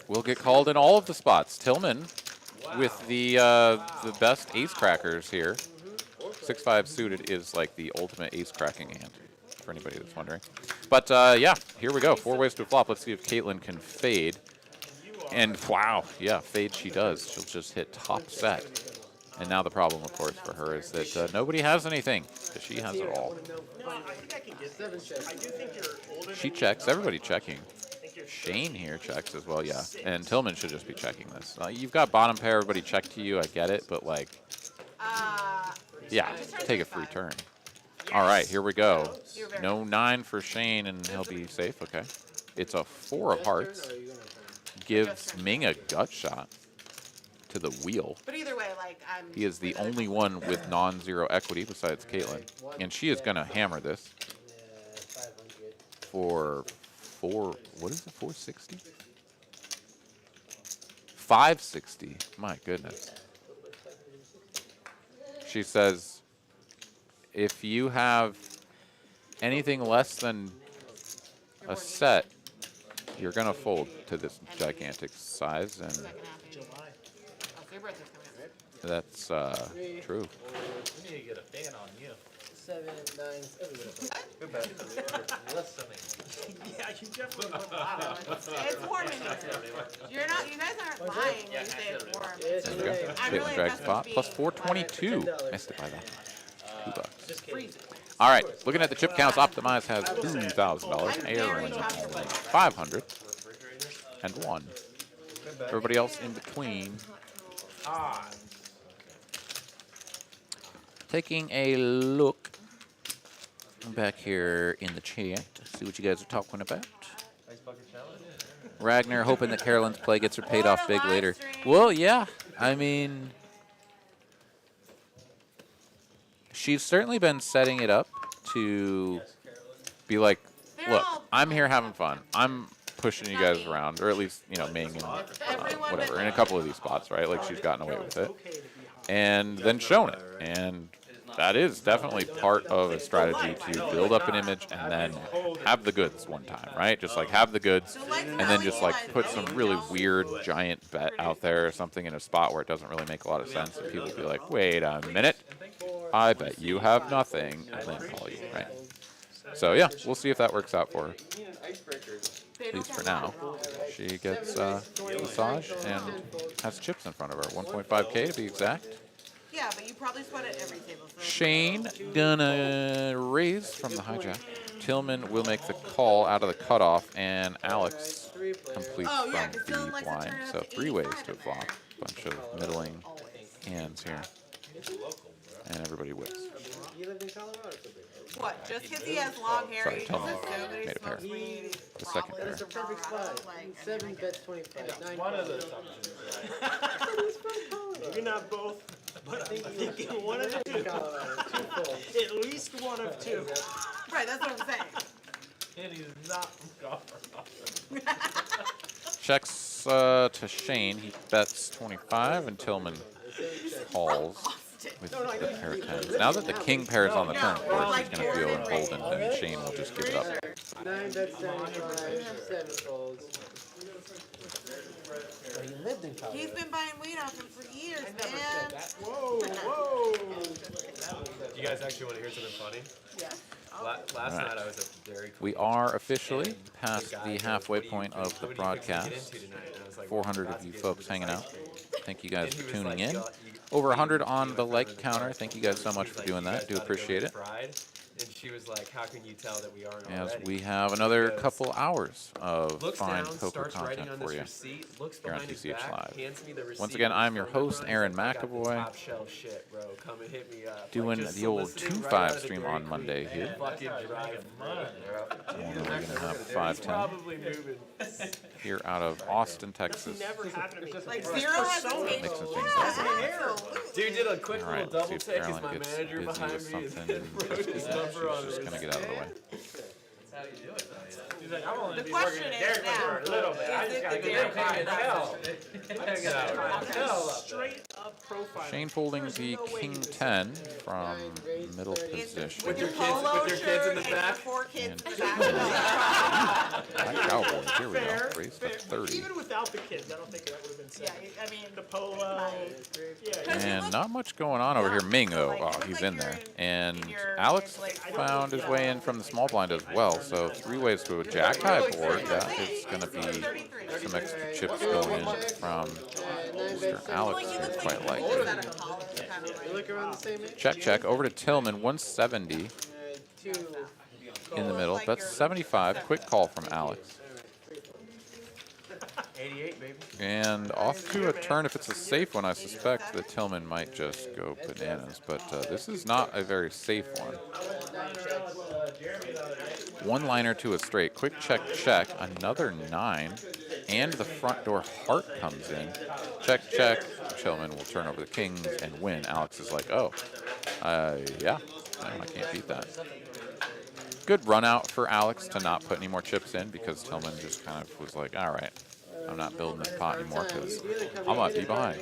we'll get called in all of the spots. Tillman with the best ace crackers here. 6-5 suited is like the ultimate ace cracking hand, for anybody that's wondering. But yeah, here we go. 4 ways to a flop. Let's see if Caitlin can fade. And wow, yeah, fade she does. She'll just hit top set. And now the problem, of course, for her is that nobody has anything. But she has it all. No, I think I can get this. I do think you're older. She checks. Everybody checking. Shane here checks as well, yeah. And Tillman should just be checking this. You've got bottom pair. Everybody checked to you. I get it. But like, yeah, take a free turn. All right, here we go. No 9 for Shane, and he'll be safe. Okay. It's a 4 of hearts. Gives Ming a gut shot to the wheel. But either way, like He is the only one with non-zero equity besides Caitlin. And she is going to hammer this for what is it, 460? 560. My goodness. She says, if you have anything less than a set, you're going to fold to this gigantic size, and that's true. We need to get a fan on you. 7, 9, Yeah, you definitely went it's warm in here. You guys aren't lying when you say it's warm. There we go. I'm Caitlin really drags impressed pot. with Plus being 422. Missed it by that. $2. freezing. All right, looking at the chip counts, Optimize has $2,000. Aaron, 500 and 1. Everybody else in between. Taking a look back here in the chat, see what you guys are talking about. Ragnar hoping that Carolyn's play gets her paid off big later. Well, yeah, I mean, she's certainly been setting it up to be like, look, I'm here having fun. I'm pushing you guys around, or at least, you know, Ming and whatever, in a couple of these spots, right? Like, she's gotten away with it. And then shown it. And that is definitely part of a strategy to build up an image and then have the goods one time, right? Just like have the goods and then just like put some really weird giant bet out there or something in a spot where it doesn't really make a lot of sense. And people be like, wait a minute, I bet you have nothing, and then call you, right? So yeah, we'll see if that works out for her. At least for now. She gets massage and has chips in front of her. 1.5K to be exact. Yeah, Yeah, but you probably sweat at every table. So Shane gonna raise from the hijack. Tillman will make the call out of the cutoff, and Alex completes Oh, yeah, from 'cause the Dylan likes to blind. turn it So up to 3 ways 85 to in flop. there. Bunch of middling hands here. And everybody whips. You lived in Colorado? what? Just because he has long hair, Sorry, you tell just me. assume that he Made a pair. smokes weed. The second pair. That's a perfect spot. 7 bets 25. 9 One of calls. the assumptions, right? You're not both, but I'm thinking one of the two. Colorado. 2 folds. At least one of two. Right, that's what I'm saying. And he's not from Colorado. Checks to Shane. He bets 25, and Tillman calls with the pair of tens. Now that the king pair is on the turn, of course, he's going to feel emboldened, and Shane will just give it up. 9 bets 75. 7 folds. So he lived in Colorado. He's been buying weed off him for years, man. Whoa, whoa. Do you guys actually want to hear something funny? Yeah. Last All right. night I was at the Dairy Queen. We are officially past guy the goes, halfway "What do you- point of the what do you fix to get broadcast. into tonight?" And I was like, 400 "Well, of you that's folks good. hanging out. Thank you guys And he for was tuning like, in. "You- Over you 100 would on be the my like friend in counter. the Thank you car." guys so much She was for like, doing "You that. guys Do gotta go appreciate get it. fried." And she was like, "How can you tell that we aren't As already?" we have another Because couple hours of looks fine down, poker starts writing content on for this you. receipt, looks here on behind his TCH back, Live. hands me the receipt. Once again, with his I'm your phone number host, on. He's Aaron like, "I got the McAvoy. top shelf shit, bro. Come and hit me up." Doing Like, just the old soliciting 2-5 right out of the stream Dairy on Queen. Monday here. Fucking drive money, bro. And we're going to have 5-10 Probably moving. here out of Austin, Texas. Never happened to me. Like zero hesitation. Mixing things Yeah, up. absolutely. Dude did a quick All right, little let's see double if take as Carolyn my gets manager busy behind with me and something. then wrote his number on She's just it. going to get out of the way. He's like, I'm only The be question working at is Dairy Queen for a little bit. I is just it gotta the get Dairy that Queen clientele. I gotta get that clientele up there. Straight up profile. Shane folding the king 10 from middle position. With your kids- polo with your kids in the shirt back? and your 4 kids And in the back. Black Cowboys, here we go. Fair, Raised to fair. 30. Even without the kids, I don't think that would have been Yeah, said. I mean, The polo. Yeah, And not much going on over here. Mingo, Like, oh, look he's like in you're there. in And your, Alex like, found his way in from the small blind as well. So 3 ways to a jack high board. That is going to be some extra chips going in from Mr. Alex, who quite like is it. that a college kind of You look around the same age? Check, check. Over to Tillman, 170 2. in the middle. That's 75. Quick call from Alex. 88, baby. And off to a turn. If it's a safe one, I suspect that Tillman might just go bananas. But this is not a very safe one. One liner to a straight. Quick check, check. Another 9. And the front door heart comes in. Check, check. Tillman will turn over the kings and win. Alex is like, oh, yeah. No, I can't beat that. Good run out for Alex to not put any more chips in because Tillman just kind of was like, all right, I'm not building this pot anymore because I might be behind.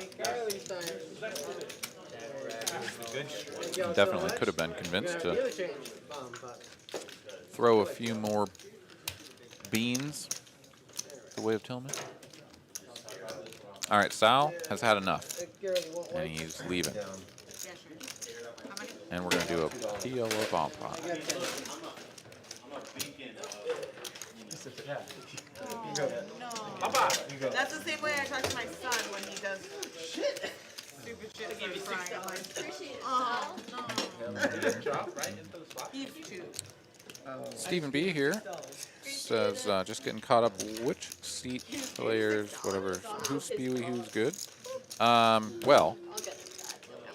He definitely could have been convinced to throw a few more beans the way of Tillman. All right, Sal has had enough, and he's leaving. And we're going to do a PLO bomb pot. That's the same way I talk to my son when he does stupid shit and starts crying. I'm like, oh, no. He's 2. Stephen B. here says, just getting caught up. Which seat players, whatever, who's spewy, who's good? Well,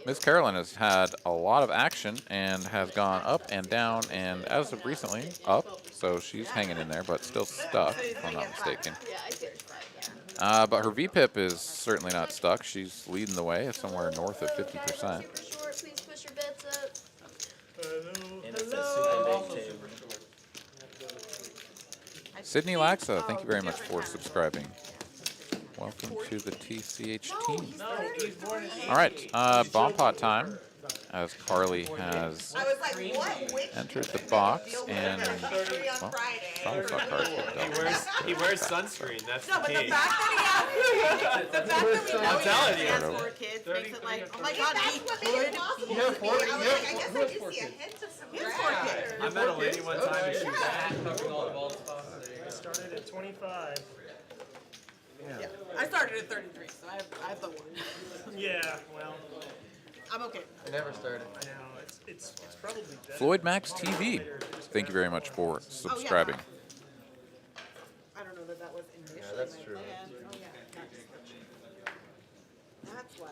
Miss Carolyn has had a lot of action and has gone up and down, and as of recently, up. So she's hanging in there, but still stuck, if I'm not mistaken. Yeah, I get 5, But her VPIP is certainly not stuck. She's leading the way, somewhere north of 50%. Super short, please push your bets up. Sydney Laxa, thank you very much for subscribing. Welcome to the TCH team. All right, bomb pot time, as Carly has I was like, what? Which? entered the box, and Free on well, Friday. probably saw Carly picked up. He wears sunscreen. That's No, the but the key. fact that he has telling you. has 4 kids makes it like, oh my god, he could be. I guess I do see a hint of some grass. I met a lady one time and she was I started at 25. I started at 33, so I have the one. Yeah, well. I'm okay. I never started. I know, it's probably better. Floyd Max TV. Thank you very much for subscribing. I don't know that was initially that's my true. plan. Oh yeah, that's why.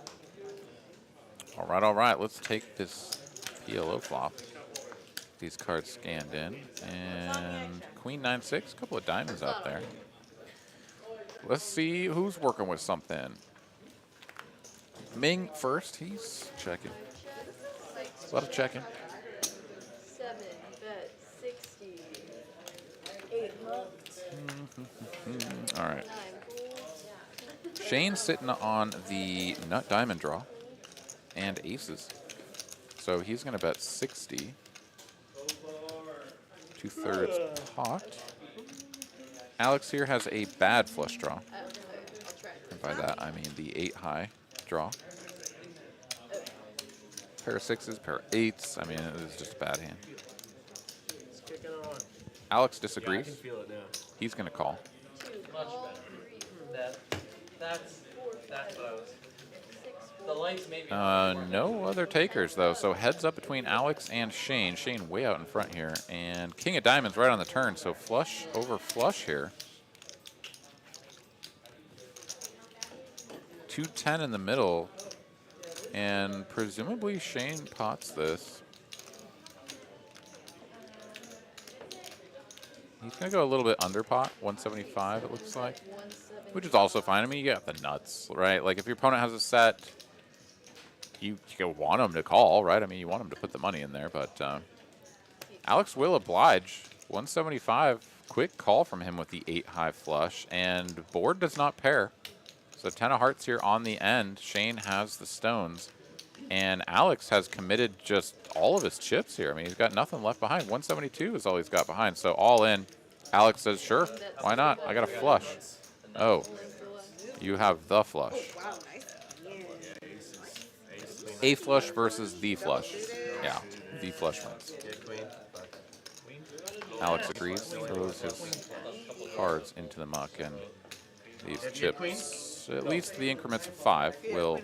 All right. Let's take this PLO flop. These cards scanned in, and Queen 9-6. A couple of diamonds out there. Let's see who's working with something. Ming first. He's checking. A lot of checking. 7, bet 60. 8 hooked. All right. 9 pools. Shane's sitting on the nut diamond draw and aces. So he's going to bet 60. 2/3 pot. Alex here has a bad flush draw. I'll try. And by that, I mean the 8 high draw. Pair of 6s, pair of 8s. I mean, it was just a bad hand. It's kicking on. Alex Yeah, I disagrees. can feel it now. He's going to call. 2, Much call, better. 3, That's 4, 5, what I was. 6, The lights maybe. No other takers, though. So heads up between Alex and Shane. Shane way out in front here. And king of diamonds right on the turn. So flush over flush here. 2-10 in the middle. And presumably Shane pots this. He's going to go a little bit under pot. 175 it looks like. 170. Which is also fine. I mean, you got the nuts, right? Like if your opponent has a set, you want him to call, right? I mean, you want him to put the money in there, but Alex will oblige. 175, quick call from him with the 8 high flush, and board does not pair. So 10 of hearts here on the end. Shane has the stones, and Alex has committed just all of his chips here. I mean, he's got nothing left behind. 172 is all he's got behind, so all in. Alex says, sure, why not? I got a flush. Oh, you have the flush. Wow, nice. Yeah. A flush versus the flush. Yeah, the flush wins. Good queen. Alex agrees, throws his cards into the muck, and these chips, at least the increments of 5, will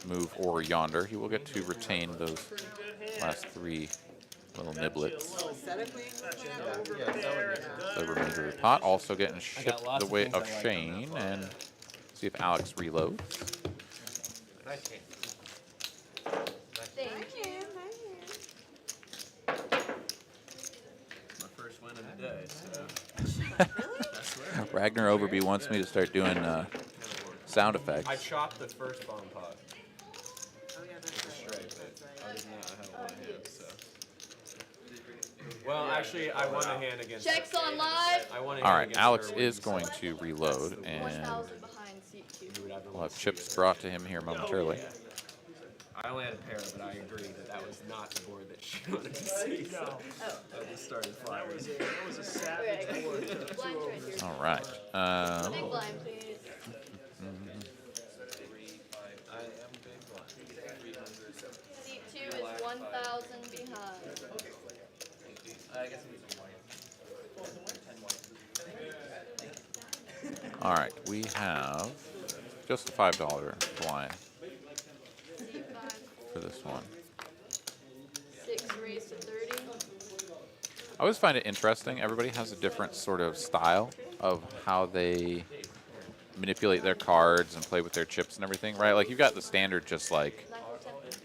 move over yonder. He will get to retain those last 3 little niblets. The remainder of the pot also getting shipped the way of Shane, and see if Alex reloads. Nice game. Thank you. My first win of the day, so. Ragnar Overby wants me to start doing sound effects. I chopped the first bomb pot. Oh yeah, that's right. Straight, but other than that, I haven't won a hand, so. Well, actually, I won a hand against. Checks on live. I won a All hand right, against Alex her is wins, going so to reload, 1,000 and behind seat 2. we'll have chips brought to him here momentarily. I only had a pair, but I agree that that was not the board that she wanted to see. So No, I just started that firing. was a savage board. Blind right here. All right. Big blind, please. I am big blind. Seat 2 is 1,000 behind. I guess it was white. All right, we have just a $5 blind Seat 5, for this one. 6 raised to 30. I always find it interesting. Everybody has a different sort of style of how they manipulate their cards and play with their chips and everything, right? Like you've got the standard just like 9 for 10.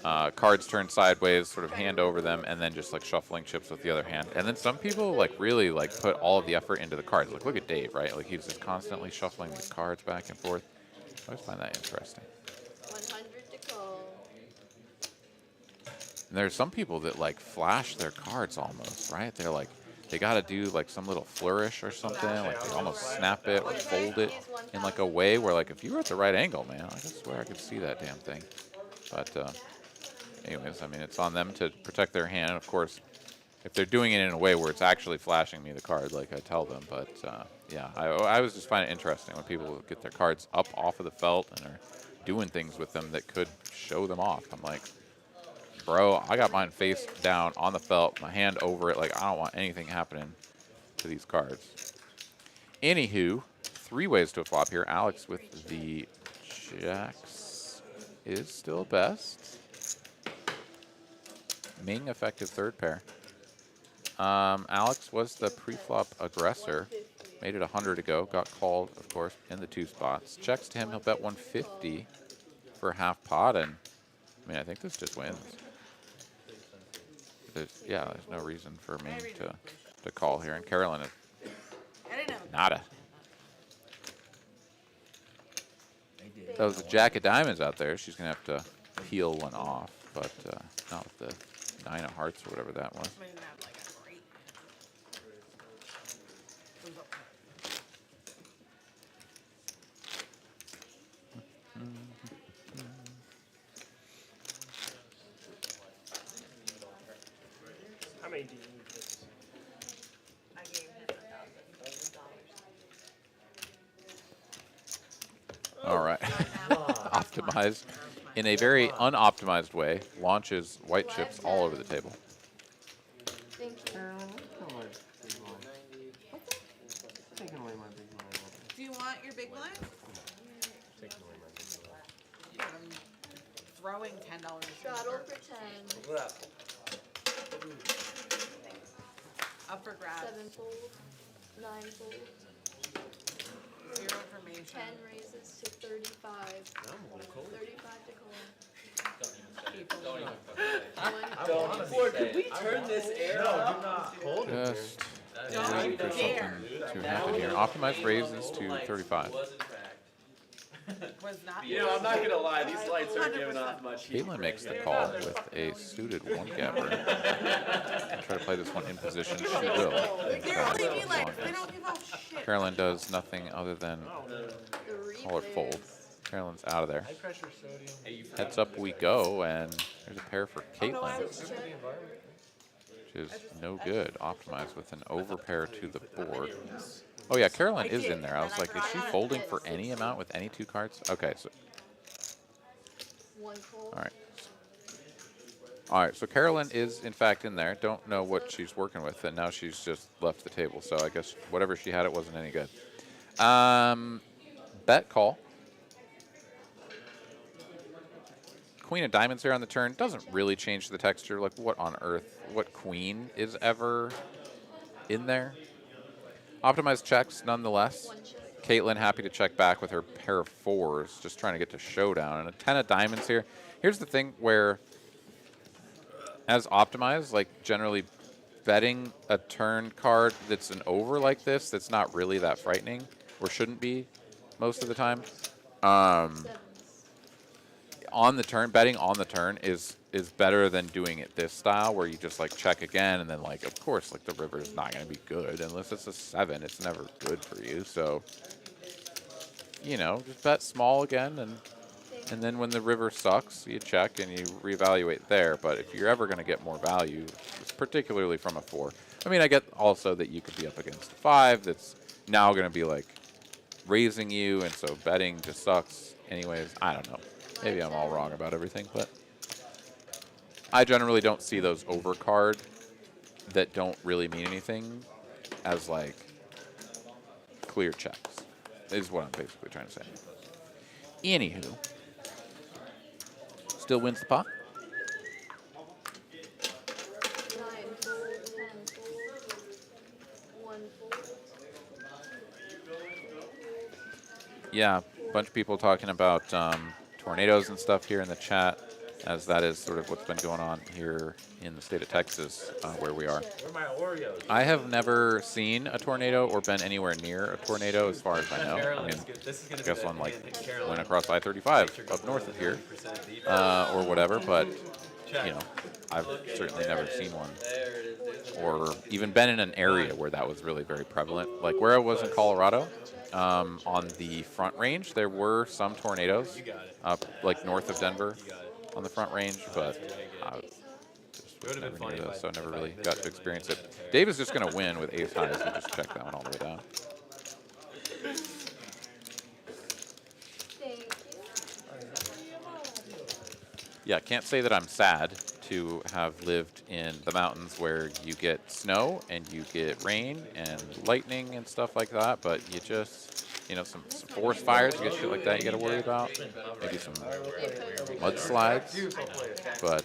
cards turned sideways, sort of hand over them, and then just like shuffling chips with the other hand. And then some people like really like put all of the effort into the cards. Like look at Dave, right? Like he's just constantly shuffling these cards back and forth. I always find that interesting. 100 to call. And there's some people that like flash their cards almost, right? They're like, they got to do like some little flourish or something. Like they almost snap it or fold it in like a way where like if you were at the right angle, man, I swear I could see that damn thing. But anyways, I mean, it's on them to protect their hand. And of course, if they're doing it in a way where it's actually flashing me the card, like I tell them. But yeah, I always just find it interesting when people get their cards up off of the felt and are doing things with them that could show them off. I'm like, bro, I got mine face down on the felt, my hand over it. Like, I don't want anything happening to these cards. Anywho, 3 ways to a flop here. Alex with the jacks is still best. Ming effective third pair. Alex was the pre-flop aggressor. Made it 100 to go. Got called, of course, in the 2 spots. Checks to him. He'll bet 150 for half pot, and I mean, I think this just wins. There's no reason for me to call here, and Carolyn is I didn't know. nada. If that was a jack of diamonds out there, she's gonna have to peel one off, but not with the 9 of hearts or whatever that was. I didn't have like a great. How many do you need for this? I gave him $1,000. All right. Optimized in a very unoptimized way. Launches white chips all over the table. Thank you. Taking away my big blind. Do you want your big blind? I'm throwing $10. Straddle for 10. Up for grabs. 7 fold. 9 fold. 0 information. 10 raises to 35. 35 to call. Don't even Boy, could we turn this air up? Just Don't waiting for dare. something to happen here. Optimized raises to 35. Was not. You know, I'm not gonna lie, these lights aren't giving off much heat. Caitlin makes the call with a suited 1-gapper. Try to play this one in position. She will. They're LED lights. They don't give off shit. Carolyn does nothing other than The call it fold. Carolyn's out of there. High pressure sodium. Heads up we go, and there's a pair for Caitlin, replays. Check. which is no good. Optimized with an overpair to the board. Oh yeah, Carolyn is in there. I was like, is she folding for any amount with any 2 cards? Okay, so 1 fold. all right. All right, so Carolyn is in fact in there. Don't know what she's working with, and now she's just left the table. So I guess whatever she had, it wasn't any good. Bet call. Queen of diamonds here on the turn doesn't really change the texture. Like, what on earth? What queen is ever in there? Optimized checks nonetheless. 1 check. Caitlin happy to check back with her pair of 4s, just trying to get to showdown. And a 10 of diamonds here. Here's the thing where, as optimized, like generally betting a turn card that's an over like this, that's not really that frightening, or shouldn't be most of the time. 7s. On the turn, betting on the turn is better than doing it this style where you just like check again and then like, of course, like the river is not going to be good unless it's a 7. It's never good for you. So, you know, just bet small again, and then when the river sucks, you check and you reevaluate there. But if you're ever going to get more value, it's particularly from a 4. I mean, I get also that you could be up against a 5 that's now going to be like raising you, and so betting just sucks anyways. I don't know. Maybe I'm all wrong about everything, but I generally don't see those overcard that don't really mean anything as like clear checks, is what I'm basically trying to say. Anywho, still wins the pot. 9 fold. 10 fold. 1 fold. Yeah, a bunch of people talking about tornadoes and stuff here in the chat, as that is sort of what's been going on here in the state of Texas, where we are. Where are my Oreos? I have never seen a tornado or been anywhere near a tornado, as far as I know. I mean, I guess one like went across I-35 up north of here, or whatever. But you know, I've certainly never seen one, or even been in an area where that was really very prevalent. Like where I was in Colorado, on the Front Range, there were some tornadoes up like north of Denver on the Front Range, but just never near those, so I never really got to experience it. Dave is just going to win with ace highs. He just checked that one all the way down. Thank you. Yeah, can't say that I'm sad to have lived in the mountains where you get snow and you get rain and lightning and stuff like that, but you just, you know, some forest fires, you get shit like that you got to worry about. Maybe some mudslides, but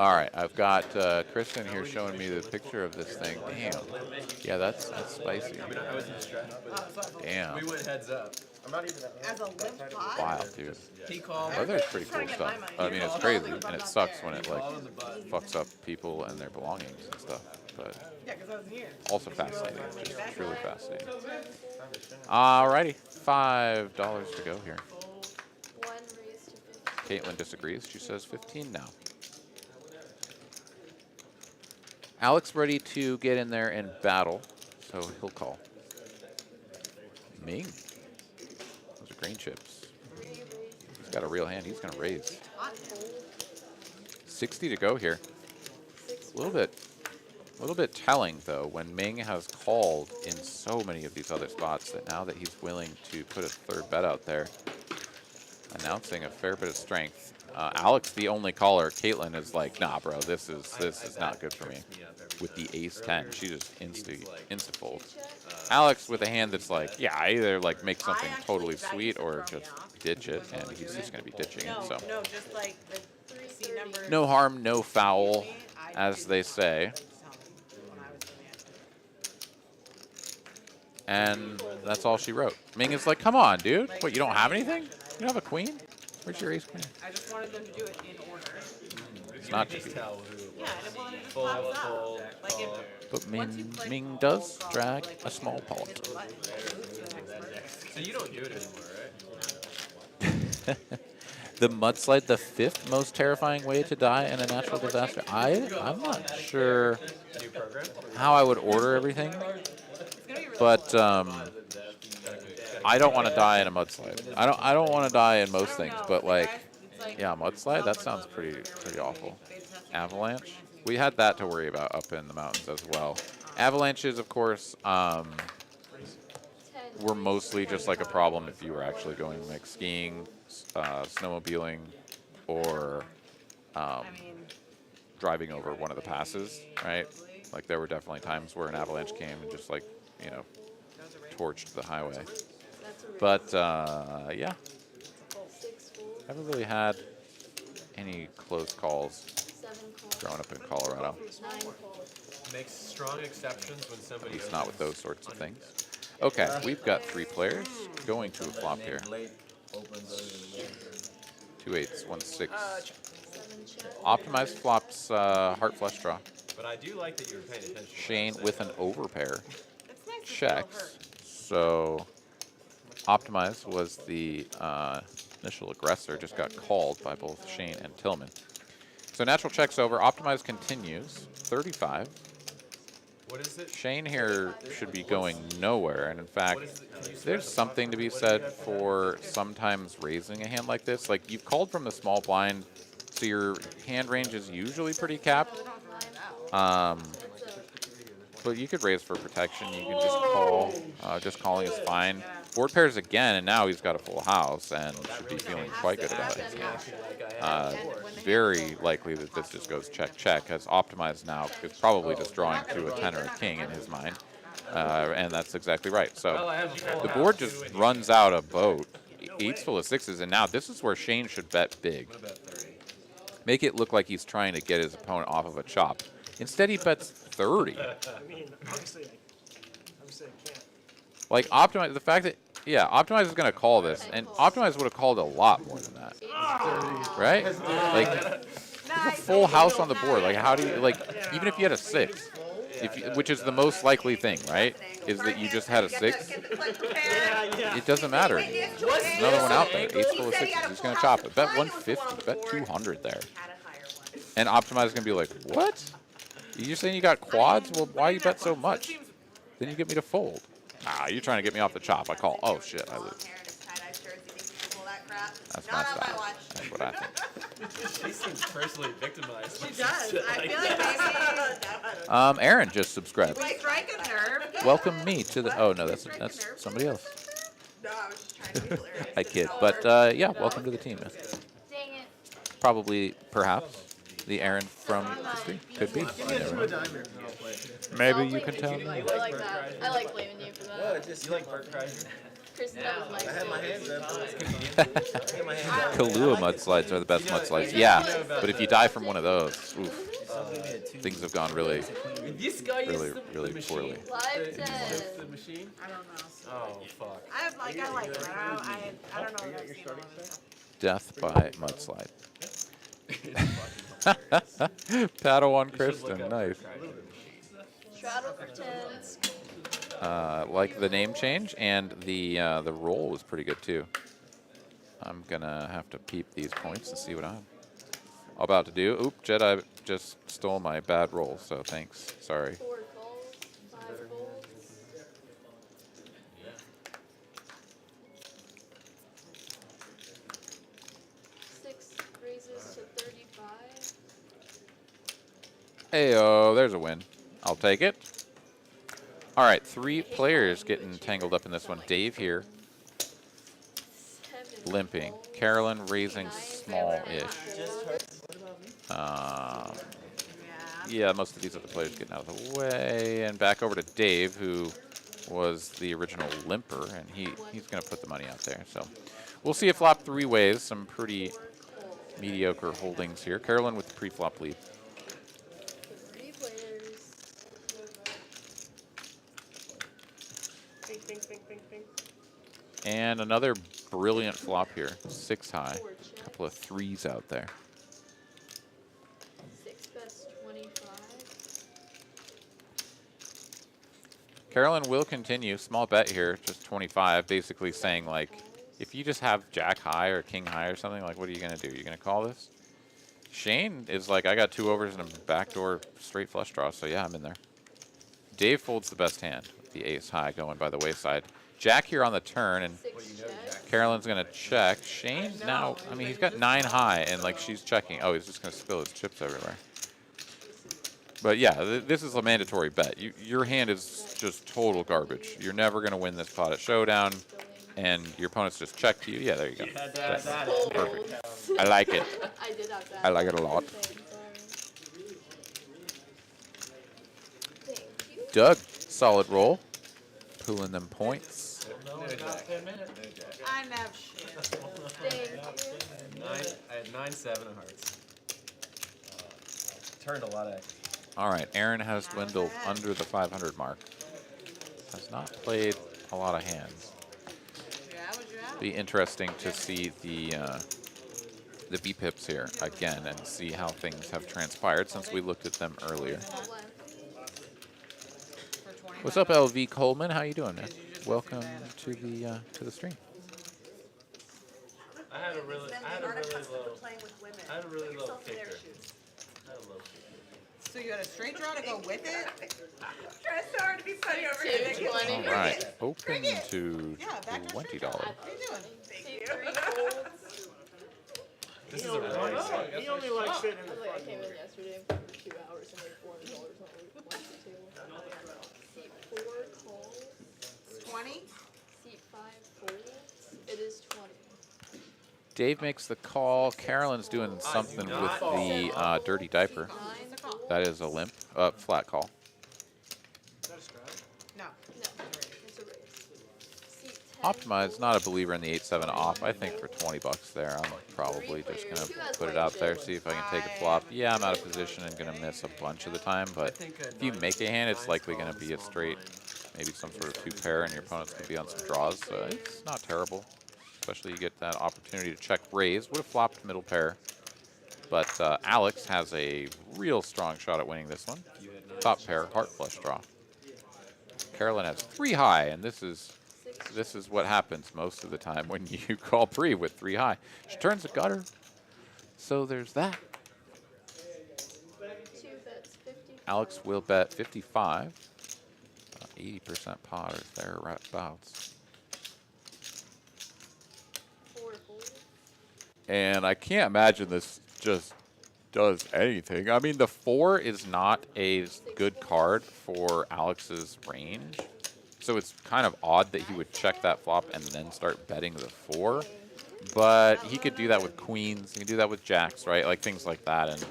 All right, I've got Kristen here showing me the picture of this thing. Damn. Yeah, that's spicy. I was in strat. Damn. We went heads up. I'm not even As a limp pot? Wild, dude. He called. Oh, there's pretty cool stuff. I mean, it's crazy, and it sucks when it like fucks up people and their belongings and stuff. But Yeah, because I was here. also fascinating, just truly fascinating. Alrighty, $5 to go here. 1 raised to 15. Caitlin disagrees. She says 15 now. Alex ready to get in there and battle, so he'll call. Ming. Those are green chips. He's got a real hand. He's going to raise. 60 to go here. A little bit telling, though, when Ming has called in so many of these other spots that now that he's willing to put a third bet out there, announcing a fair bit of strength. Alex, the only caller. Caitlin is like, nah, bro, this is not good for me. With the ace-10, she just insta-fold. Alex with a hand that's like, yeah, I either like make something totally sweet or just ditch it, and he's just going to be ditching it. So No, just like the C number. no harm, no foul, as they say. And that's all she wrote. Ming is like, come on, dude. What, you don't have anything? You don't have a queen? Where's your ace queen? I just wanted them to do it in order. It's not to be. Yeah, I didn't want it to pop up. Like But Ming does drag a small pauper. So you don't do it anymore, right? The mudslide, the 5th most terrifying way to die in a natural disaster. I'm not sure how I would order everything, but I don't want to die in a mudslide. I don't want to die in most things, but like, yeah, mudslide, that sounds pretty awful. Avalanche, we had that to worry about up in the mountains as well. Avalanches, of course, were mostly just like a problem if you were actually going like skiing, snowmobiling, or driving over one of the passes, right? Like there were definitely times where an avalanche came and just like, you know, torched the highway. But yeah, haven't really had any close calls growing up in Colorado. Makes strong exceptions when At somebody. least not with those sorts of things. Okay, we've got 3 players going to a flop here. 2 8s, 1 6. Optimized flops, heart flush draw. But I do like that you're paying attention. Shane with an overpair checks. So Optimized was the initial aggressor, just got called by both Shane and Tillman. So natural checks over. Optimized continues, 35. What is it? Shane here should be going nowhere, and in fact, there's something to be said for sometimes raising a hand like this. Like, you've called from the small blind, so your hand range is usually pretty capped. But you could raise for protection. You can just call. Just calling is fine. Board pairs again, and now he's got a full house and should be feeling quite good about his hand. Very likely that this just goes check, as Optimized now is probably just drawing to a 10 or a king in his mind. And that's exactly right. So the board just runs out a boat, 8s full of 6s, and now this is where Shane should bet big. Make it look like he's trying to get his opponent off of a chop. Instead, he bets 30. I mean, obviously I can't. Like, Optimize, the fact that, yeah, Optimize is going to call this, and Optimize would have called a lot more than that. Right? Like, there's a full house on the board. Like, how do you, like, even if you had a 6, if you, which is the most likely thing, right, is that you just had a 6, it doesn't matter anymore. There's another one out there, 8s full of 6s. He's going to chop it. Bet 150, bet 200 there. And Optimize is going to be like, what? You're saying you got quads? Well, why you bet so much? Then you get me to fold. Nah, you're trying to get me off the chop. I call. Oh, shit, I lose. That's my style. That's what I think. She seems personally victimized. She does. I feel like maybe. Aaron just subscribed. Like, strike a nerve. Welcome me to the. Oh no, that's somebody else. No, I was just trying to be hilarious. I kid, but yeah, welcome to the team. Dang it. Probably, perhaps, the Aaron from the stream. Could be. You never know. Maybe you can tell me. I like that. I like blaming you for that. You like Bert Kreischer? Kristen, that was I had my nice. hands up. I had my hands up. Kahlua mudslides are the best mudslides. Yeah, but if you die from one of those, oof, things have gone really, This guy really, is the really machine. poorly. Live The 10. machine? I don't know. Oh, fuck. I like it. I don't know. What I've seen all of it. Death by mudslide. Padawan Kristen, nice. Straddle for 10s. Like the name change, and the roll was pretty good too. I'm gonna have to peep these points and see what I'm about to do. Oop, Jedi just stole my bad roll, so thanks. Sorry. 4 calls. 5 folds. 6 raises to 35. Heyo, there's a win. I'll take it. All right, 3 players getting tangled up in this one. Dave here, 7 limping. calls. Carolyn raising 9 small-ish. Yeah, most of these other players getting out of the way. And back over to Dave, who was the original limper, and he's going to put the money out there. So we'll see a flop 3 ways. Some pretty 4 calls. mediocre holdings here. Carolyn with the pre-flop lead. 3 players. Bing, bing, bing, bing, bing. And another brilliant flop here. 6 high. 4 A checks. couple of 3s out there. 6 best 25. Carolyn will continue. Small bet here, just 25, basically saying, like, if you just have jack high or king high or something, like, what are you going to do? You're going to call this? Shane is like, I got 2 overs and a backdoor straight flush draw, so yeah, I'm in there. Dave folds the best hand, with the ace high going by the wayside. Jack here on the turn, and 6 checks. Carolyn's going to check. Shane now, I mean, he's got 9 high, and, like, she's checking. Oh, he's just going to spill his chips everywhere. But yeah, this is a mandatory bet. Your hand is just total garbage. You're never going to win this pot at showdown, and your opponent's just checked you. Yeah, there you go. That's perfect. I like it. I did have that. I like it a lot. Thank you. Doug, solid roll. Pulling them points. I never shit. Thank you. I had 9-7 of hearts. Turned a lot of. All right, Aaron has dwindled under the 500 mark. Has not played a lot of hands. Yeah, would you out? Be interesting to see the B-pips here again and see how things have transpired since we looked at them earlier. What left? What's up, LV Coleman? How you doing, man? Welcome to the stream. I had a really low. Playing with women. I had a really low Yourself in their kicker. shoes. I had a low kicker. So you had a straight draw to go with it? Trying so hard to be funny over here. 220. All right, open to Yeah, backdoor straight $20. draw. What are you doing? See 3 folds. This is a really. He only likes sitting in I the was like, I front. came in yesterday for 2 hours and made $400 on the table. Seat 4 calls. 20? Seat 5 folds. It is 20. Dave makes the call. Carolyn's doing something with the dirty diaper. 9 folds. That is a limp, flat call. Is that a scratch? No. No, it's a raise. Seat 10 Optimize, not a believer in the 8-7 off. I think for 20 bucks there, I'm probably just going to put it out there, see if I can take a flop. Yeah, I'm out of position and going to miss a bunch of the time, but if you make a hand, it's likely going to be a straight, maybe some sort of 2-pair, and your opponent's going to be on some draws. So it's not terrible, especially you get that opportunity to check raise. Would have flopped middle pair, but Alex has a real strong shot at winning this one. Top pair, heart flush draw. Carolyn has 3 high, and this is what happens most of the time when you call pre with 3 high. She turns the gutter, so there's that. 2 bets 50. Alex will bet 55. 80% pot is there right abouts. 4 folds. And I can't imagine this just does anything. I mean, the 4 is not a good card for Alex's range. So it's kind of odd that he would check that flop and then start betting the 4. But he could do that with queens. He can do that with jacks, right? Like things like that. And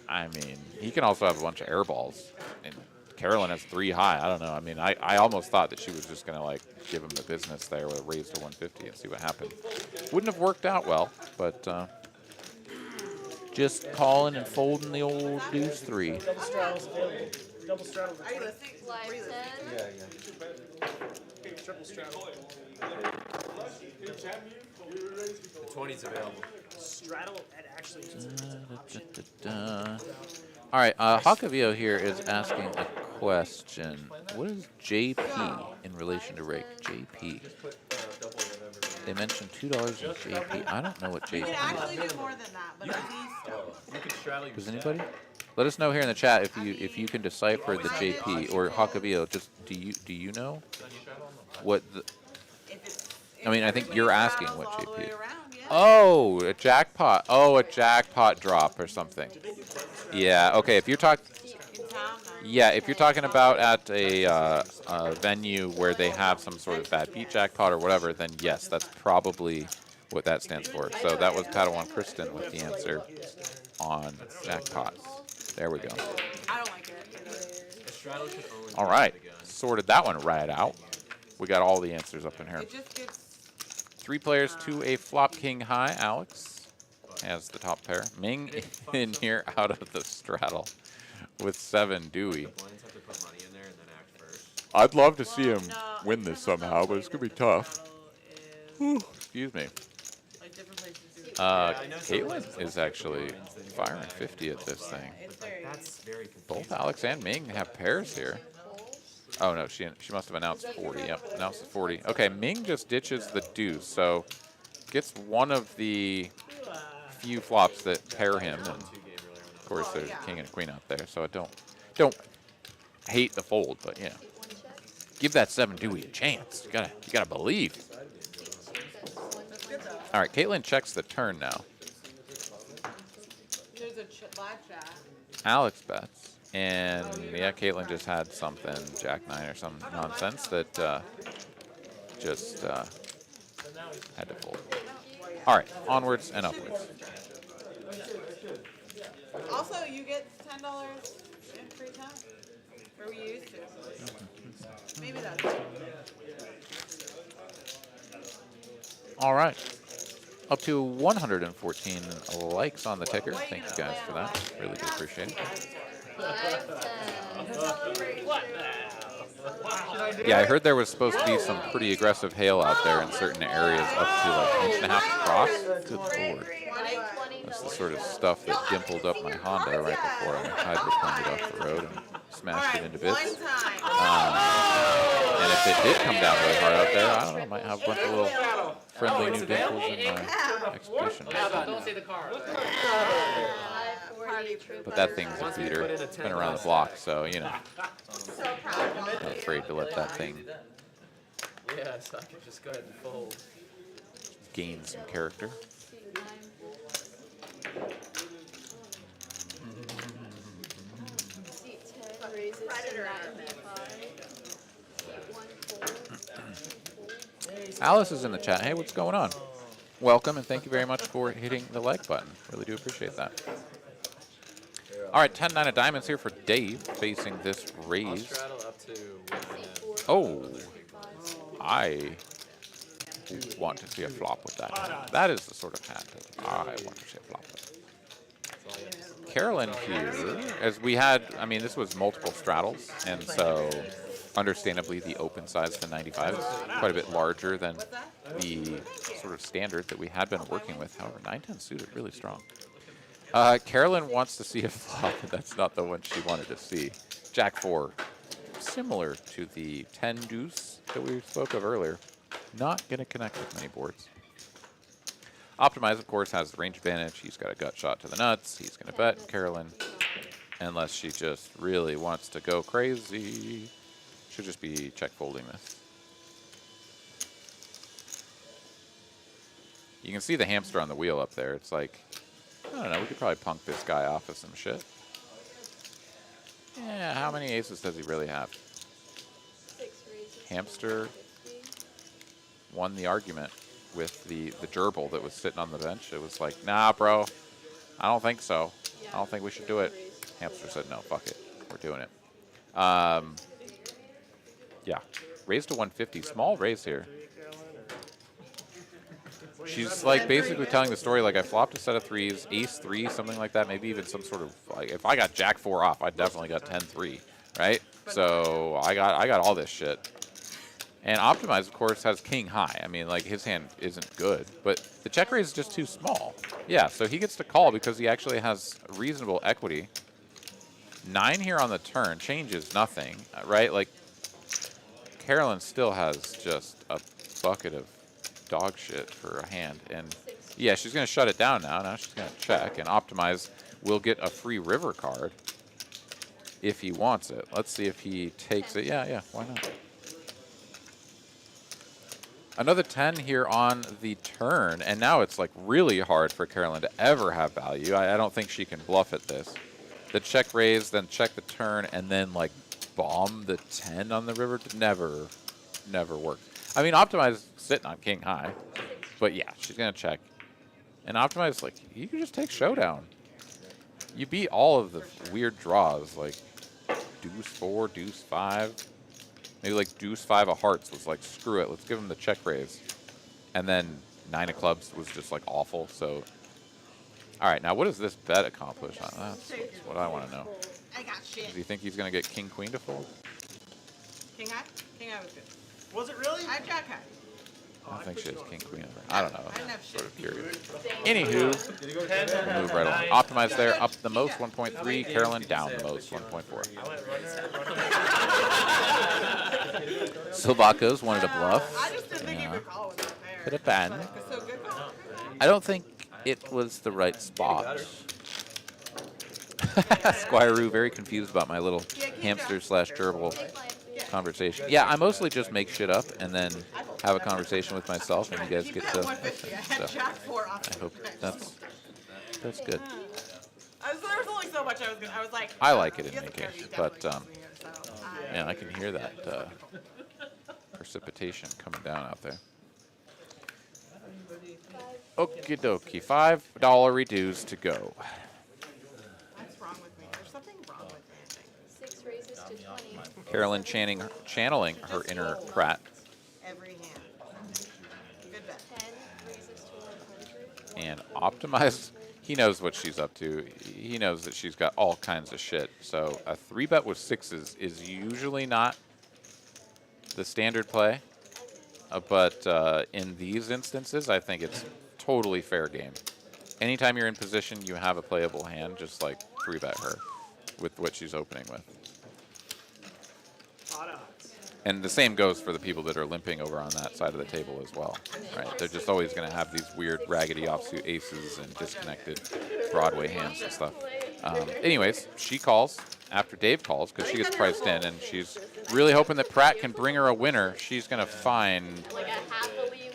I mean, he can also have a bunch of air balls. And Carolyn has 3 high. I don't know. I mean, I almost thought that she was just going to, like, give him the business there with a raise to 150 and see what happened. Wouldn't have worked out well, but just calling and folding the old deuce 3. Double straddles available. Double straddle. Are you listening? Live Were you 10. listening? Triple straddle. The 20's available. Straddle at actually is an option. All right, Hakavio here is asking a question. What is JP in relation to rake? JP. They mentioned $2 in JP. I don't know what You JP can is. actually do more than that, but at least You can straddle your Does stack. anybody? Let us know here in the chat if you can decipher the JP or Hakavio. Just do you know what the? if it's. I mean, I think you're asking what all the JP way is. around, yeah. Oh, a jackpot. Oh, a jackpot drop or something. Yeah. Okay. If you're talking. In town, Yeah, if you're talking about at a venue where they have some sort of bad beat jackpot or whatever, then yes, that's probably what that stands for. So that was Padawan Kristen with the answer on jackpot. There we go. I don't like it. A straddle should only All right, sorted that one right out. We got all the answers up in here. It just gets. 3 players to a flop king high. Alex has the top pair. Ming in here out of the straddle with 7 Dewey. blinds have to put money in there and then act first. I'd love to see him No, win it this depends on somehow, the but it's way going to be that tough. straddle is, Excuse me. like different places do it. I know some Caitlin places is also actually wins, then you go firing back. 50 at this thing. It's very. That's very confusing. Both Alex and Ming have pairs here. Oh no, she must have announced 40. Yep, announced the 40. Okay, Ming just ditches the deuce, so gets one of the few flops that pair him, and of course there's a king and a queen out there. So I don't hate the fold, but yeah, give that 7 Dewey a chance. You gotta believe. All right, Caitlin checks the turn now. There's a live chat. Alex bets, and yeah, Caitlin just had something, Jack 9 or some nonsense that just had to fold. All right, onwards and upwards. Also, you get $10 in free time. Or we used to. Maybe that's it. All right, up to 114 likes on the ticker. Thank you guys for that. Really do appreciate it. Yeah, I heard there was supposed to be some pretty aggressive hail out there in certain areas up to like 1.5 across. Good lord. That's the sort of stuff that dimpled up my Honda right before I hydroplaned it off the road and smashed it into bits. One time. And if it did come down really hard out there, I don't know, I might have a bunch of little friendly new dimples in my expedition. Don't say the card. But that thing's a beater. It's been around the block, so, you know, So proud of not afraid to let that thing Yeah, so I can just go ahead and fold. gain some character. Alice is in the chat. Hey, what's going on? Welcome, and thank you very much for hitting the like button. Really do appreciate that. All right, 10-9 of diamonds here for Dave, facing this I'll raise. straddle up to 1.5. Oh, I want to see a flop with that hand. That is the sort of hand that I want to see a flop with. Carolyn here, as we had, I mean, this was multiple straddles, and so understandably the open size to 95 is quite a bit larger than the sort of standard that we had been working with. However, 9-10 suited really strong. Carolyn wants to see a flop, but that's not the one she wanted to see. Jack 4, similar to the 10 deuce that we spoke of earlier. Not going to connect with many boards. Optimize, of course, has the range advantage. He's got a gut shot to the nuts. He's going to bet Carolyn, unless she just really wants to go crazy. Should just be check folding this. You can see the hamster on the wheel up there. It's like, I don't know, we could probably punk this guy off of some shit. Yeah, how many aces does he really have? Hamster won the argument with the gerbil that was sitting on the bench. It was like, nah, bro, I don't think so. I don't think we should do it. Hamster said, no, fuck it. We're doing it. Yeah, raise to 150. Small raise here. She's like basically telling the story like I flopped a set of threes, ace three, something like that. Maybe even some sort of like if I got jack four off, I definitely got 10-3, right? So I got all this shit. And Optimize, of course, has king high. I mean, like his hand isn't good, but the check raise is just too small. Yeah, so he gets to call because he actually has reasonable equity. 9 here on the turn changes nothing, right? Like Carolyn still has just a bucket of dog shit for a hand, and yeah, she's gonna shut it down now. Now she's gonna check, and Optimize will get a free river card if he wants it. Let's see if he takes it. Yeah, why not? Another 10 here on the turn, and now it's like really hard for Carolyn to ever have value. I don't think she can bluff at this. The check raise, then check the turn, and then like bomb the 10 on the river. Never works. I mean, Optimize sitting on king high, but yeah, she's gonna check. And Optimize, like, you can just take showdown. You beat all of the weird draws, like deuce 4, deuce 5. Maybe like deuce 5 of hearts was like, screw it, let's give him the check raise. And then 9 of clubs was just like awful, so. All right, now what does this bet accomplish? That's what I want to know. I got shit. Do you think he's gonna get king queen to fold? King high? King high was good. Was it really? I have jack high. I think she has king queen. I don't know. I didn't have Sort of shit. curious. Anywho, we'll move right along. Optimize there, up the most 1.3. Carolyn down the most 1.4. Silvacos wanted a bluff. I just didn't think you could call with that pair. Put a pen. It's so good call. I don't think it was the right spot. Squiroo very confused about my little hamster slash gerbil conversation. Yeah, I mostly just make shit up and then have a conversation with myself, and you guys get to. So I hope that's good. There was only so much I was like. I like it in you any have to carry case, these but definitely from here, so man, I can hear that precipitation coming down out there. Okie dokie, $5 reduce to go. What's wrong with me? There's something wrong with me, I think. 6 raises to 20. Carolyn channeling her inner Pratt. Every hand. Good bet. 10 raises to 100. And Optimize, he knows what she's up to. He knows that she's got all kinds of shit. So a 3-bet with 6s is usually not the standard play. But in these instances, I think it's totally fair game. Anytime you're in position, you have a playable hand, just like 3-bet her with what she's opening with. And the same goes for the people that are limping over on that side of the table as well, right? They're just always going to have these weird raggedy offsuit aces and disconnected Broadway hands and stuff. Anyways, she calls after Dave calls because she gets priced in, and she's really hoping that Pratt can bring her a winner. She's going to find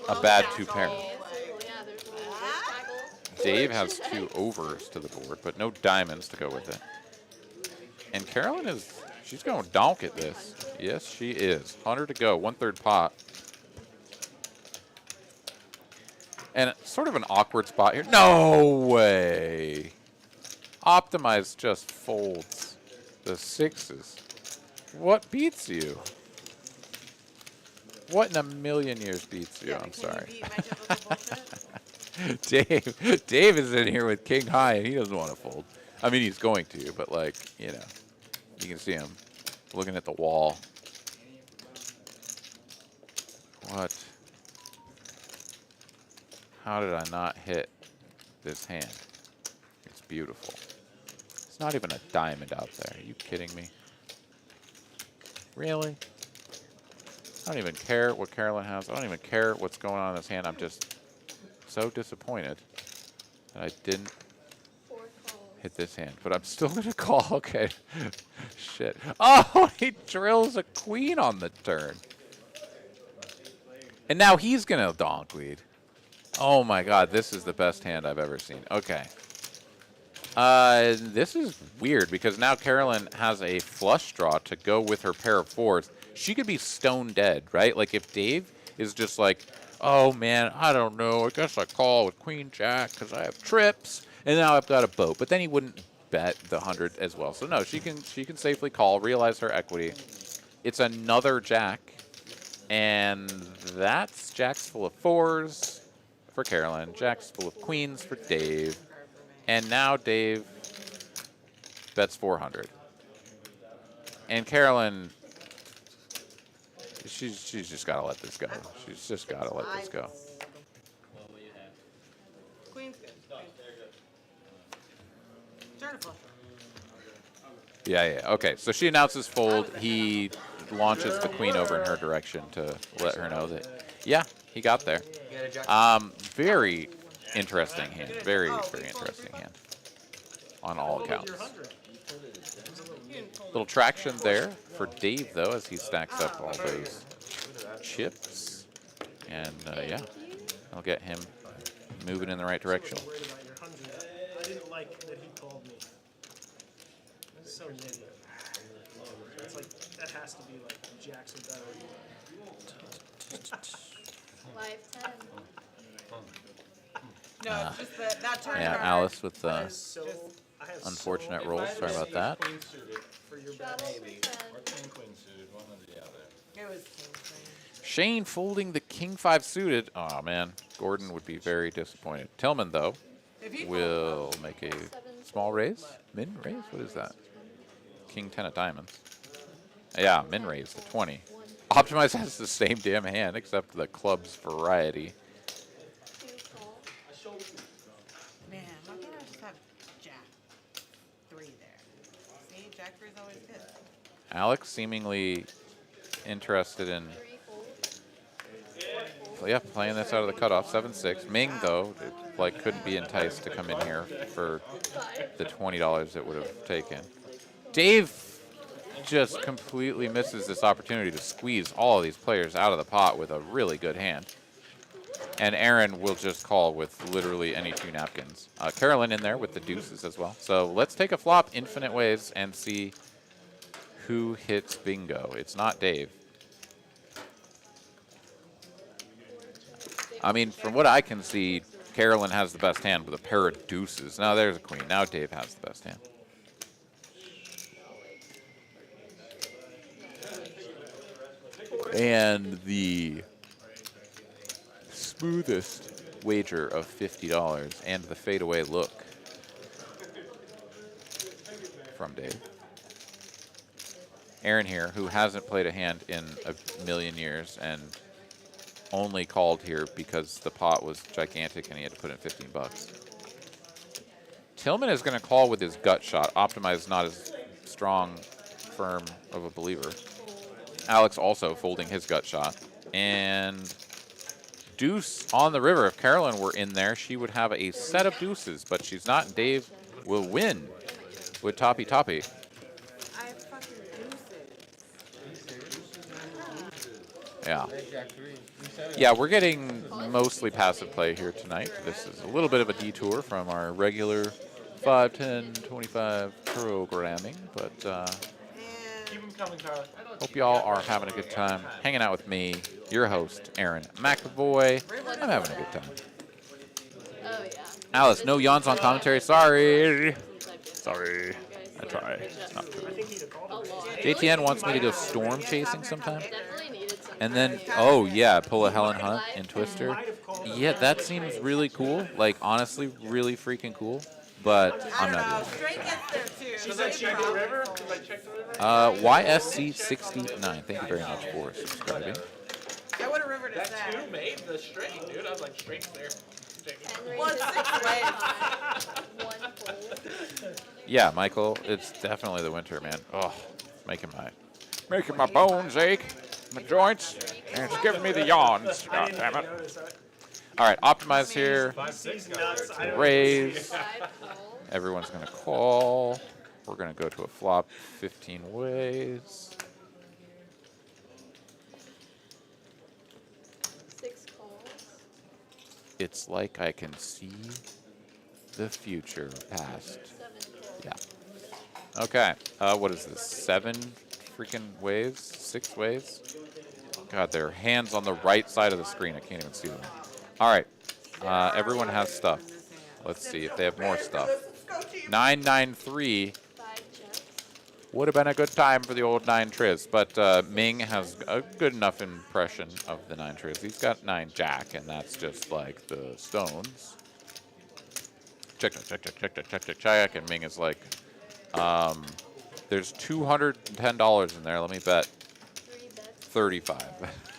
a bad 2-pair. Dave has 2 overs to the board, but no diamonds to go with it. And Carolyn she's going donk at this. Yes, she is. 100 to go, 1/3 pot. And sort of an awkward spot here. No way. Optimize just folds the 6s. What beats you? What in a million years beats you? I'm sorry. Dave is in here with king high, and he doesn't want to fold. I mean, he's going to, but like, you know, you can see him looking at the wall. What? How did I not hit this hand? It's beautiful. It's not even a diamond out there. Are you kidding me? Really? I don't even care what Carolyn has. I don't even care what's going on in this hand. I'm just so disappointed that I didn't hit this hand. But I'm still going to call. Okay. Shit. Oh, he drills a queen on the turn. And now he's going to donk lead. Oh my god, this is the best hand I've ever seen. Okay. This is weird because now Carolyn has a flush draw to go with her pair of 4s. She could be stone dead, right? Like if Dave is just like, oh man, I don't know, I guess I call with queen jack because I have trips, and now I've got a boat. But then he wouldn't bet the 100 as well. So no, she can safely call, realize her equity. It's another jack, and that's jacks full of 4s for Carolyn, jacks full of queens for Dave, and now Dave bets 400. And Carolyn, she's just got to let this go. She's just got to let this go. Queen's good. Turn a flush. Yeah. Okay, so she announces fold. He launches the queen over in her direction to let her know that, yeah, he got there. Very interesting hand. Very interesting hand on all accounts. Little traction there for Dave, though, as he stacks up all those chips. And, yeah, I'll get him moving in the right direction. I'm worried about your 100. I didn't like that he called me. That's so negative. It's like, that has to be like jacks or better. Live 10. No, it's just that turn Yeah, card. Alice with So, I have unfortunate so rolls. Sorry about that. Queen suited for your Shuttle bet. for 10. or king queen suited, one or the other. It was king queen. Shane folding the king 5 suited. Oh, man. Gordon would be very disappointed. Tillman, though, If he will make a small raise. Min raise? What is that? King 10 of diamonds. Yeah, min raise to 20. Optimize has the same damn hand, except the club's variety. 2 call. Man, why can't I just have jack 3 there? See, jack 3 is always good. Alex seemingly interested in 3 fold. yeah, playing this out of the cutoff, 7-6. Ming, though, like couldn't be enticed to come in here for the $20 it would have taken. Dave just completely misses this opportunity to squeeze all of these players out of the pot with a really good hand. And Aaron will just call with literally any 2 napkins. Carolyn in there with the deuces as well. So let's take a flop infinite ways and see who hits bingo. It's not Dave. I mean, from what I can see, Carolyn has the best hand with a pair of deuces. Now there's a queen. Now Dave has the best hand. And the smoothest wager of $50 and the fadeaway look from Dave. Aaron here, who hasn't played a hand in a million years and only called here because the pot was gigantic and he had to put in 15 bucks. Tillman is going to call with his gut shot. Optimize not as strong, firm of a believer. Alex also folding his gut shot. And deuce on the river. If Carolyn were in there, she would have a set of deuces, but she's not. Dave will win with Toppy Toppy. I have fucking deuces. Yeah. Yeah, we're getting mostly passive play here tonight. This is a little bit of a detour from our regular 5, 10, 25 programming, but Keep them coming, Carly. hope y'all are having a good time hanging out with me, your host, Aaron McAvoy. I'm having a good time. Oh, yeah. Alice, no yawns on commentary. Sorry. Sorry. I try. It's not true. I think he'd have called A lot. JTN wants me to go storm chasing sometime. Definitely needed some. And then, oh yeah, pull a Helen Hunt in Twister. Yeah, that seems really cool. Like, honestly, really freaking cool. But I I'm don't not know. doing Straight gets there too. Does that check the river? Did I check the river? it. YSC69, thank you very much for subscribing. I would have rivered his That that. 2 made the straight, dude. I was like, straight's there. 10 Well, it's 6 ways. 1 fold. Yeah, Michael, it's definitely the winter, man. Oh, making my bones ache, my joints, and it's giving me the yawns. God damn it. Notice that. All right, optimize here. 6 nuts. I don't Raise. 5 call. Everyone's going to call. We're going to go to a flop 15 ways. 6 calls. It's like I can see the future past. 7 calls. Yeah. Okay. What is this? 7 freaking waves? 6 waves? God, their hands on the right side of the screen. I can't even see them. All right. Everyone has stuff. Let's see if they have more stuff. Go team. 993 5 checks. would have been a good time for the old 9 Triz, but Ming has a good enough impression of the 9 Triz. He's got 9 Jack, and that's just like the stones. Check, check, check, check, check, check, check, check, and Ming is like, there's $210 in there. Let me bet 3 bets. 35.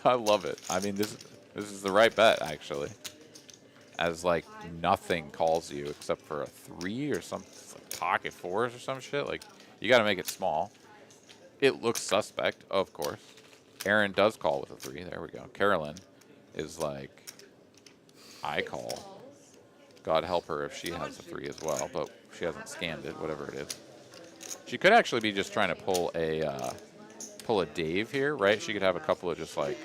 I love it. I mean, this is the right bet, actually. As like nothing calls you except for a 3 or some like pocket 4s or some shit. Like, you got to make it small. It looks suspect, of course. Aaron does call with a 3. There we go. Carolyn is like, I call. Calls. God help her if she has a 3 as well, but she hasn't scanned it, whatever it is. She could actually be just trying to pull a Dave here, right? She could have a couple of just like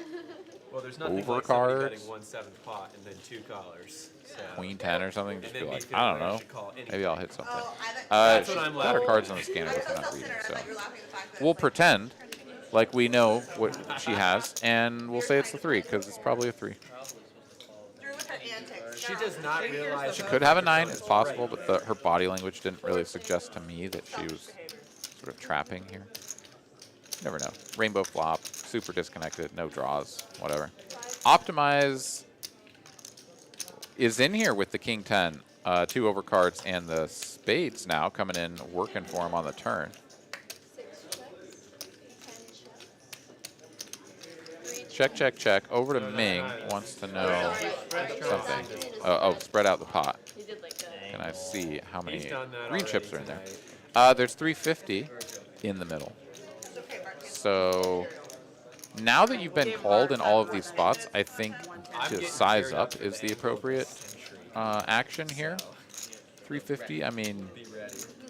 Well, there's nothing over like somebody cards. betting 1/7 pot and then 2 callers. So. Queen 10 or something. Just And be then like, me feeling I don't like I know. should call anything. Maybe I'll hit something. Oh, That's She's what I'm got her laughing cards at. on the scanner, I was but so they're not reading. self-centered. I So thought you were laughing at the fact that we'll it's like- pretend like we know what she has, and we'll say it's a 3 because it's probably a 3. Through with her antics. She does not realize She could have a 9, it's possible, but her body language didn't really suggest to me that she was sort of trapping here. Never know. Rainbow flop, super disconnected, no draws, whatever. Optimize is in here with the King 10, 2 overcards, and the spades now coming in, working for him on the turn. 6 checks. 10 checks. 3 Check, check, check. Over to Ming, wants to know something. Oh, spread out the pot. He did like that. Can I see how many He's done that green already chips are in there? tonight. There's 350 in the middle. So now that you've been called in all of these spots, I think to size up is the appropriate action here. 350, I mean,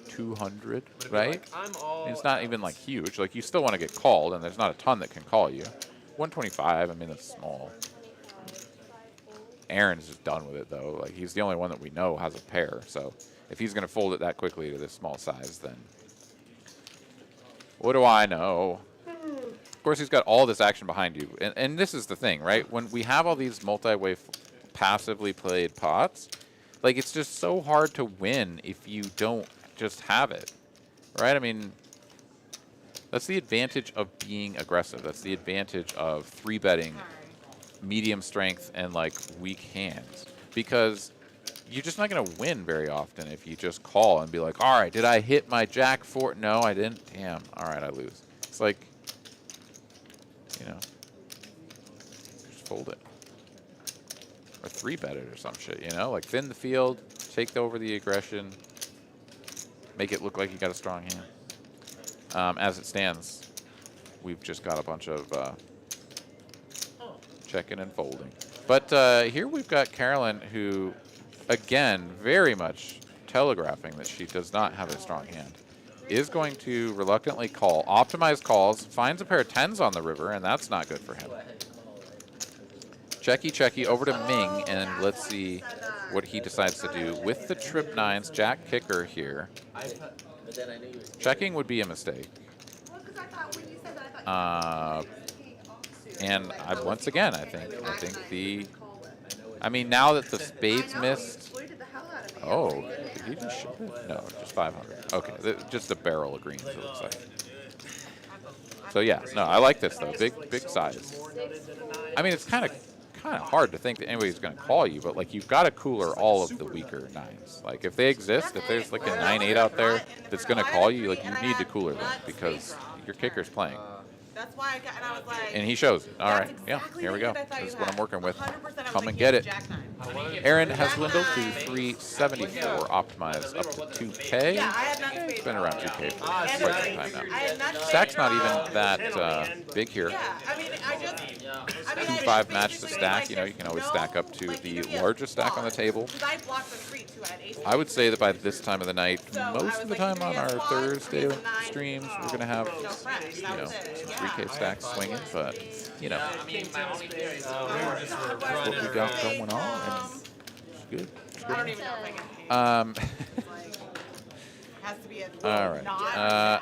200, right? I'm all It's not even like huge. Like, you still want to get called, and there's not a ton that can call you. 125, I mean, that's small. 25. 5 fold. Aaron's just done with it, though. Like, he's the only one that we know has a pair. So if he's going to fold it that quickly to this small size, then what do I know? Of course, he's got all this action behind you. And this is the thing, right? When we have all these multi-way passively played pots, like, it's just so hard to win if you don't just have it, right? I mean, that's the advantage of being aggressive. That's the advantage of 3-betting medium strength and, like, weak hands. Because you're just not going to win very often if you just call and be like, all right, did I hit my Jack 4? No, I didn't. Damn. All right, I lose. It's like, you know, just fold it. Or 3-bet it or some shit, you know? Like, thin the field, take over the aggression, make it look like you got a strong hand. As it stands, we've just got a bunch of checking and folding. But here we've got Carolyn, who, again, very much telegraphing that she does not have a strong hand, is going to reluctantly call. Optimize calls, finds a pair of 10s on the river, and that's not good for him. Checky, checky, over to Ming, and let's see what he decides to do with the trip 9s, Jack kicker here. Checking would be a mistake. And once again, I think the, I mean, now that the spades missed, oh, did he just ship it? No, just 500. Okay, just a barrel of greens, it looks like. So yeah, no, I like this though, big size. I mean, it's kind of hard to think that anybody's going to call you, but like, you've got to cooler all of the weaker 9s. Like, if they exist, if there's like a 9-8 out there that's going to call you, like, you need to cooler them because your kicker's playing. That's why I got, and I was like, And he shows it. All right, yeah, here we go. This is what I'm working with. Come and get it. Aaron has dwindled to 374, optimized up to 2K. Yeah, I had not It's been around 2K for quite some time I now. had not Stack's not even that big here. Yeah, I mean, I just, I mean, 2-5 match the stack. You know, you can always stack up to the largest stack on the table. because I blocked the street too, I had ace. I would say that by this time of the night, So I most was of the like, time three on our is blocked, Thursday three is a 9. streams, we're going to have, No friends, you that know, was it. 3K stacks swinging, but, you know, I mean, my only fear is what we got going on, and it's good. It's I don't good. even know if I can hang. Has to be a All right.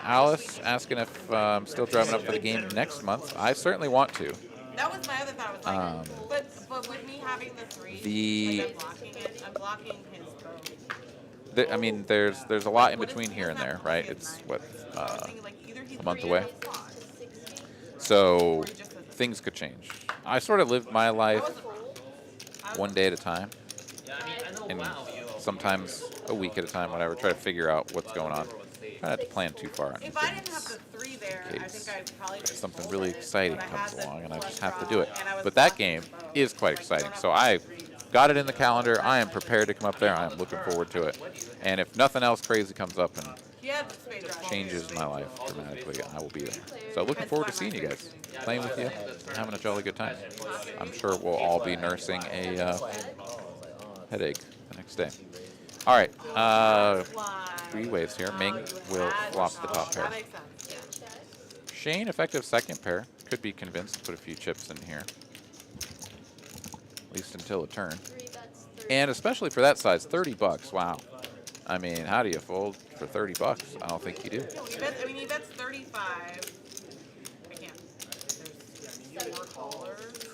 Alice asking if I'm still driving up for the game next month. I certainly want to. That was my other thought. I was like, but with me having the 3, the- like I'm blocking it. I'm blocking his throw. I mean, there's a lot in between here and there, right? It's what a month away, so things could change. I sort of lived my life one day at a time, and sometimes a week at a time, whatever. Try to figure out what's going on. Try not to plan too far on If I didn't have things. the 3 there, I think I'd probably just Something fold really it, exciting but I comes had the along, and I flush just have to draw, do it. and I was But that bluffing game both. is quite exciting, so I got it in the calendar. I am prepared to come up there. I am looking forward to it. And if nothing else crazy comes up and He had the spade draw. changes my life dramatically, I will be there. So looking forward to seeing you guys, playing with you, and having a jolly good time. I'm sure we'll all be nursing a headache the next day. All right, 3 waves here. Ming will flop the top pair. That makes sense, yeah. Shane, effective second pair, could be convinced to put a few chips in here, at least until a turn. And especially for that size, 30 bucks. Wow. I mean, how do you fold for 30 bucks? I don't think you do. He bets 35. I can't. There's 4 callers.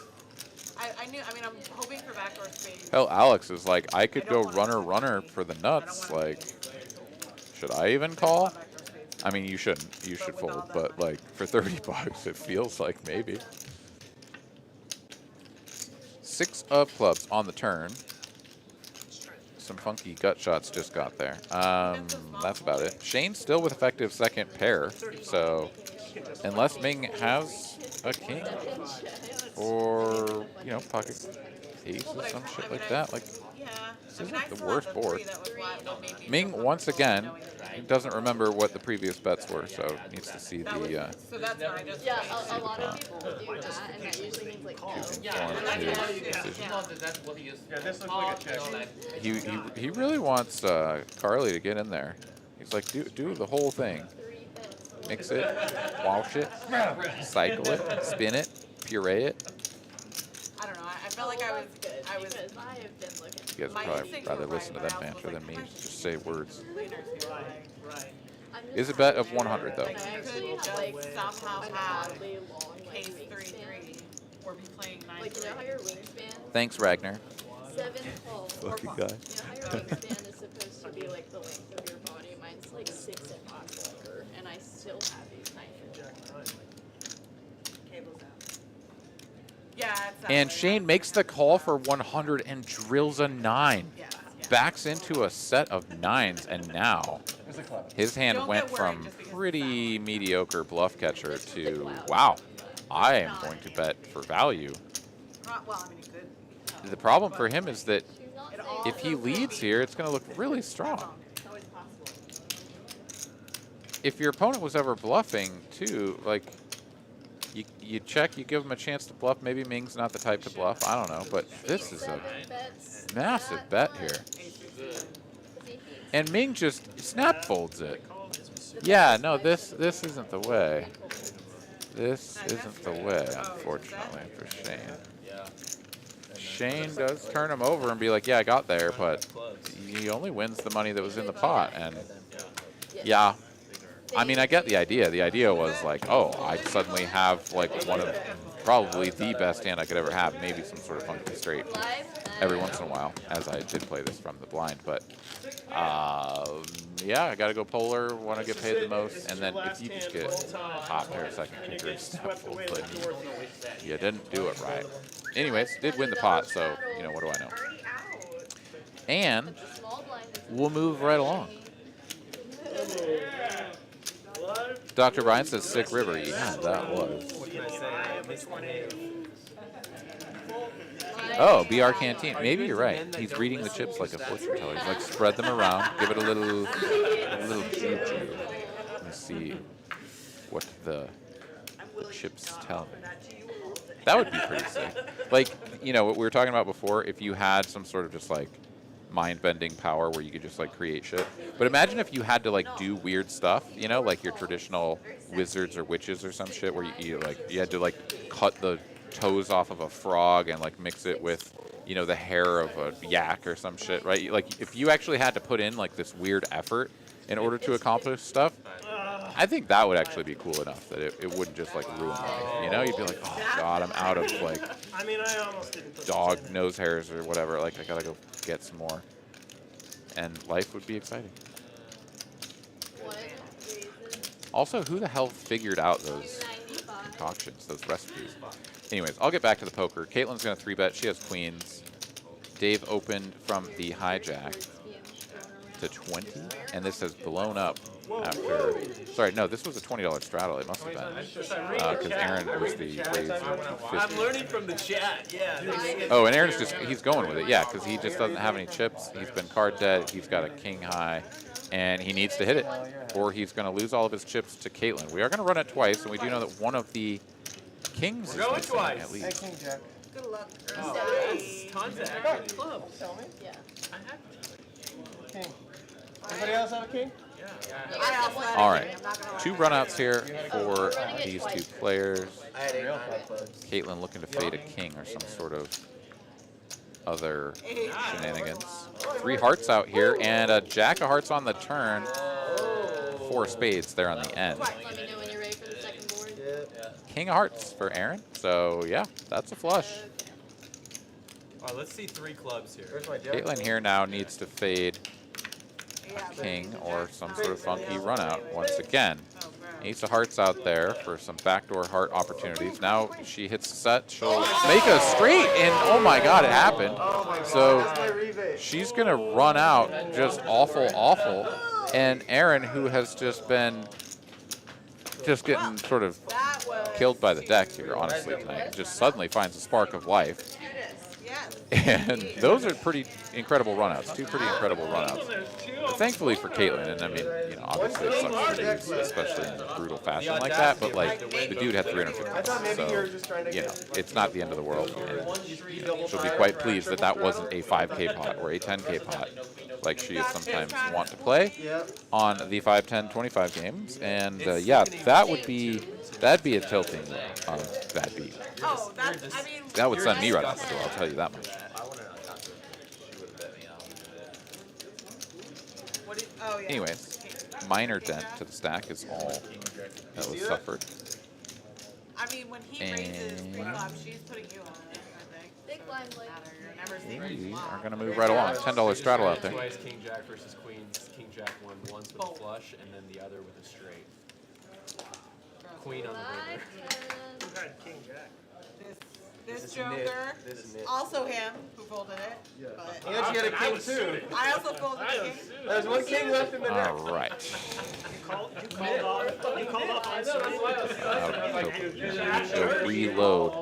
I'm hoping for backdoor spades. Hell, Alex is like, I could go runner for the nuts. Like, should I even call? I mean, you shouldn't. You should fold. But like, for 30 bucks, it feels like maybe. 6 of clubs on the turn. Some funky gut shots just got there. That's about it. Shane's still with effective second pair. So unless Ming has a king or, you know, pocket ace or some shit like that, like, this isn't the worst board. Ming, once again, doesn't remember what the previous bets were, so needs to see the So that's fine. Yeah, a lot of people do that, and that usually means like no. his decision. That's what he is. Yeah, this looks like a check. He really wants Carly to get in there. He's like, do the whole thing. Mix it, wash it, cycle it, spin it, puree it. I don't know. I felt like I was. Because I have been looking. You guys would probably rather listen to them banter than me just say words. Right. Is a bet of 100 though. You could just somehow an have oddly long case like, 3-3 or be playing 9. Like, you know how your wingspan? Thanks, Ragnar. 7-12. Fucking guy. You know how your wingspan is supposed to be like the length of your body? Mine's like 6 and a half longer, and I still have these 9 inches. Yeah, it's And Shane makes the call for 100 and drills a 9. Backs into a set of 9s, and now his hand Don't went get worried from just because pretty mediocre bluff catcher to, wow, I am going to bet for value. Well, I mean, it could. The problem for him is that She's not It saying all if he leads here, it's going to look really strong. It's always possible. If your opponent was ever bluffing, too, like, you check, you give him a chance to bluff. Maybe Ming's not the type to bluff. I don't know. But this is a massive bet here. And Ming just snap folds it. Yeah, no, this isn't the way. This isn't the way, unfortunately, for Shane. Shane does turn him over and be like, yeah, I got there, but he only wins the money that was in the pot. And yeah, I mean, I get the idea. The idea was like, oh, I suddenly have like one of probably the best hand I could ever have, maybe some sort of funky straight every once in a while, as I did play this from the blind. But yeah, I got to go polar, want to get paid the most, and then if you just get top pair, second kicker, step full foot, you didn't do it right. Anyways, did win the pot, so, you know, what do I know? And we'll move right along. Dr. Brian says Sick River. Yeah, that was. What can I say? I missed the name. Oh, BR Canteen. Maybe you're right. He's reading the chips like a fortune teller. He's like, spread them around, give it a little juju. Let me see what the chips tell me. That would be pretty sick. Like, you know, what we were talking about before, if you had some sort of just like mind-bending power where you could just like create shit. But imagine if you had to like do weird stuff, you know, like your traditional wizards or witches or some shit where you had to like cut the toes off of a frog and like mix it with, you know, the hair of a yak or some shit, right? Like if you actually had to put in like this weird effort in order to accomplish stuff, I think that would actually be cool enough that it wouldn't just like ruin life. You know, you'd be like, oh god, I'm out of like I mean, I almost didn't put dog nose hairs or whatever. Like I gotta go get some more. and life would be exciting. What? Also, who the hell figured out those 95. concoctions, those recipes? Anyways, I'll get back to the poker. Caitlin's going to 3-bet. She has queens. Dave opened from the hijack to 20, and this has blown up after. Sorry, no, this was a $20 straddle. It must have been because Aaron was the raiser. I'm learning from the chat. Yeah. Oh, and Aaron's he's going with it, yeah, because he just doesn't have any chips. He's been card dead. He's got a king high, and he needs to hit it, or he's going to lose all of his chips to Caitlin. We are going to run it twice, and we do know that one of the kings is We're going missing, twice. at Hey, least. King Jack. Good luck. Oh, that's contact. Clubs. Tell me. Yeah. King. Anybody else have a king? I also had a All king, right, I'm not gonna lie. 2 runouts here for these 2 players. I had Real five clubs. Caitlin looking to fade a king or some sort of other shenanigans. 3 hearts out here, and a jack of hearts on the turn. 4 spades there on the end. Let me know when you're ready for the second board. King of hearts for Aaron. So yeah, that's a flush. All right, let's see 3 clubs here. Where's my jack? Caitlin here now needs to fade Yeah, but king he's a or jack. some sort of funky run out once again. Ace of hearts out there for some backdoor heart opportunities. Now she hits the set. She'll make a straight, and oh my god, it happened. So she's going to run out just awful. And Aaron, who has just been getting sort of That was killed by the deck here, honestly, tonight, just suddenly finds a spark of life. yes. And those are pretty incredible runouts, 2 pretty incredible runouts. But thankfully for Caitlin, and I mean, you know, obviously it sucks for these, especially in a brutal fashion like that, but like, the dude had 350 bucks, so, you know, it's not the end of the world. And, you know, she'll be quite pleased that that wasn't a 5K pot or a 10K pot, like she is sometimes want to play on the 5, 10, 25 games. And yeah, that'd be a tilting bad beat. Oh, that's, I mean. That would send me right out the door, I'll tell you that much. What do you, oh, yeah. Anyways, minor dent to the stack is all that was suffered. I mean, when he raises And- big club, she's putting you on it, I think. Big blind, Blake. You're never seeing We her are flop. going to move right along. $10 straddle out there. Twice King Jack versus Queens. King Jack won once with a flush, and then the other with a straight. Queen on the river. 5, 10. Who had King Jack? This Joker, also him who folded it. But And she had a king too. I also folded the king. There's 1 king left in the deck. All right. You called off on Go reload.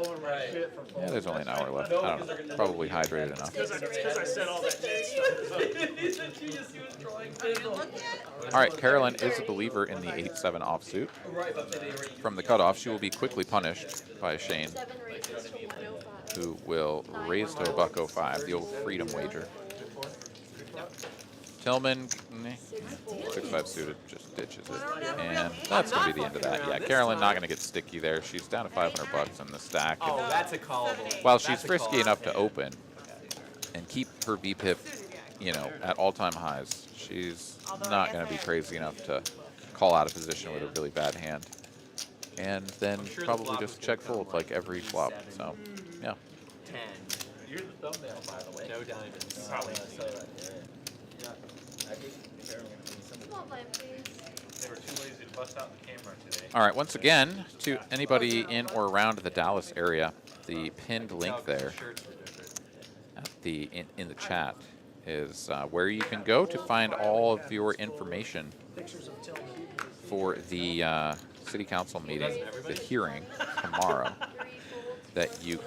Yeah, there's only an hour left. I don't know. Probably hydrated enough. because I said all that dead stuff. All right, Carolyn is a believer in the 8-7 offsuit. From the cutoff, she will be quickly punished by Shane, 7 raises to 105. who will raise to a $1.05, the old freedom wager. Tillman, 6-5 suited, just ditches it. And that's going to be the end of that. Yeah, Carolyn not going to get sticky there. She's down to $500 in the stack. Oh, that's a callable. While she's frisky enough to open and keep her VPIP, you know, at all-time highs, she's not going to be crazy enough to call out of position with a really bad hand. And then probably just check fold like every flop. So, yeah. 10. You're the thumbnail, by the way. No diamonds. Small blind, please. They were too lazy to bust out the camera today. All right, once again, to anybody in or around the Dallas area, the pinned link there at the in the chat is where you can go to find all of your information for the city council meeting, the hearing tomorrow, that you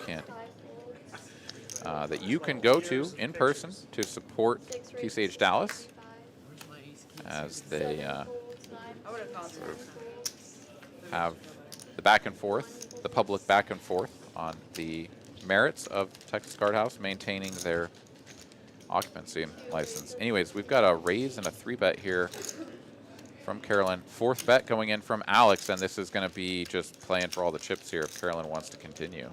can go to in person to support TCH Dallas as they sort of have the back and forth, the public back and forth on the merits of Texas Card House maintaining their occupancy license. Anyways, we've got a raise and a 3-bet here from Carolyn. 4th bet going in from Alex, and this is going to be just playing for all the chips here if Carolyn wants to continue.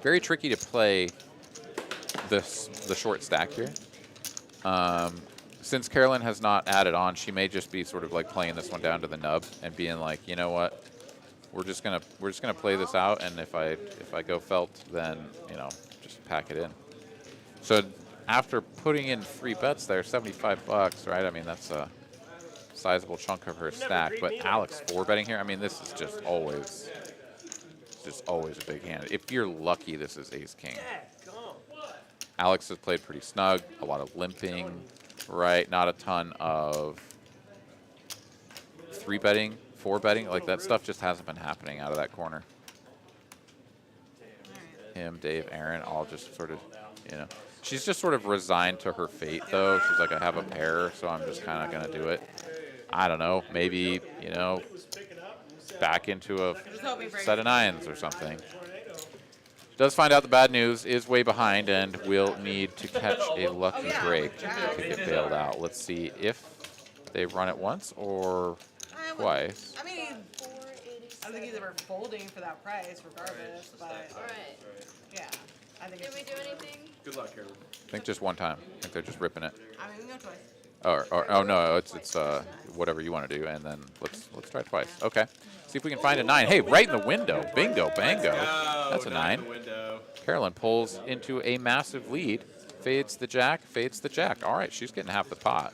Very tricky to play the short stack here. Since Carolyn has not added on, she may just be sort of like playing this one down to the nub and being like, you know what, we're just gonna play this out, and if I go felt, then you know, just pack it in. So after putting in 3 bets there, 75 bucks, right? I mean, that's a sizable chunk of her stack. But Alex 4-betting here, I mean, this is just always a big hand. If you're lucky, this is ace-king. Alex has played pretty snug, a lot of limping, right? Not a ton of 3-betting, 4-betting. Like, that stuff just hasn't been happening out of that corner. Him, Dave, Aaron, all just sort of, you know. She's just sort of resigned to her fate, though. She's like, I have a pair, so I'm just kind of going to do it. I don't know. Maybe, you know, back into a set of 9s or something. Does find out the bad news is way behind and will need to catch a lucky break to get bailed out. Let's see if they run it once or twice. I mean, I think he's ever folding for that price, regardless. But Alright. yeah, I think. Did we do anything? Good luck, Carolyn. I think just one time. I think they're just ripping it. I mean, we can go twice. Or oh no, it's whatever you want to do, and then let's try twice. Okay. See if we can find a 9. Hey, right in the window. Bingo, bango. That's a 9. Carolyn pulls into a massive lead. Fades the jack, fades the jack. All right, she's getting half the pot.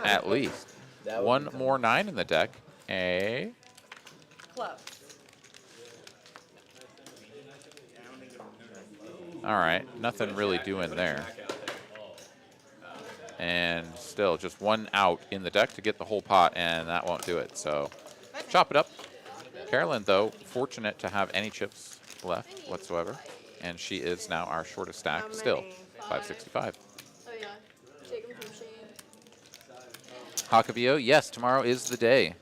At least. One more 9 in the deck. A Club. all right, nothing really doing there. And still just 1 out in the deck to get the whole pot, and that won't do it. So chop it up. Carolyn, though, fortunate to have any chips left whatsoever. And she is now our shortest stack still, 565. Oh yeah. Take him from Shane. Hakavio, yes, tomorrow is the day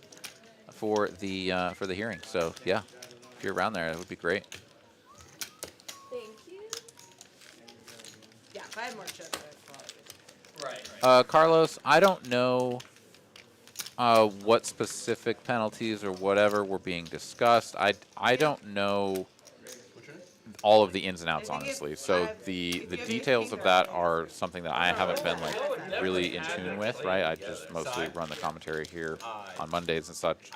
for the hearing. So yeah, if you're around there, it would be great. Thank you. Yeah, if I had more chips, I'd probably. Carlos, I don't know what specific penalties or whatever were being discussed. I don't know all of the ins and outs, honestly. So the details of that are something that I haven't been like really in tune with, right? I just mostly run the commentary here on Mondays and such.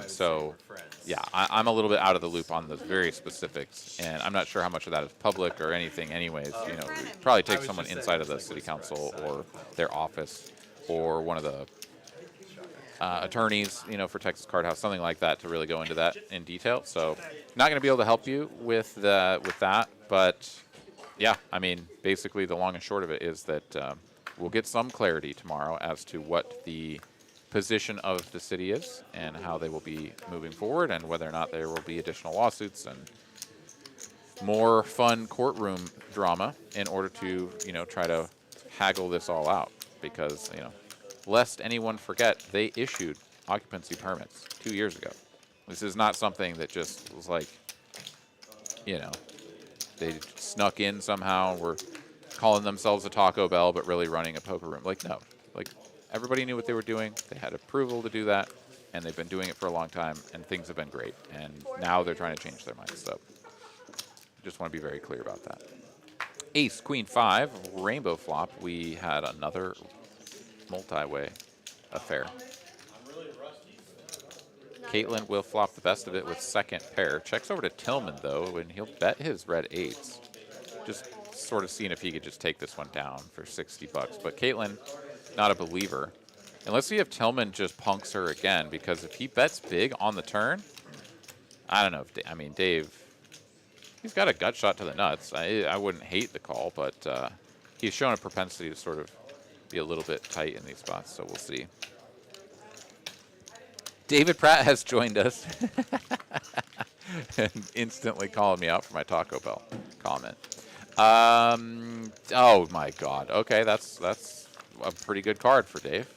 So yeah, I'm a little bit out of the loop on those very specifics, and I'm not sure how much of that is public or anything. Anyways, you know, we'd probably take someone inside of the city council or their office or one of the attorneys, you know, for Texas Card House, something like that, to really go into that in detail. So, not going to be able to help you with that, but yeah, I mean, basically the long and short of it is that we'll get some clarity tomorrow as to what the position of the city is and how they will be moving forward, and whether or not there will be additional lawsuits and more fun courtroom drama in order to, you know, try to haggle this all out, because, you know, lest anyone forget, they issued occupancy permits 2 years ago. This is not something that just was like, you know, they snuck in somehow and were calling themselves a Taco Bell but really running a poker room. Like, no. Like, everybody knew what they were doing. They had approval to do that, and they've been doing it for a long time, and things have been great. And now they're trying to change their minds. So just want to be very clear about that. Ace, Queen 5, rainbow flop. We had another multi-way affair. Caitlin will flop the best of it with second pair. Checks over to Tillman, though, and he'll bet his red 8s. Just sort of seeing if he could just take this one down for 60 bucks. But Caitlin, not a believer. And let's see if Tillman just punks her again, because if he bets big on the turn, I don't know. I mean, Dave, he's got a gut shot to the nuts. I wouldn't hate the call, but he's shown a propensity to sort of be a little bit tight in these spots, so we'll see. David Pratt has joined us and instantly calling me out for my Taco Bell comment. Oh my God. Okay, that's a pretty good card for Dave.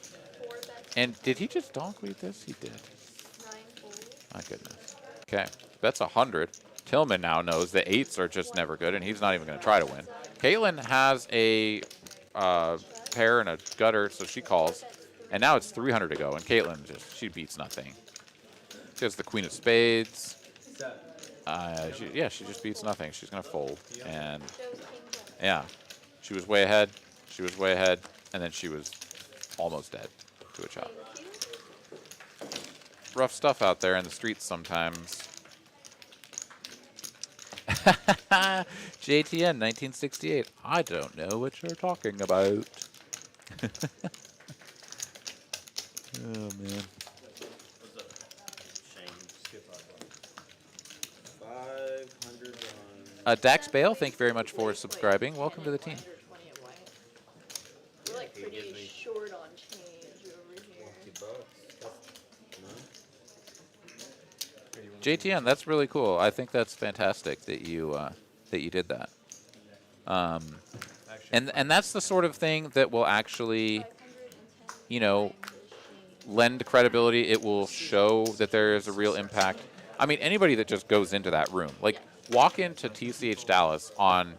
And did he just donk lead this? He did. My goodness. Okay, that's 100. Tillman now knows the 8s are just never good, and he's not even going to try to win. Caitlin has a pair and a gutter, so she calls. And now it's 300 to go, and Caitlin she beats nothing. She has the Queen of Spades. She just beats nothing. She's going to fold. And yeah, she was way ahead. She was way ahead, and then she was almost dead to a chop. Rough stuff out there in the streets sometimes. JTN 1968. I don't know what you're talking about. Oh man. 500 Dax Bale, thank you very much for subscribing. Welcome to the team. We're like pretty short on change over here. JTN, that's really cool. I think that's fantastic that you did that. And that's the sort of thing that will actually, you know, lend credibility. It will show that there is a real impact. I mean, anybody that just goes into that room, like walk into TCH Dallas on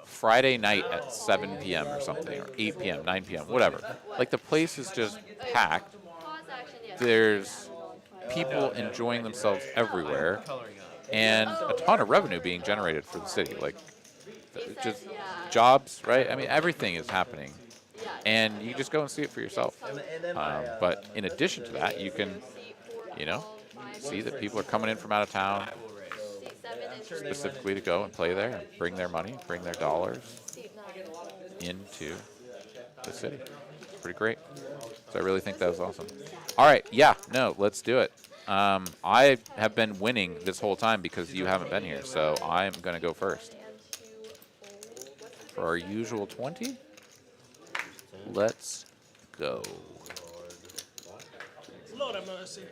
Friday night at 7 p.m. or something, or 8 p.m., 9 p.m., whatever. Like the place is just packed. There's people enjoying themselves everywhere, and a ton of revenue being generated for the city. Like just jobs, right? I mean, everything is happening. And you just go and see it for yourself. But in addition to that, you can, you know, see that people are coming in from out of town specifically to go and play there and bring their money, bring their dollars into the city. It's pretty great. So I really think that was awesome. All right, yeah, no, let's do it. I have been winning this whole time because you haven't been here, so I'm going to go first. For our usual 20, let's go. Lord have mercy.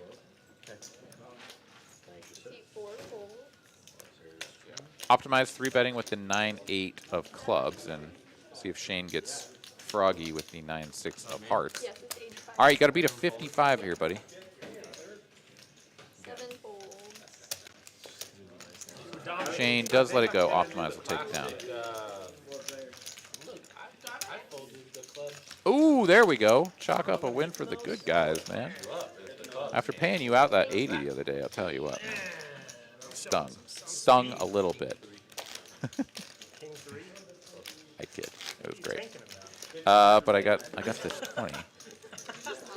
Optimize 3-betting with the 9-8 of clubs and see if Shane gets froggy with the 9-6 of hearts. All right, you got to beat a 55 here, buddy. 7 folds. Shane does let it go. Optimize will take it down. Ooh, there we go. Chalk up a win for the good guys, man. After paying you out that 80 the other day, I'll tell you what. Stung. Stung a little bit. I kid. It was great. But I got this 20.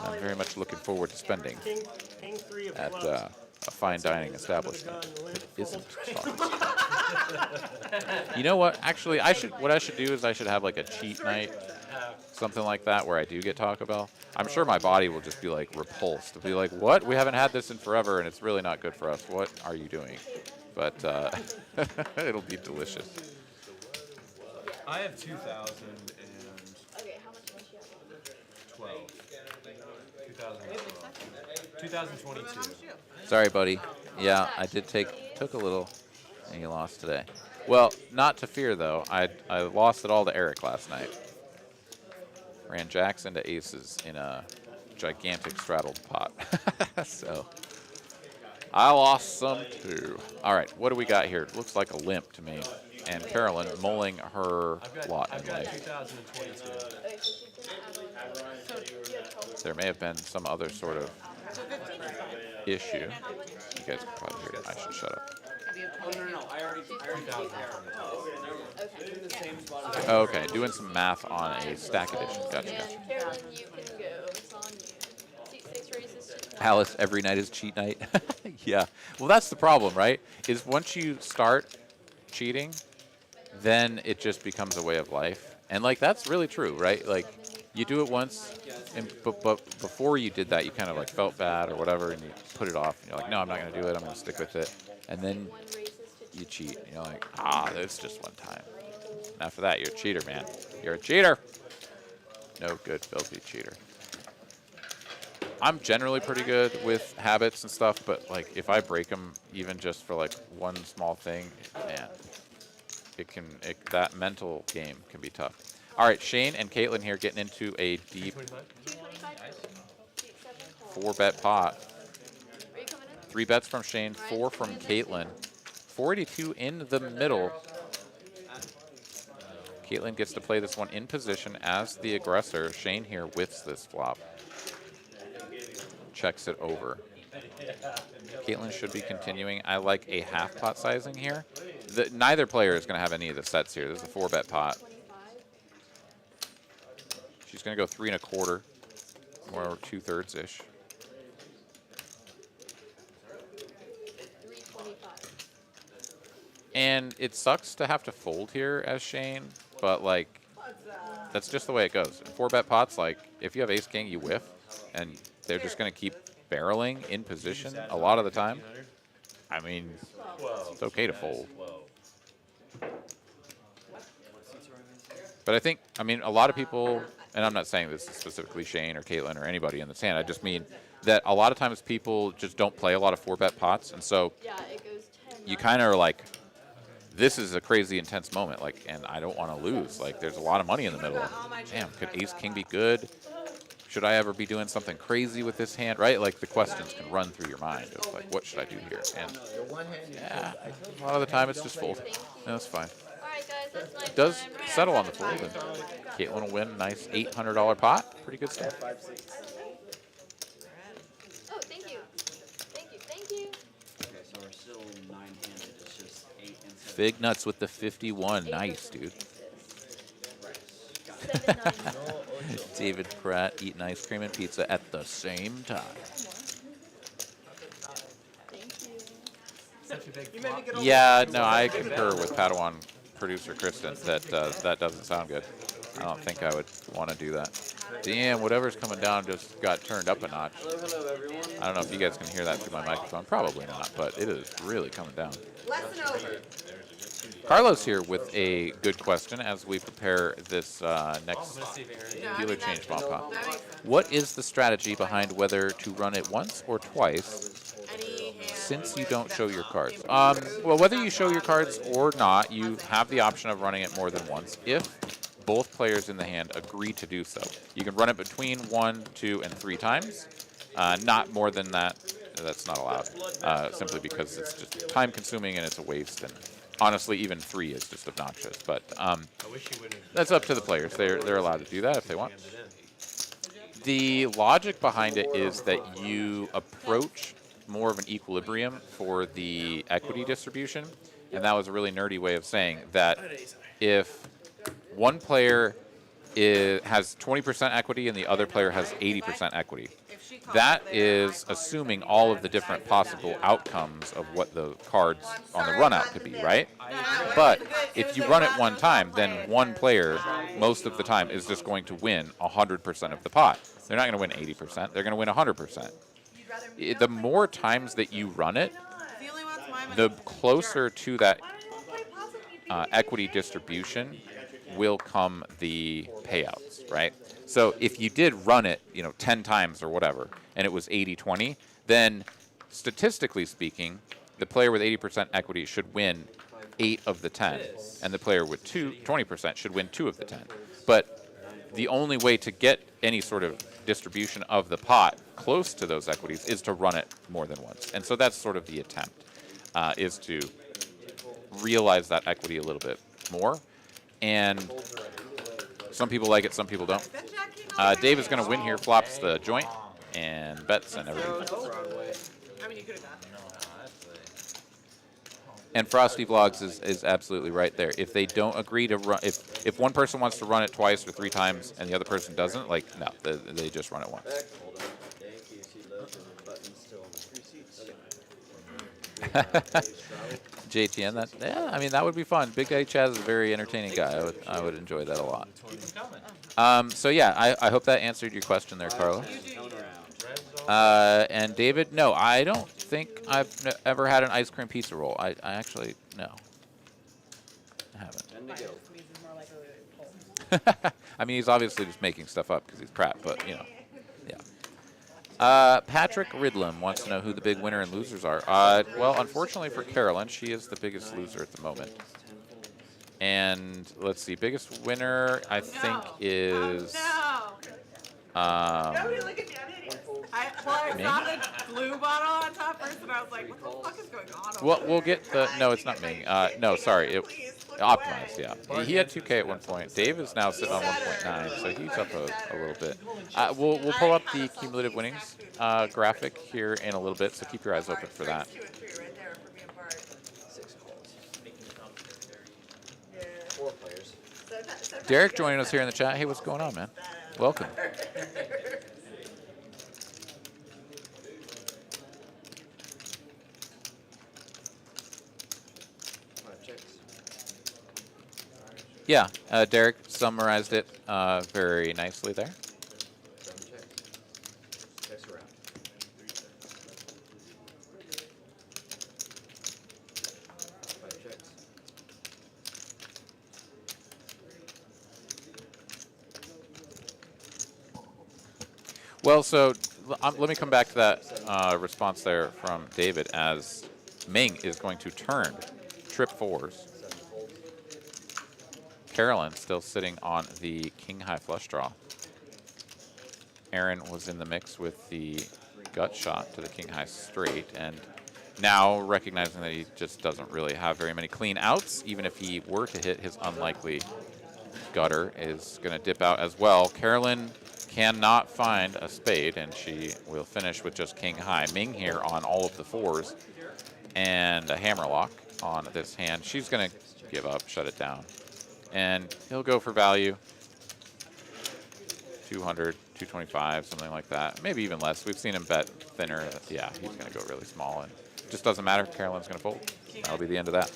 I'm very much looking forward to spending at a fine dining establishment that isn't fun. You know what? Actually, what I should do is I should have like a cheat night, something like that, where I do get Taco Bell. I'm sure my body will just be like repulsed. It'll be like, what? We haven't had this in forever, and it's really not good for us. What are you doing? But it'll be delicious. I have 2,000 and Okay, how much money do you have? 12. 2022. Sorry, buddy. Yeah, I did took a little, and you lost today. Well, not to fear though. I lost it all to Eric last night. Ran jacks into aces in a gigantic straddled pot. So I lost some too. All right, what do we got here? Looks like a limp to me. And Carolyn mulling her lot in life. 2022. There may have been some other sort of issue. You guys can probably hear it. I should shut up. Okay, doing some math on a stack edition. Gotcha. And Carolyn, you can go. It's on you. Seat 6 raises to Alice, every night is cheat night. Yeah. Well, that's the problem, right? Is once you start cheating, then it just becomes a way of life. And, like, that's really true, right? Like, you do it once, but before you did that, you kind of, like, felt bad or whatever, and you put it off. And you're like, no, I'm not going to do it. I'm going to stick with it. And then you cheat. And you're like, that's just one time. And after that, you're a cheater, man. You're a cheater. No good, filthy cheater. I'm generally pretty good with habits and stuff, but like if I break them even just for like one small thing, man, that mental game can be tough. All right, Shane and Caitlin here getting into a deep 4-bet pot. 3 bets from Shane, 4 from Caitlin. 482 in the middle. Caitlin gets to play this one in position as the aggressor. Shane here whiffs this flop. Checks it over. Caitlin should be continuing. I like a half pot sizing here. Neither player is going to have any of the sets here. This is a 4-bet pot. She's going to go 3 1/4, or 2/3 ish. 325. And it sucks to have to fold here as Shane, but like that's just the way it goes. 4-bet pots, like if you have ace king, you whiff, and they're just going to keep barreling in position a lot of the time. I mean, it's okay to fold. But I think, I mean, a lot of people, and I'm not saying this is specifically Shane or Caitlin or anybody in this hand, I just mean that a lot of times people just don't play a lot of 4-bet pots, and so Yeah, it goes 10. you kind of are like, this is a crazy intense moment, like, and I don't want to lose. Like, there's a lot of money in the middle. Damn, could ace king be good? Should I ever be doing something crazy with this hand, right? Like, the questions can run through your mind of, like, what should I do here? And, yeah, a lot of the time it's just fold. No, that's fine. Alright guys, that's my It does time. settle on the fold, and Caitlin will win a nice $800 pot. Pretty good stuff. Oh, thank you. Thank you, thank you. Okay, so we're still 9-handed. It's just 8 and 7. Fig nuts with the 51. Nice, dude. 7, 9. David Pratt eating ice cream and pizza at the same time. Thank you. Yeah, no, I concur with Padawan producer Kristen that that doesn't sound good. I don't think I would want to do that. Damn, whatever's coming down just got turned up a notch. Hello, everyone. I don't know if you guys can hear that through my microphone. Probably not, but it is really coming down. Lesson over. Carlos here with a good question as we prepare this next dealer change bomb pot. What is the strategy behind whether to run it once or twice since you don't show your cards? Well, whether you show your cards or not, you have the option of running it more than once if both players in the hand agree to do so. You can run it between 1, 2, and 3 times. Not more than that. That's not allowed, simply because it's just time-consuming and it's a waste. And honestly, even 3 is just obnoxious. But that's up to the players. They're allowed to do that if they want. The logic behind it is that you approach more of an equilibrium for the equity distribution. And that was a really nerdy way of saying that if one player has 20% equity and the other player has 80% equity, that is assuming all of the different possible outcomes of what the cards on the run out could be, right? But if you run it one time, then one player, most of the time, is just going to win 100% of the pot. They're not going to win 80%. They're going to win 100%. The more times that you run it, the closer to that equity distribution will come the payouts, right? So if you did run it, 10 times or whatever, and it was 80-20, then statistically speaking, the player with 80% equity should win 8 of the 10, and the player with 20% should win 2 of the 10. But the only way to get any sort of distribution of the pot close to those equities is to run it more than once. And so that's sort of the attempt, is to realize that equity a little bit more. And some people like it, some people don't. Dave is going to win here, flops the joint, and bets and everything. And Frosty Vlogs is absolutely right there. If they don't agree to run, if one person wants to run it twice or 3 times and the other person doesn't, like, no, they just run it once. JTN, that would be fun. Big Daddy Chaz is a very entertaining guy. I would enjoy that a lot. So yeah, I hope that answered your question there, Carlos. And David, no, I don't think I've ever had an ice cream pizza roll. I actually, no. I haven't. I mean, he's obviously just making stuff up because he's Pratt, but, yeah. Patrick Ridlam wants to know who the big winner and losers are. Well, unfortunately for Carolyn, she is the biggest loser at the moment. And let's see, biggest winner, I think, is... Nobody look at me, I'm idiots. I saw the blue bottle on top first, and I was like, what the fuck is going on? Well, we'll get the... No, it's not me. No, sorry. Optimized, yeah. He had 2K at one point. Dave is now sitting on 1.9, so he's up a little bit. We'll pull up the cumulative winnings graphic here in a little bit, so keep your eyes open for that. 2 and 3 right there for being part. 4 players. Derek joining us here in the chat. Hey, what's going on, man? Welcome. Yeah, Derek summarized it very nicely there. 7 checks. Checks around. Five checks. Well, so let me come back to that response there from David, as Ming is going to turn trip 4s. Carolyn still sitting on the king high flush draw. Aaron was in the mix with the gut shot to the king high straight, and now recognizing that he just doesn't really have very many clean outs, even if he were to hit, his unlikely gutter is going to dip out as well. Carolyn cannot find a spade, and she will finish with just king high. Ming here on all of the 4s and a hammerlock on this hand. She's going to give up, shut it down. And he'll go for value. 200, 225, something like that. Maybe even less. We've seen him bet thinner. Yeah, he's going to go really small. And it just doesn't matter. Carolyn's going to fold. That'll be the end of that.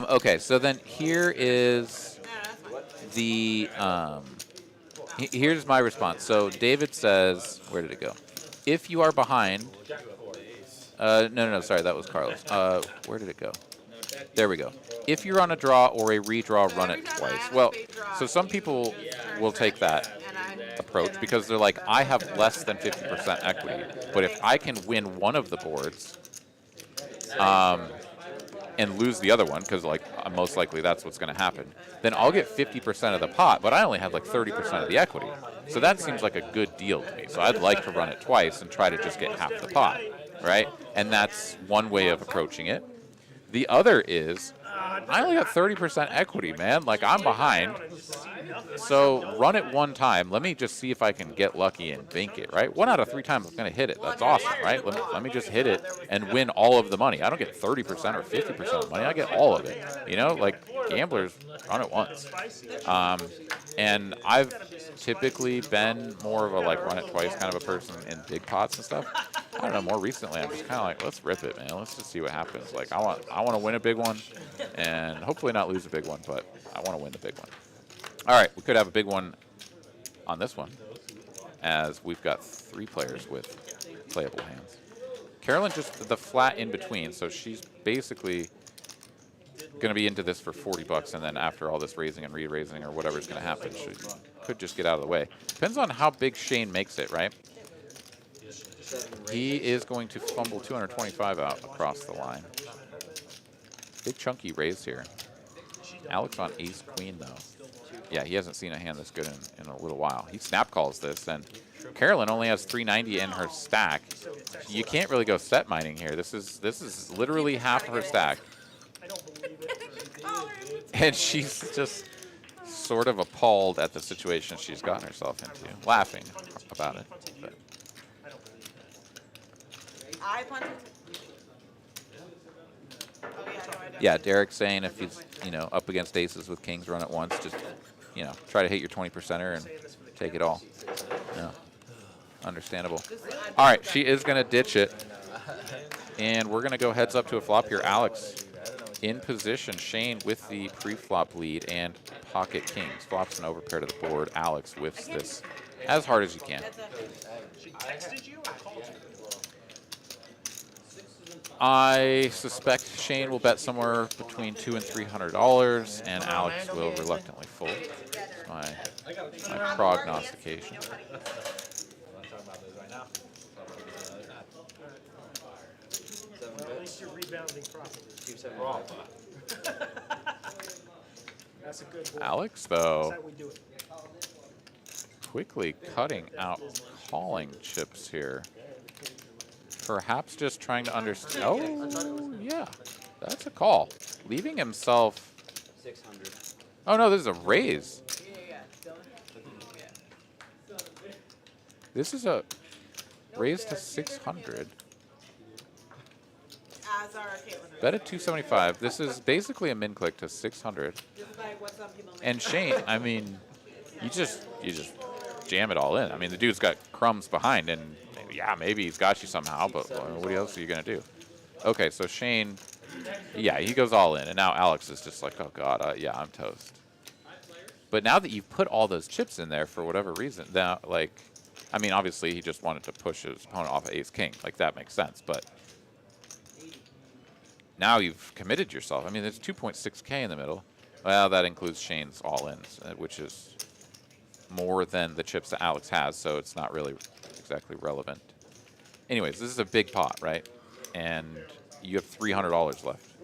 Okay, so then here is the... here's my response. So David says... Where did it go? If you are behind... No, sorry, that was Carlos. Where did it go? There we go. If you're on a draw or a redraw, run it twice. Well, so some people will take that approach because they're like, I have less than 50% equity, but if I can win one of the boards and lose the other one, because like most likely that's what's going to happen, then I'll get 50% of the pot, but I only have like 30% of the equity. So that seems like a good deal to me. So I'd like to run it twice and try to just get half the pot, right? And that's one way of approaching it. The other is, I only got 30% equity, man. Like, I'm behind. So run it one time. Let me just see if I can get lucky and bank it, right? 1 out of 3 times I'm going to hit it. That's awesome, right? Let me just hit it and win all of the money. I don't get 30% or 50% of the money. I get all of it. You know, like, gamblers run it once. And I've typically been more of a, like, run it twice kind of a person in big pots and stuff. I don't know, more recently, I'm just kind of like, let's rip it, man. Let's just see what happens. Like, I want to win a big one and hopefully not lose a big one, but I want to win the big one. All right, we could have a big one on this one, as we've got 3 players with playable hands. Carolyn just the flat in between, so she's basically going to be into this for 40 bucks, and then after all this raising and re-raising or whatever's going to happen, she could just get out of the way. Depends on how big Shane makes it, right? He is going to fumble 225 out across the line. Big chunky raise here. Alex on ace queen, though. Yeah, he hasn't seen a hand this good in a little while. He snap calls this, and Carolyn only has 390 in her stack. You can't really go set mining here. This is literally half of her stack. And she's just sort of appalled at the situation she's gotten herself into, laughing about it. But. I punted. Yeah, Derek's saying if he's, up against aces with kings, run it once. Just, try to hit your 20%er and take it all. Yeah, understandable. All right, she is going to ditch it. And we're going to go heads up to a flop here. Alex in position. Shane with the pre-flop lead and pocket kings. Flops an overpair to the board. Alex whiffs this as hard as you can. She texted you or called you? I suspect Shane will bet somewhere between $200 and $300, and Alex will reluctantly fold. That's my prognostication. Well, at least you're rebounding properly. That's a good board. Alex, That's though, how we do it. quickly cutting out calling chips here. Perhaps just trying to understand. Oh, yeah, that's a call. Leaving himself. 600. Oh, no, this is a raise. This is a raise to 600. As are Caitlin. Bet at 275. This is basically a min click to 600. Just like what some people make. And Shane, I mean, you just jam it all in. I mean, the dude's got crumbs behind, and yeah, maybe he's got you somehow, but what else are you going to do? Okay, so Shane Yeah, he goes all in, and now Alex is just like, oh god, yeah, I'm toast. But now that you've put all those chips in there for whatever reason, now like, I mean, obviously he just wanted to push his opponent off of ace king, like that makes sense. But now you've committed yourself. I mean, there's 2.6K in the middle. Well, that includes Shane's all-ins, which is more than the chips that Alex has, so it's not really exactly relevant. Anyways, this is a big pot, right? And you have $300 left.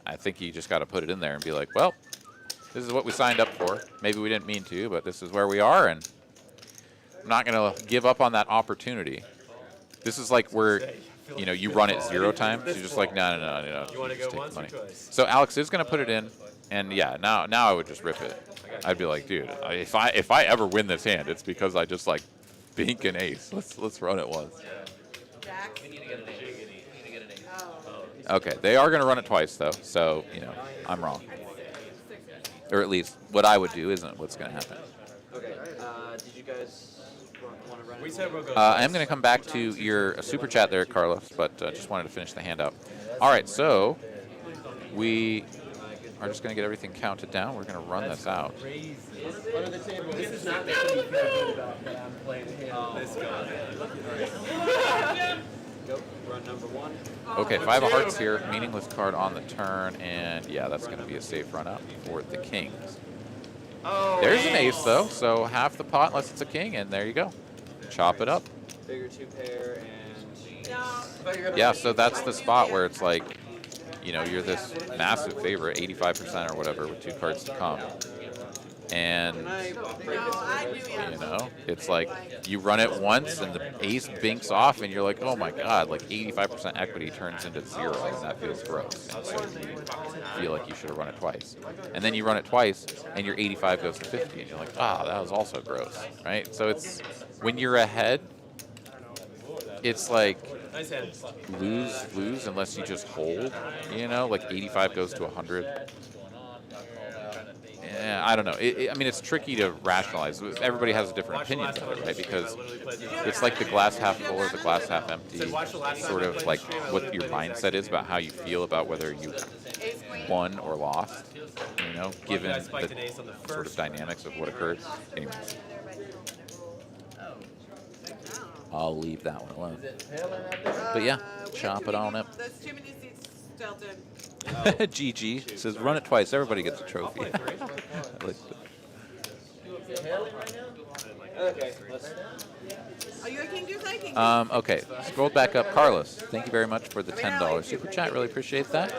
I think you just got to put it in there and be like, well, this is what we signed up for. Maybe we didn't mean to, but this is where we are, and I'm not going to give up on that opportunity. This is like where, you know, you run it 0 times. You're just like, no. You want to go once or twice? So Alex is going to put it in, and yeah, now I would just rip it. I'd be like, dude, if I ever win this hand, it's because I just like bink an ace. Let's run it once. Jack. We need to get an ace. We need to get an ace. Oh. Okay, they are going to run it twice though, so you know I'm wrong, or at least what I would do isn't what's going to happen. Okay, did you guys want to run it? We said we'll go. I am going to come back to your super chat there, Carlos, but just wanted to finish the hand out. All right, so we are just going to get everything counted down. We're going to run this out. Under the table. This is not making me feel good about that I'm playing the hand. This guy. Go, run number 1. Okay, 5 of hearts here, meaningless card on the turn, and yeah, that's going to be a safe run out for the kings. Oh, There's an ace though, so half the pot unless it's a king, and there you go. Chop it up. Bigger 2 pair and... No. Yeah, so that's the spot where it's like, you know, you're this massive favorite, 85% or whatever, with 2 cards to come. And, No, I knew you. you know, it's like you run it once and the ace binks off and you're like, oh my god, like 85% equity turns into 0, and that feels gross. And so you feel like you should have run it twice. And then you run it twice and your 85 goes to 50 and you're like, ah, that was also gross, right? So it's, when you're ahead, it's like Nice hand. lose unless you just hold, you know, like 85 goes to 100. Yeah, I don't know. I mean, it's tricky to rationalize. Everybody has a different opinion of it, right? Because it's like the glass half full or the glass half empty, sort of like what your mindset is about how you feel about whether you won or lost, you know, given the sort of dynamics of what occurred. Anyways, I'll leave that one alone. But yeah, chop it on up. There's too many seats, Stelton. GG says run it twice. Everybody gets a trophy. Okay, let's... Are you a king, Deuce? I king. Okay, scroll back up. Carlos, thank you very much for the $10 super chat. Really appreciate that.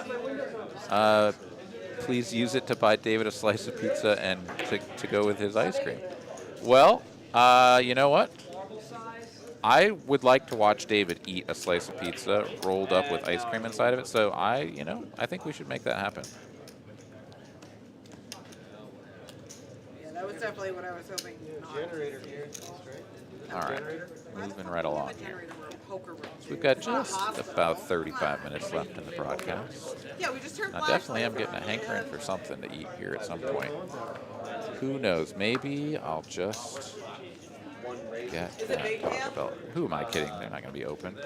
Please use it to buy David a slice of pizza and to go with his ice cream. Well, you know what? I would like to watch David eat a slice of pizza rolled up with ice cream inside of it. So I think we should make that happen. Yeah, that was definitely what I was hoping. Generator here, right? All right, moving right along here. Generator room, poker room. So we've got just about 35 minutes left in the broadcast. Yeah, we just turned I flash. definitely am getting a hankering for something to eat here at some point. Who knows? Maybe I'll just get that Taco Bell. Who am I kidding? They're not going to be open.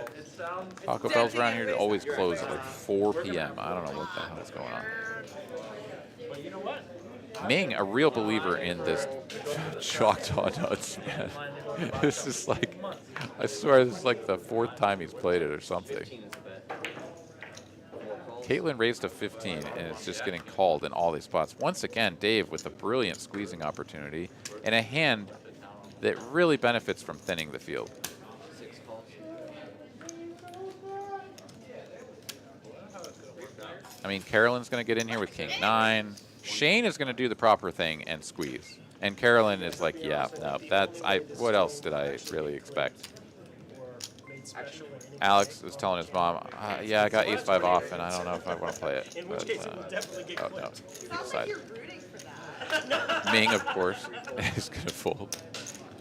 Taco Bells around here always close at like 4 p.m. I don't know what the hell is going on. Ming, a real believer in this Choctaw Nuts, man. This is like, I swear this is like the 4th time he's played it or something. Caitlin raised to 15, and it's just getting called in all these spots. Once again, Dave with a brilliant squeezing opportunity and a hand that really benefits from thinning the field. I mean, Carolyn's going to get in here with king 9. Shane is going to do the proper thing and squeeze. And Carolyn is like, yeah, no, what else did I really expect? Alex is telling his mom, yeah, I got ace-5 off, and I don't know if I want to play it. In which case, it will definitely get oh, no, clipped. he decided. Ming, of course, is going to fold.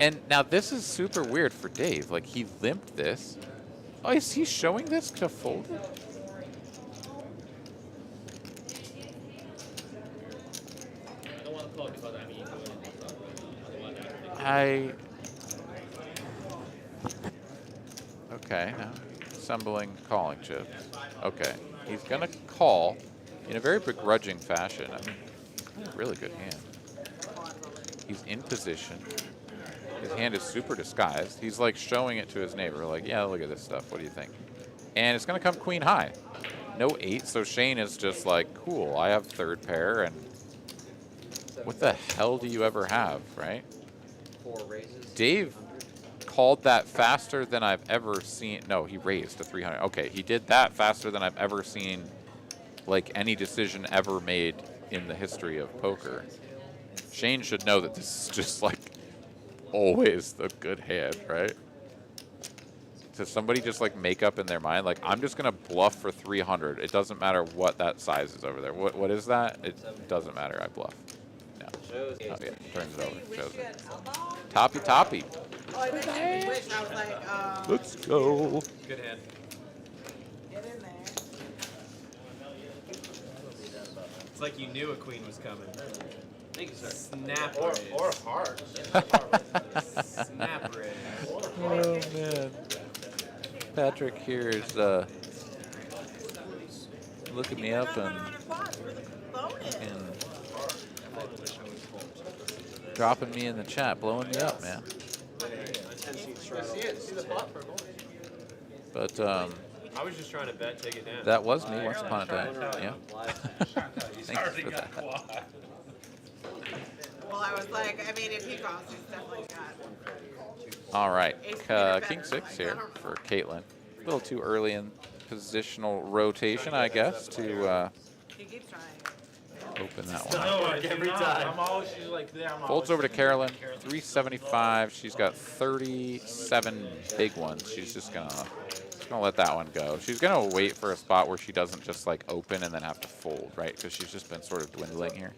And now this is super weird for Dave. Like, he limped this. Oh, is he showing this to fold it? Okay, now assembling calling chips. Okay, he's gonna call in a very begrudging fashion. I mean, really good hand. He's in position. His hand is super disguised. He's like showing it to his neighbor, like, yeah, look at this stuff. What do you think? And it's going to come queen high. No 8, so Shane is just like, cool, I have third pair, and what the hell do you ever have, right? 4 raises. Dave called that faster than I've ever seen. No, he raised to 300. Okay, he did that faster than I've ever seen, like, any decision ever made in the history of poker. Shane should know that this is just, like, always the good hand, right? Does somebody just, like, make up in their mind, like, I'm just going to bluff for 300. It doesn't matter what that size is over there. What is that? It doesn't matter. I bluff. No. Oh, yeah. Turns it over. Shows it. Toppy, toppy. Oh, I bet you wish. I was like, Let's go. Good hand. get in there. It's like you knew a queen was coming. Thank you, sir. Snap Or raise. heart. Snap raise. Oh, man. Patrick here is looking me up and dropping me in the chat, blowing me up, man. But I was just trying to bet, take it down. that was me once upon a time. Yeah. Thanks for that. Well, I was like, I mean, if he calls, he's definitely got. All right, King 6 here for Caitlin. A little too early in positional rotation, I guess, to He keeps trying. open that one. No, every time. I'm always, she's like, there. I'm Folds over to Carolyn, 375. She's got 37 big ones. She's just gonna let that one go. She's gonna wait for a spot where she doesn't just like open and then have to fold, right? Because she's just been sort of dwindling here.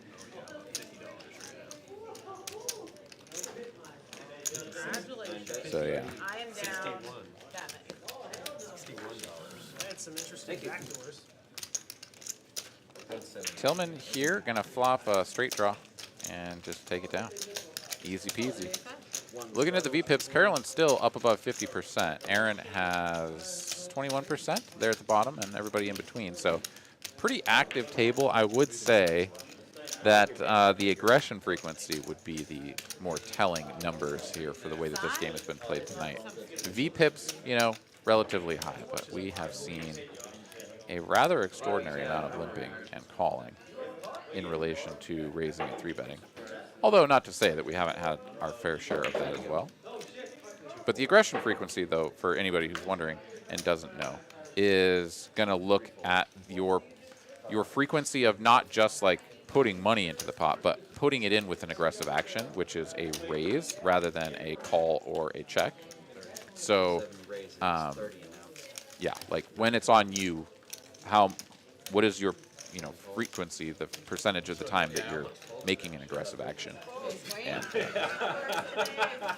So yeah. I am down. Damn it. I had some interesting backdoors. Tillman here gonna flop a straight draw and just take it down. Easy peasy. Looking at the VPIPs, Carolyn's still up above 50%. Aaron has 21% there at the bottom, and everybody in between. So pretty active table. I would say that the aggression frequency would be the more telling numbers here for the way that this game has been played tonight. VPIPs, you know, relatively high, but we have seen a rather extraordinary amount of limping and calling in relation to raising and 3-betting. Although not to say that we haven't had our fair share of that as well. But the aggression frequency, though, for anybody who's wondering and doesn't know, is going to look at your frequency of not just like putting money into the pot, but putting it in with an aggressive action, which is a raise rather than a call or a check. So, yeah, like when it's on you, what is your, frequency, the percentage of the time that you're making an aggressive action? And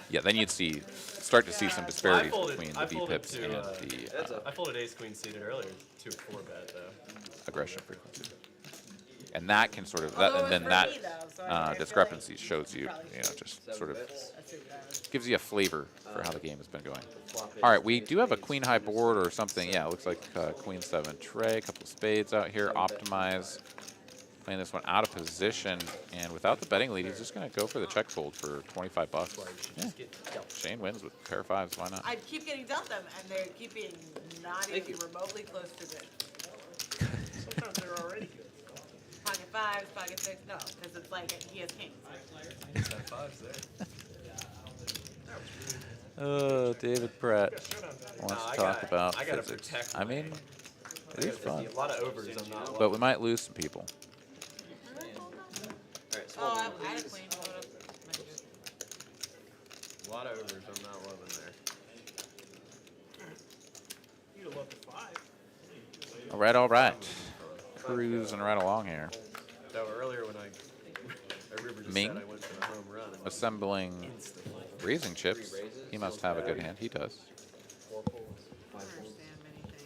yeah, then you'd start to see some disparities between the VPIPs and the I folded ace queen suited earlier to a 4-bet though. aggression frequency. And that can sort of, and then that discrepancy shows you, just sort of gives you a flavor for how the game has been going. All right, we do have a queen high board or something. Yeah, it looks like queen 7 tray, a couple of spades out here, optimize. Playing this one out of position, and without the betting lead, he's just going to go for the check fold for 25 bucks. Yeah. Shane wins with pair of 5s. Why not? I keep getting dealt them, and they keep being not even remotely close to good. Sometimes they're already good. Pocket 5s, pocket 6, no, because it's like he has kings. Oh, David Pratt wants to talk about physics. Protect I mean, it is fun. A lot of overs. I'm not. But we might lose some people. Oh, I had a queen. A lot of overs. I'm not loving there. You'd love the 5. All right. Cruising right along here. So earlier when I River just Ming said I went for a home run. And assembling raising chips. He must have a good hand. He does. I don't understand many things.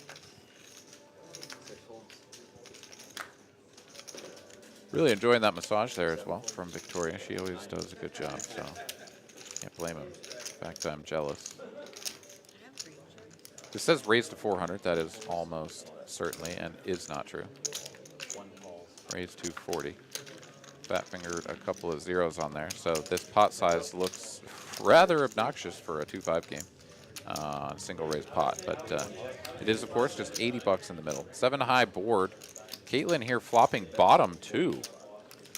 Really enjoying that massage there as well from Victoria. She always does a good job, so can't blame him. In fact, I'm jealous. This says raise to 400. That is almost certainly and is not true. Raised 240. Fat fingered a couple of zeros on there. So this pot size looks rather obnoxious for a 2-5 game on single raised pot. But it is, of course, just 80 bucks in the middle. 7 high board. Caitlin here flopping bottom 2.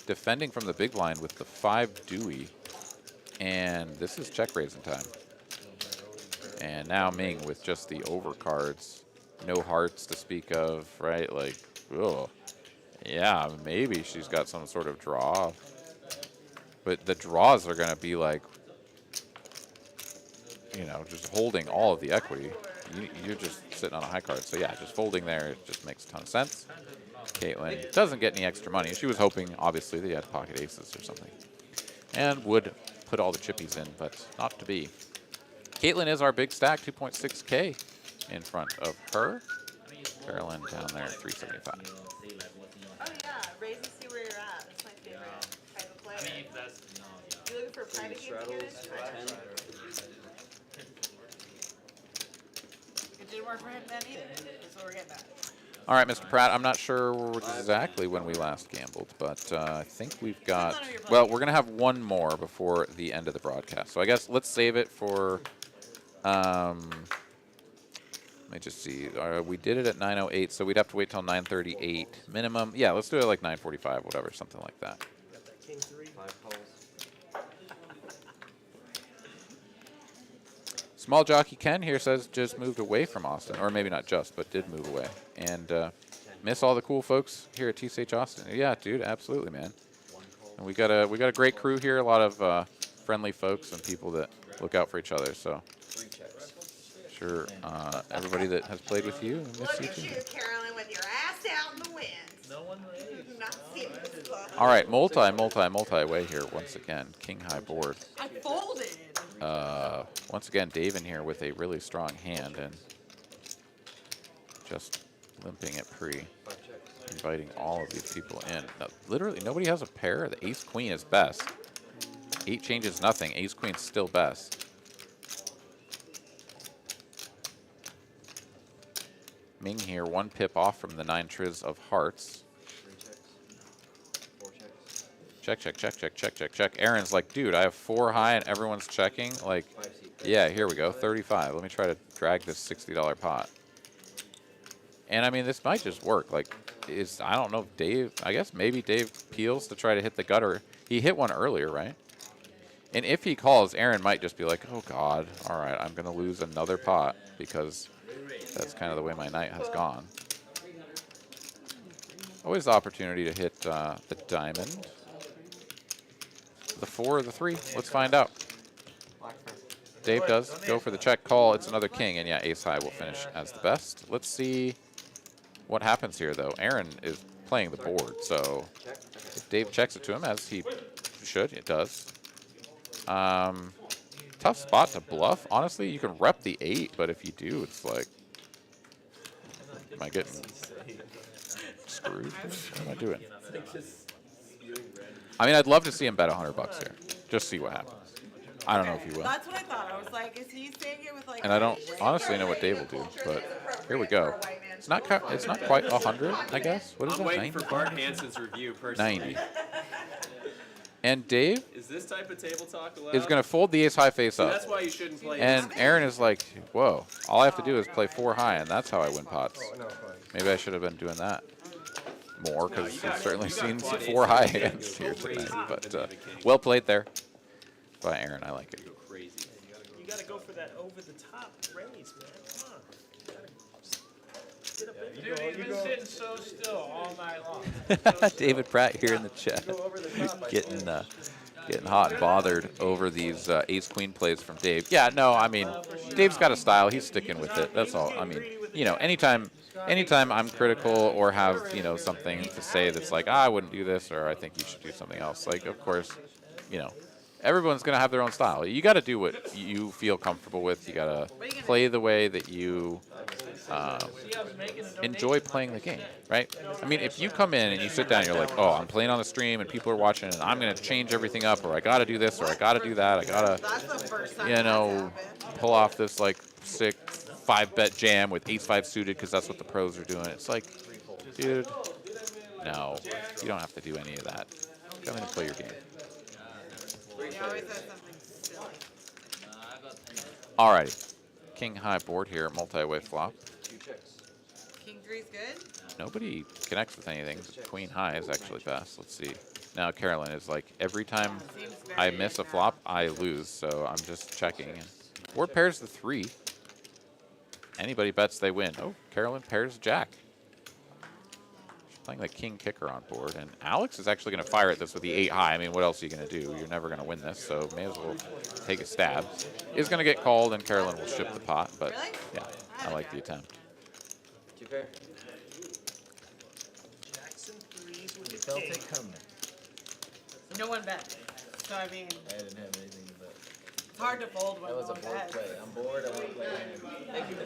Defending from the big blind with the 5 Dewey. And this is check raising time. And now Ming with just the overcards. No hearts to speak of, right? Like, ugh. Yeah, maybe she's got some sort of draw. But the draws are going to be like, you know, just holding all of the equity. You're just sitting on a high card. So yeah, just folding there, it just makes a ton of sense. Caitlin doesn't get any extra money. She was hoping, obviously, that he had pocket aces or something. And would put all the chippies in, but not to be. Caitlin is our big stack, 2.6K in front of her. Carolyn down there, 375. Oh yeah, raise and see where you're at. That's my favorite type of player. You looking for a private game to get in? It didn't work for him then either. That's what we're getting at. All right, Mr. Pratt, I'm not sure exactly when we last gambled, but I think we've got, well, we're going to have one more before the end of the broadcast. So I guess let's save it for, let me just see. We did it at 9:08, so we'd have to wait till 9:38 minimum. Yeah, let's do it like 9:45, whatever, something like that. Got that king 3. 5 calls. Small Jockey Ken here says just moved away from Austin, or maybe not just, but did move away. And miss all the cool folks here at TCH Austin. Yeah, dude, absolutely, man. And we got a great crew here, a lot of friendly folks and people that look out for each other. So sure, everybody that has played with you, miss Look you at too. you, Carolyn, with your ass out in the wind. No one raised. Not seeing this book. All right, multi way here once again. King high board. I folded. Once again, Dave in here with a really strong hand and just limping it pre, inviting all of these people in. Now, literally, nobody has a pair. The ace queen is best. 8 changes nothing. Ace queen's still best. Ming here, 1 pip off from the 9 triz of hearts. 4 checks. Check, check, check, check, check, check, check. Aaron's like, dude, I have 4 high and everyone's checking. Like, yeah, here we go, 35. Let me try to drag this $60 pot. And I mean, this might just work. Like, I don't know if Dave, I guess maybe Dave peels to try to hit the gutter. He hit one earlier, right? And if he calls, Aaron might just be like, oh God, all right, I'm going to lose another pot because that's kind of the way my night has gone. Always the opportunity to hit the diamond. The 4 or the 3? Let's find out. Dave does go for the check call. It's another king, and yeah, ace high will finish as the best. Let's see what happens here, though. Aaron is playing the board, so if Dave checks it to him, as he should, it does. Tough spot to bluff. Honestly, you can rep the 8, but if you do, it's like, am I getting screwed? What am I doing? I mean, I'd love to see him bet $100 here. Just see what happens. I don't know if he will. That's what I thought. I was like, is he saying it with like? And I don't honestly know what Dave will do, but here we go. It's not quite 100, I guess. What is I'm that? waiting for 90? Bart Hanson's review personally. 90. And Dave Is this type of table talk allowed? is going to fold the ace high face See, up. that's why you shouldn't play. And Aaron is like, whoa, all I have to do is play 4 high, and that's how I win pots. Maybe I should have been doing that more, because he's certainly seen 4 high hands here tonight. But well played there by Aaron. I like it. Crazy. You gotta go for that over the top raise, man. Come on. You gotta just get up in there. Dude, he's been sitting so still all night long. David Pratt here in the chat, getting hot and bothered over these ace-queen plays from Dave. Yeah, no, I mean, Dave's got a style. He's sticking with it. That's all. I mean, you know, anytime I'm critical or have, you know, something to say that's like, I wouldn't do this, or I think you should do something else, like, of course, you know, everyone's going to have their own style. You got to do what you feel comfortable with. You got to play the way that you enjoy playing the game, right? I mean, if you come in and you sit down and you're like, oh, I'm playing on the stream and people are watching and I'm going to change everything up, or I got to do this, or I got to do that, I got to, you know, pull off this like sick 5-bet jam with ace-5 suited because that's what the pros are doing. It's like, dude, No, you don't have to do any of that. Come in and play your game. He always has something silly. Alrighty. King high board here, multi-way flop. King 3's good? Nobody connects with anything. Queen high is actually best. Let's see. Now Carolyn is like, every time I miss a flop, I lose. So I'm just checking. And board pairs the 3. Anybody bets they win. Oh, Carolyn pairs jack. She's playing the king kicker on board. And Alex is actually going to fire at this with the 8 high. I mean, what else are you going to do? You're never going to win this, so may as well take a stab. Is going to get called, and Carolyn will ship the pot. But yeah, I like the attempt. 2 pair. Jackson 3s with the Felt king. it coming. No one bet. So, I mean, I didn't have anything to bet. it's hard to fold when That was no a one board bets. play. I'm bored. I want to play a hand. Thank you.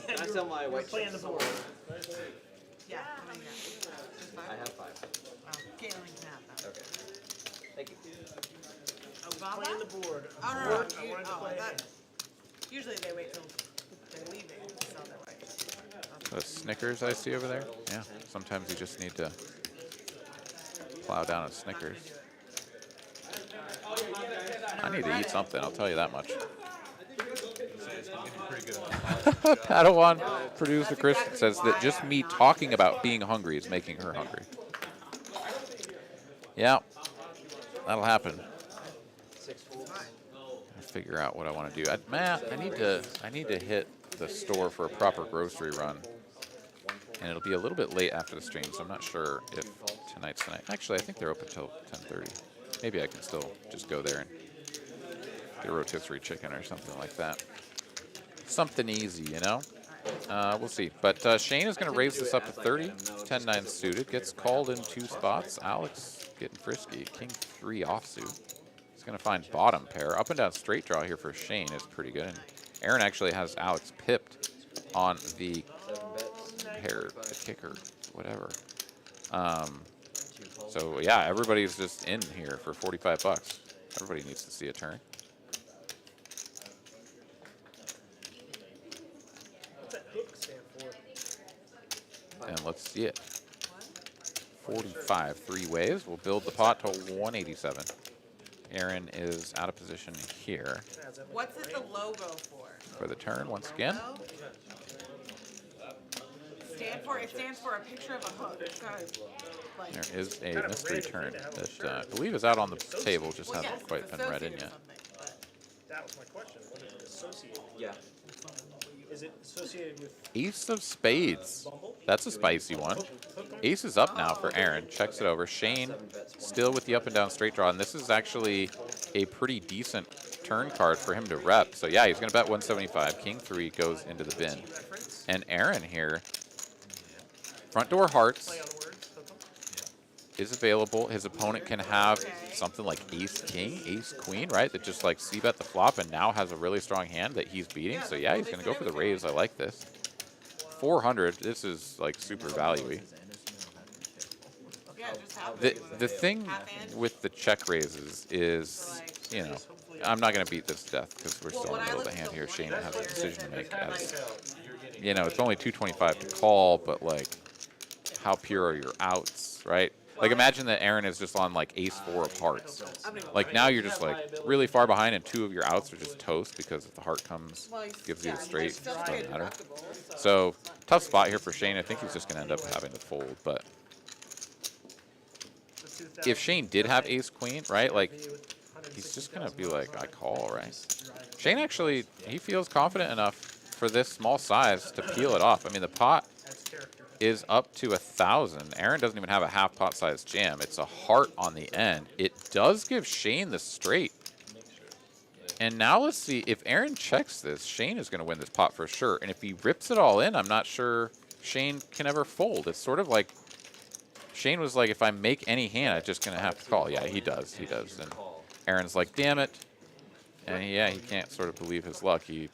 I sell my We're white playing the chips. board. Yeah, how many you got? Just I 5? have 5. Caitlin can have them. Okay. Thank you. Oh, Baba? Playing the board. Oh, no, I no, wanted to I play a thought, hand. usually they wait till they're leaving to sell their rights. The Snickers I see over there. Yeah, sometimes you just need to plow down a Snickers. I need to eat something, I'll tell you that much. Padawan producer Chris says that just me talking about being hungry is making her hungry. Yeah, that'll happen. 6 folds. I'll figure out what I want to do. Matt, I need to hit the store for a proper grocery run, and it'll be a little bit late after the stream, so I'm not sure if tonight's tonight. Actually, I think they're open till 10:30. Maybe I can still just go there and get a rotisserie chicken or something like that. Something easy, you know? We'll see. But Shane is going to raise this up to 30. 10-9 suited. Gets called in 2 spots. Alex getting frisky. King 3 offsuit. He's going to find bottom pair. Up and down straight draw here for Shane is pretty good. And Aaron actually has Alex pipped on the pair, the kicker, whatever. So yeah, everybody's just in here for 45 bucks. Everybody needs to see a turn. What's that hook stand for? And let's see it. 45 3 ways. We'll build the pot to 187. Aaron is out of position here What's it the logo for? for the turn once again. Logo? It stands for a picture of a hook. It's got like, There is a mystery turn that I believe is out on the table, just well, hasn't yes, quite it's been read in associated yet. with something, but That was my question. What is it associated? Yeah. Is it associated with Ace of spades. That's a spicy one. Ace is up now for Aaron. Checks it over. Shane still with the up and down straight draw. And this is actually a pretty decent turn card for him to rep. So yeah, he's going to bet 175. King 3 goes into the bin. And Aaron here, front door hearts play on words? Hook 'em? is available. His opponent can have something like ace king, ace queen, right? That just like c-bet the flop and now has a really strong hand that he's beating. So yeah, he's going to go for the raise. I like this. 400. This is like super value-y. yeah, just have The thing with the check raises is, you know, I'm not going to beat this to death because we're still in the middle of the hand here. Shane has a decision to make. As, you know, it's only 225 to call, but like, how pure are your outs, right? Like, imagine that Aaron is just on like ace 4 of hearts. Like, now you're just like really far behind, and 2 of your outs are just toast because if the heart comes, gives you the straight, it doesn't matter. So, tough spot here for Shane. I think he's just going to end up having to fold, but if Shane did have ace queen, right, like, he's just going to be like, I call, right? Shane actually, he feels confident enough for this small size to peel it off. I mean, the pot is up to 1,000. Aaron doesn't even have a half pot size jam. It's a heart on the end. It does give Shane the straight. And now let's see, if Aaron checks this, Shane is going to win this pot for sure. And if he rips it all in, I'm not sure Shane can ever fold. It's sort of like, Shane was like, if I make any hand, I'm just going to have to call. Yeah, he does. He does. And Aaron's like, damn it. And yeah, he can't sort of believe his luck. He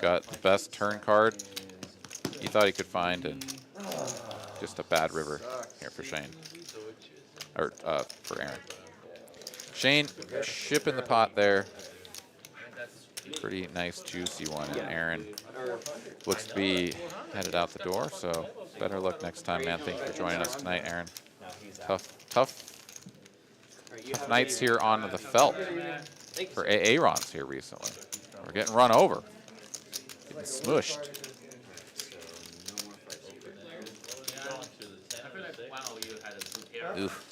got the best turn card he thought he could find, and just a bad river here for Shane. Or for Aaron. Shane shipping the pot there. Pretty nice, juicy one. And Aaron looks to be headed out the door, so better luck next time, man. Thank you for joining us tonight, Aaron. Tough nights here on the felt for Aaron's here recently. We're getting run over. Getting smushed. Oof.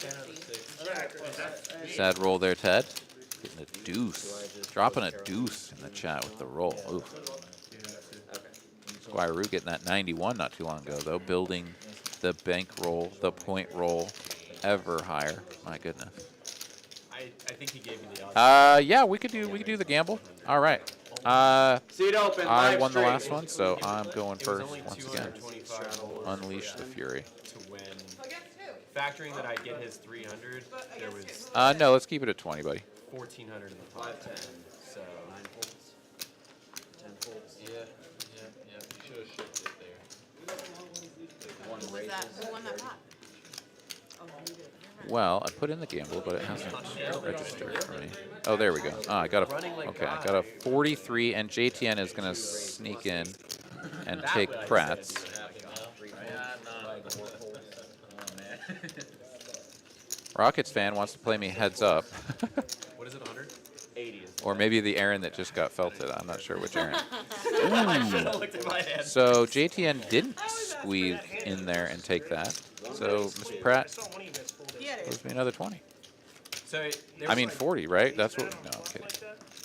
Sad roll there, Ted. Getting a deuce. Dropping a deuce in the chat with the roll. Oof. Squire getting that 91 not too long ago, though. Building the bank roll, the point roll ever higher. My goodness. I think he gave me the odds. Yeah, we could do the gamble. All right. Seat open. I live won the stream. last one, so I'm going It was first only once again. 225 Unleash the fury. to win. Factoring that I'd get his 300, there was No, let's keep it at 20, buddy. 1,400 in the pot. 5, 10. So 9 folds. 10 folds. Yeah. You should have shifted there. One Who was raise. that? Who won that pot? Oh, you did. Well, I put in the gamble, but it hasn't registered for me. Oh, there we go. I got a okay. I got a 43, and JTN is gonna sneak in and take Pratt's. Rockets fan wants to play me heads up, what is it, 100? 80. or maybe the Aaron that just got felted. I'm not sure which Aaron. I should have looked at my hand. So JTN didn't squeeze in there and take that. So Mr. Pratt He had it. owes me another 20. So there I was mean like, 40, right? That's what. No, I'm kidding.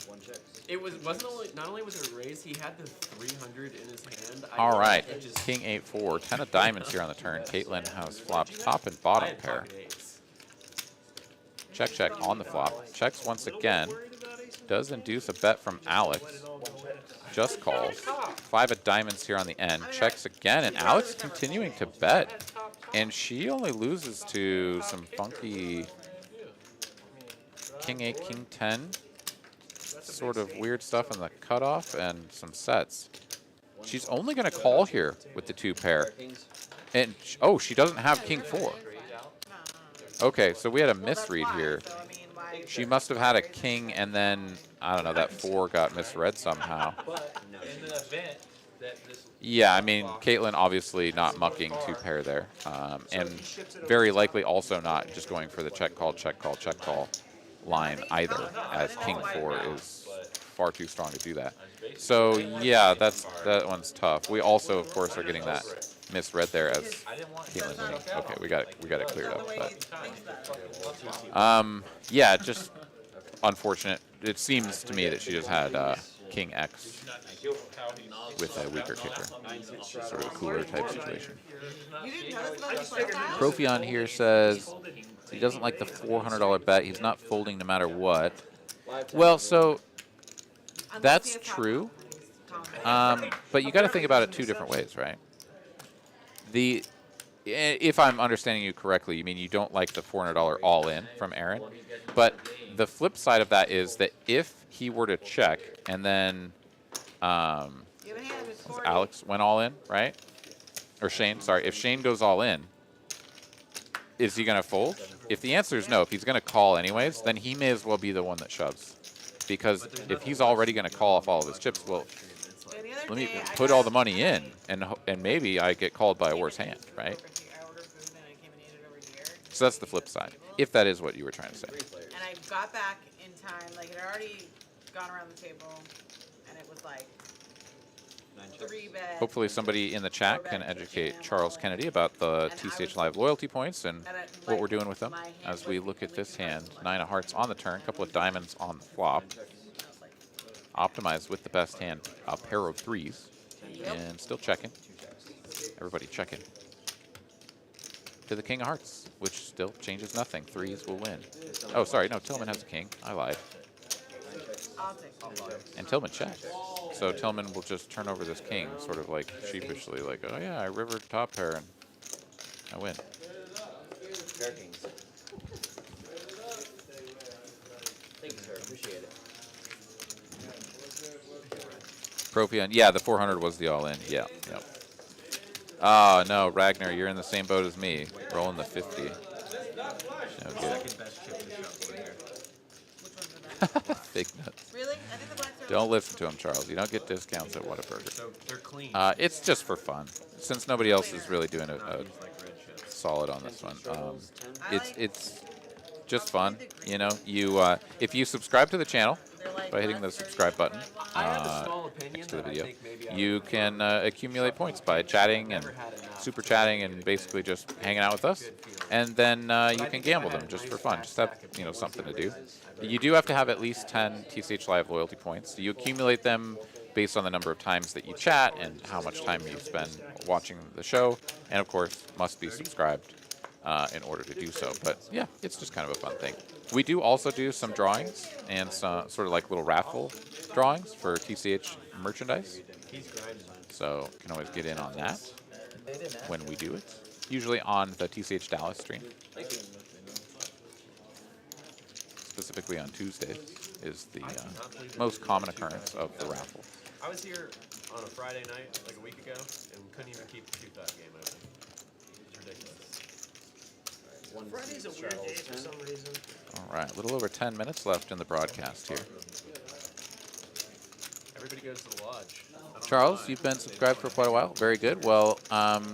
One check. it wasn't only not only was it a raise, he had the 300 in his hand. All right, It just, King 8-4, 10 of diamonds here on the turn. Caitlin has flopped top and bottom I had pair. pocket eights. Check on the flop. Checks once again. Does induce a bet from Alex. Just calls. 5 of diamonds here on the end. Checks again, and Alex continuing to bet. And she only loses to some funky King 8, King 10. Sort of weird stuff in the cutoff and some sets. She's only going to call here with the 2 pair. And, oh, she doesn't have King 4. Okay, so we had a misread here. So, I mean, why? She must have had a king, and then, I don't know, that 4 got misread somehow. But in the event that this Yeah, I mean, Caitlin obviously not mucking 2 pair there. And very likely also not just going for the check call line either, as King 4 is far too strong to do that. So, yeah, that one's tough. We also, of course, are getting that misread there as Caitlin winning. Okay, we got it cleared up. But, yeah, just unfortunate. It seems to me that she just had King X with a weaker kicker. Sort of a cooler type situation. You didn't notice about his profile? Profion here says he doesn't like the $400 bet. He's not folding no matter what. Well, so that's true. But you got to think about it 2 different ways, right? If I'm understanding you correctly, you mean you don't like the $400 all-in from Aaron. But the flip side of that is that if he were to check and then Alex went all in, right? Or Shane, sorry. If Shane goes all in, is he going to fold? If the answer is no, if he's going to call anyways, then he may as well be the one that shoves. Because if he's already going to call off all of his chips, well, let me put all the money in, and maybe I get called by a worse hand, right? So that's the flip side, if that is what you were trying to say. And I got back in time, like it had already gone around the table, and it was like 3 bet. Hopefully somebody in the chat can educate Charles Kennedy about the TCHLive loyalty points and what we're doing with them as we look at this hand. 9 of hearts on the turn, couple of diamonds on the flop. Optimized with the best hand, a pair of 3s, and still checking. Everybody checking. To the King of Hearts, which still changes nothing. 3s will win. Oh, sorry, no, Tillman has a king. I lied. And Tillman checks. So Tillman will just turn over this king, sort of like sheepishly, like, oh yeah, I rivered top pair and I win. Pair kings. Thank you, sir. Appreciate it. Profion, yeah, the 400 was the all-in. Yeah, yep. Oh, no, Ragnar, you're in the same boat as me. Rolling the 50. No good. Fig nuts. Really? I think the blacks are. Don't listen to him, Charles. You don't get discounts at Whataburger. So they're clean. It's just for fun, since nobody else is really doing a solid on this one. It's just fun, you know. You if you subscribe to the channel by hitting the subscribe button next to the video, you can accumulate points by chatting and super chatting and basically just hanging out with us, and then you can gamble them just for fun. Just have something to do. You do have to have at least 10 TCHLive loyalty points. You accumulate them based on the number of times that you chat and how much time you spend watching the show, and of course must be subscribed in order to do so. But yeah, it's just kind of a fun thing. We do also do some drawings and some sort of like little raffle drawings for TCH merchandise. So you can always get in on that when we do it. Usually on the TCH Dallas stream. Specifically on Tuesdays is the most common occurrence of the raffle. I was here on a Friday night, like a week ago, and couldn't even keep the 2-5 game open. It's ridiculous. Friday's a weird day for some reason. All right, a little over 10 minutes left in the broadcast here. Everybody goes to the lodge. Charles, you've been subscribed for quite a while. Very good. Well, go ahead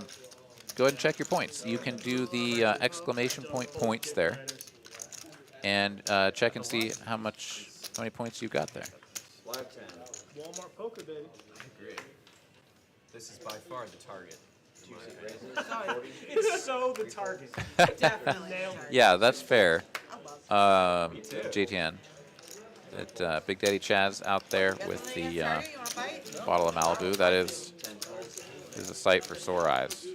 and check your points. You can do the exclamation point points there, and check and see how many points you've got there. Live 10. Walmart poker, baby. I agree. This is by far the target. It's so the target. Definitely. Nailed it. Yeah, that's fair. Me too. JTN. That Big Daddy Chaz out there with the You wanna fight? bottle of Malibu. That is a sight for sore eyes.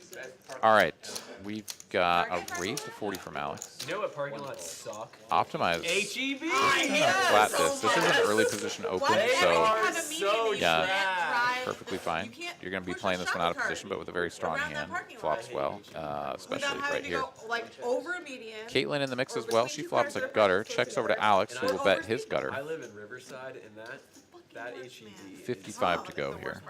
All right, we've got a raise to 40 from Alex. You know what parking lots suck? Optimize. HEB! Flat this. This is an early position open, so so yeah, perfectly fine. You're going to be playing this one out of position, but with a very strong hand. Flops well, especially right here. Over a median. Caitlin in the mix as well. She flops a gutter. Checks over to Alex, who will bet his gutter. I live in Riverside, and that HEB. 55 to go here.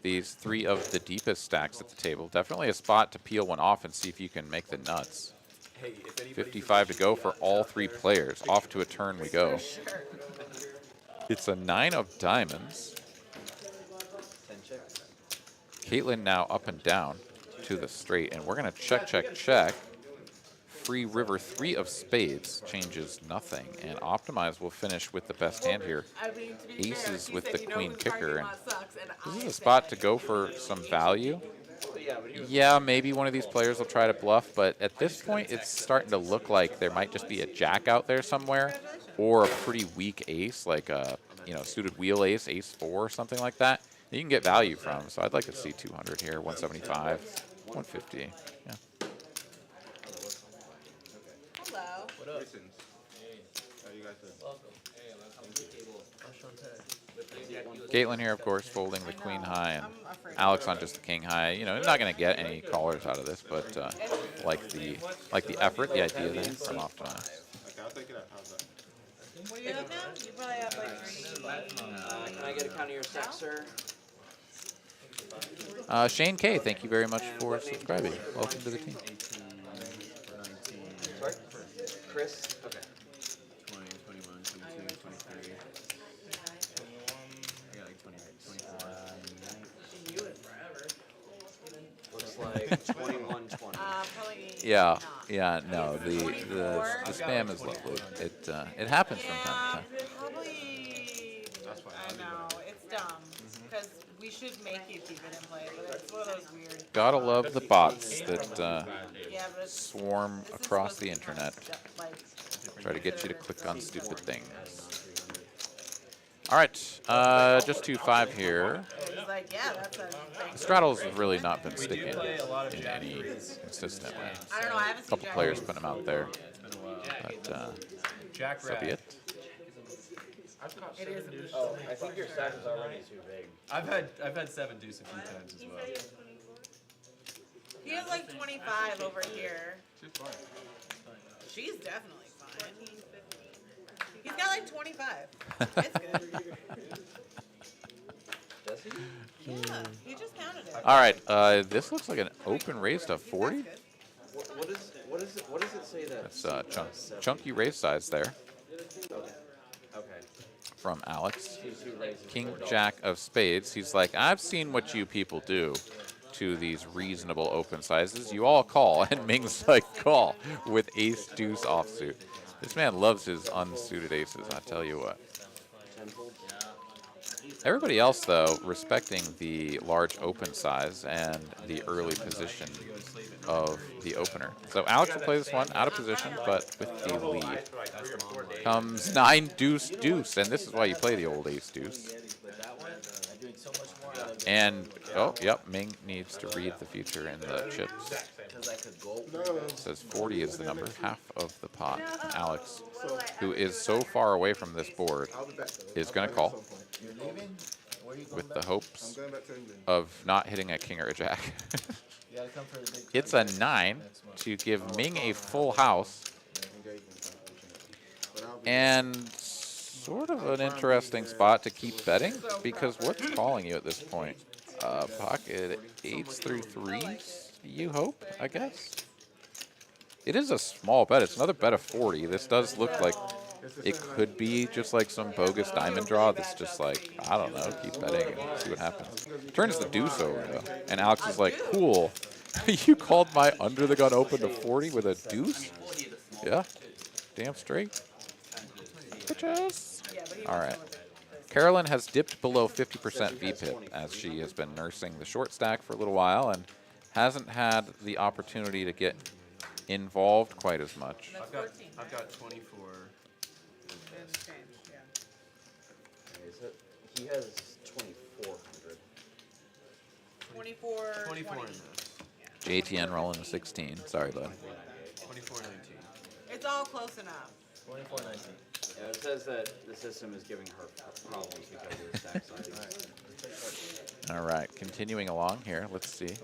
These three of the deepest stacks at the table. Definitely a spot to peel one off and see if you can make the nuts. Hey, if anybody 55 to go for all three players. Off to a turn we go. It's a 9 of diamonds. Caitlin now up and down to the straight, and we're going to check, check, check. Free river 3 of spades changes nothing, and Optimize will finish with the best hand here. Aces with the queen kicker, and this is a spot to go for some value. Yeah, maybe one of these players will try to bluff, but at this point it's starting to look like there might just be a jack out there somewhere, or a pretty weak ace, like a suited wheel ace, ace 4 or something like that, that you can get value from. So I'd like to see 200 here, 175, 150. Yeah. Hello. What up? How you guys doing? Caitlin here, of course, folding the queen high, and Alex on just the king high. You know, not going to get any callers out of this, but like the effort, the idea there from Optimize. Okay, I'll take it out. How's that? What are you up now? You probably have like 3. Can I get a count of your sex, sir? Shane K, thank you very much for subscribing. Welcome to the team. Sorry? Chris? Okay. 20, 21, 22, 23. I got like 24. Looks like 21, 20. Probably Yeah, no, the spam is lovely. It happens from time to time. Probably. I know it's dumb because we should make you keep it in play, but it's one of those weird. Gotta love the bots that Yeah, but it's, swarm this is across supposed the to be internet. like, Try to get you to click on stupid things. All right, just 2-5 here. it's like, yeah, that's a thing. The straddles have really not been sticking in any consistent way. I don't know. I haven't A seen couple Jack players Wolf. putting them out there, but Jack so be Rat. it. It is. Oh, I think your stack is already too big. I've had 7 deuce a few times as well. He has like 25 over here. She's definitely fine. He's got like 25. It's good. Does he? Yeah, he just counted it. All right, this looks like an open raise to 40. What does it say that? That's chunky raise size there. Okay. from Alex. He raises King $4. Jack of spades. He's like, I've seen what you people do to these reasonable open sizes. You all call, and Ming's like, call with ace deuce offsuit. This man loves his unsuited aces, I tell you what. Everybody else, though, respecting the large open size and the early position of the opener. So Alex will play this one out of position, but with the lead. Comes 9 deuce deuce, and this is why you play the old ace deuce. And, oh, yep, Ming needs to read the future in the chips. It says 40 is the number, half of the pot. Alex, who is so far away from this board, is going to call with the hopes of not hitting a king or a jack. It's a 9 to give Ming a full house. And sort of an interesting spot to keep betting, because what's calling you at this point? Pocket 8s through 3s, you hope, I guess? It is a small bet. It's another bet of 40. This does look like it could be just like some bogus diamond draw that's just like, I don't know, keep betting and see what happens. Turns the deuce over, though, and Alex is like, cool. You called my under the gun open to 40 with a deuce? Yeah, damn straight. Bitches. All right. Carolyn has dipped below 50% VPIP as she has been nursing the short stack for a little while and hasn't had the opportunity to get involved quite as much. I've got 24. He has 2,400. 24 in this. JTN rolling a 16. Sorry, bud. 24.19. It's all close enough. 24.19. Yeah, it says that the system is giving her problems because of the stack size. All right, continuing along here. Let's see.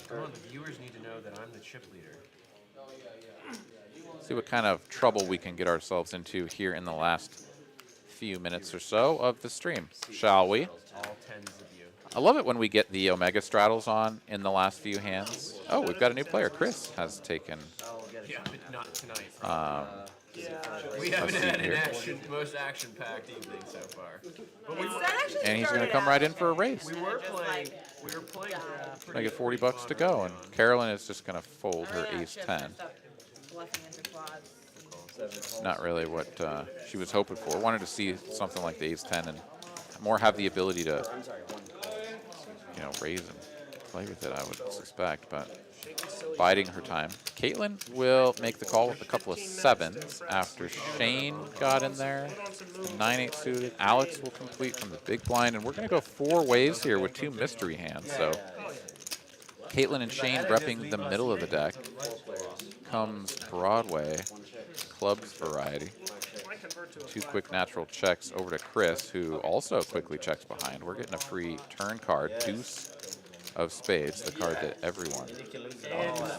Come on, the viewers need to know that I'm the chip leader. See what kind of trouble we can get ourselves into here in the last few minutes or so of the stream, shall we? All 10s of you. I love it when we get the Omega straddles on in the last few hands. Oh, we've got a new player. Chris has taken. Yeah, but not tonight. Let's We haven't see had here. most action-packed evening so far. But And he's going to come right in for a raise. we were playing I get 40 bucks to go, and Carolyn is just going to fold her ace 10. Not really what she was hoping for. Wanted to see something like the ace 10 and more have the ability to, you know, raise and play with it, I would suspect, but biding her time. Caitlin will make the call with a couple of 7s after Shane got in there. 9-8 suited. Alex will complete from the big blind, and we're going to go 4 ways here with 2 mystery hands. So Caitlin and Shane repping the middle of the deck. Comes Broadway, clubs variety. 2 quick natural checks over to Chris, who also quickly checks behind. We're getting a free turn card, deuce of spades, the card that everyone wants.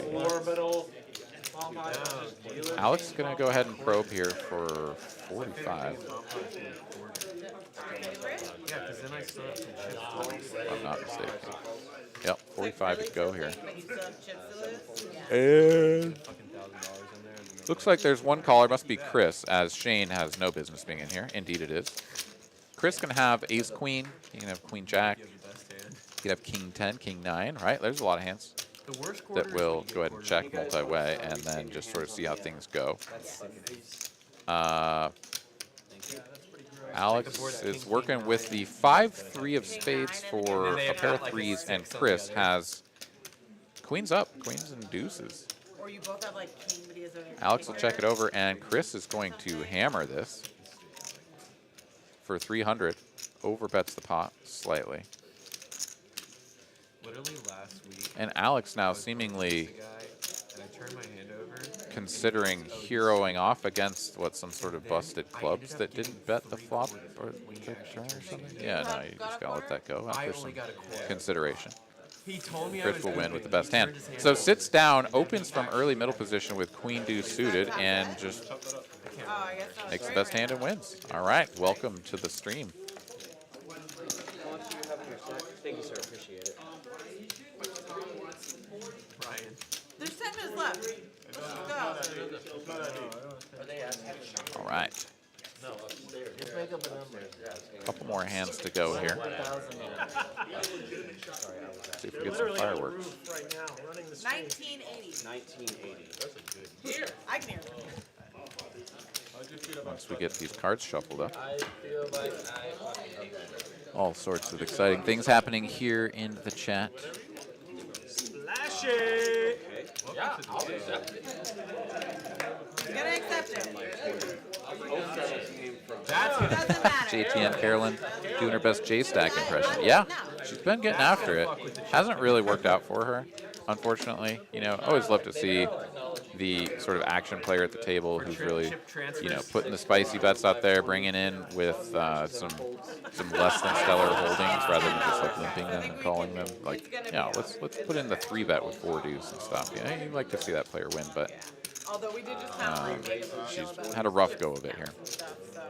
Alex is going to go ahead and probe here for 45. Yeah, because then I still have some chips. If I'm not mistaken. Yep, 45 to go here. But you still have chips to lose? And Fucking $1,000 in there. And looks like there's one caller, must be Chris, as Shane has no business being in here. Indeed it is. Chris can have ace queen, he can have queen jack, the best hand. he can have king 10, king 9, right? There's a lot of hands The worst quarter that is will when you go ahead and check multi-way and then just sort of see how things go. Alex is working with the 5-3 of spades for a pair of 3s, and Chris has queens up, queens and deuces. Or you both have like king, but he has a Alex will check it over, and Chris is going to hammer this for 300. Overbets the pot slightly. Literally last week, And Alex now seemingly the guy, and I turned my hand over. considering heroing off against what, some sort of busted clubs that didn't bet the flop or the turn or something. Yeah, no, you just gotta let that go I after some only got a quarter. consideration. He told me I Chris was will gonna win with the win. best He hand. turned his hand So over. sits down, opens from early middle position with queen deuce suited, and just Oh, I guess that was makes the great best right hand and wins. All right, welcome to the stream. How much do you have in your stack? Thank you, sir. Appreciate it. Ryan. There's 10 minutes left. Let's go. All right. Make up a number. Couple more hands to go here. 1,000. See if we They're get some literally on the fireworks. roof right now, running the stream. 1980. 1980. That's a good. Here, I can hear. Once we get these cards shuffled up. I feel like I fucking hate that. All sorts of exciting things happening here in the chat. Splash it! Yeah, I'll accept it. I'm gonna accept it. That's Doesn't matter. JTN Carolyn doing her best J-Stack impression. Yeah, she's been getting after it. Hasn't really worked out for her, unfortunately. You know, always love to see the sort of action player at the table who's really, you know, putting the spicy bets out there, bringing in with some less than stellar holdings rather than just like limping them and calling them. Like, yeah, let's put in the 3-bet with 4 deuce and stuff. You know, you'd like to see that player win, but Although we did just kind of like she's had a rough go of it here. stuff, so.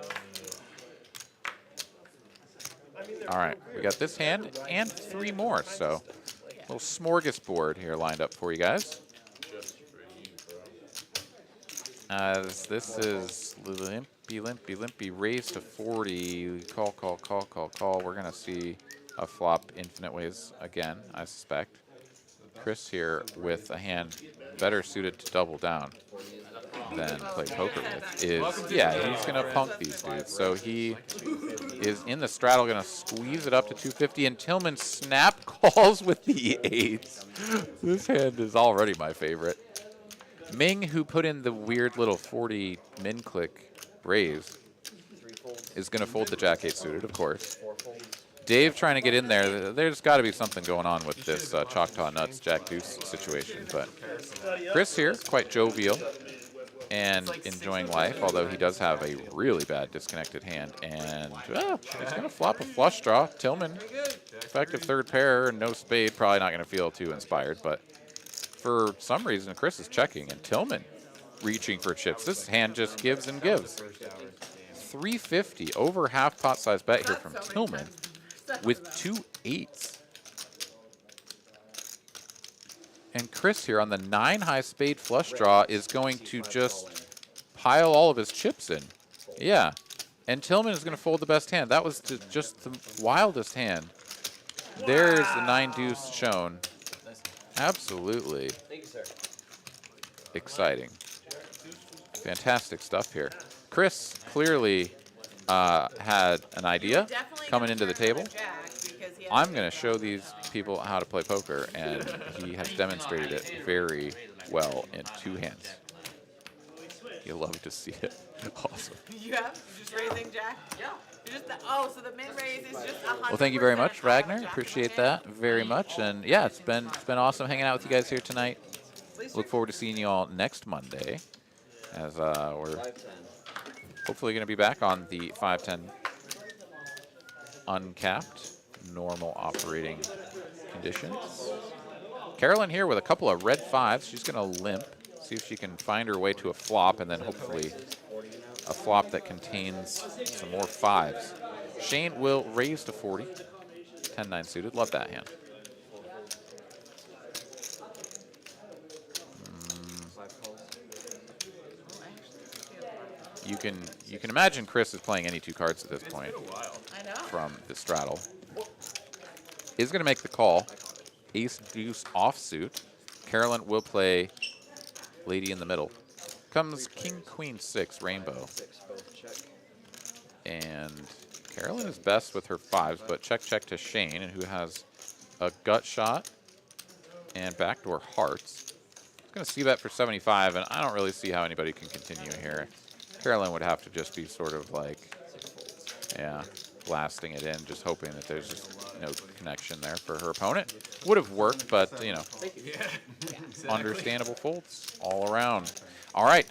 All right, we got this hand and 3 more, so a little smorgasbord here lined up for you guys. As this is limpy, raise to 40, call. We're gonna see a flop infinite ways again, I suspect. Chris here with a hand better suited to double down than play poker with is, yeah, he's gonna punk these dudes. So he is in the straddle, gonna squeeze it up to 250, and Tillman snap calls with the 8s. This hand is already my favorite. Ming, who put in the weird little 40 min click raise, is going to fold the jack 8 suited, of course. Dave trying to get in there. There's got to be something going on with this Choctaw Nuts jack deuce situation. But Chris here, quite jovial and enjoying life, although he does have a really bad disconnected hand. And he's going to flop a flush draw. Tillman, effective 3rd pair, no spade, probably not going to feel too inspired, but for some reason, Chris is checking, and Tillman reaching for chips. This hand just gives and gives. 350, over half pot size bet here from Tillman with 2 8s. And Chris here on the 9 high spade flush draw is going to just pile all of his chips in. Yeah, and Tillman is going to fold the best hand. That was just the wildest hand. There's the 9 deuce shown. Absolutely. Thank you, sir. Exciting. Fantastic stuff here. Chris clearly had an idea coming into the table. I'm going to show these people how to play poker, and he has demonstrated it very well in 2 hands. You'll love to see it. Awesome. Yeah, just raising jack? Yeah. So the min raise is just 100%. Well, thank you very much, Ragnar. Appreciate that very much. And yeah, it's been awesome hanging out with you guys here tonight. Look forward to seeing you all next Monday, as we're hopefully going to be back on the 5-10 uncapped normal operating conditions. Carolyn here with a couple of red 5s. She's going to limp, see if she can find her way to a flop, and then hopefully a flop that contains some more 5s. Shane will raise to 40. 10-9 suited. Love that hand. You can imagine Chris is playing any 2 cards at this point from the straddle. Is going to make the call. Ace deuce offsuit. Carolyn will play lady in the middle. Comes king queen 6 rainbow. And Carolyn is best with her 5s, but check to Shane, and who has a gut shot and backdoor hearts. He's going to c-bet for 75, and I don't really see how anybody can continue here. Carolyn would have to just be sort of like, yeah, blasting it in, just hoping that there's just no connection there for her opponent. Would have worked, but, you know, understandable folds all around. All right,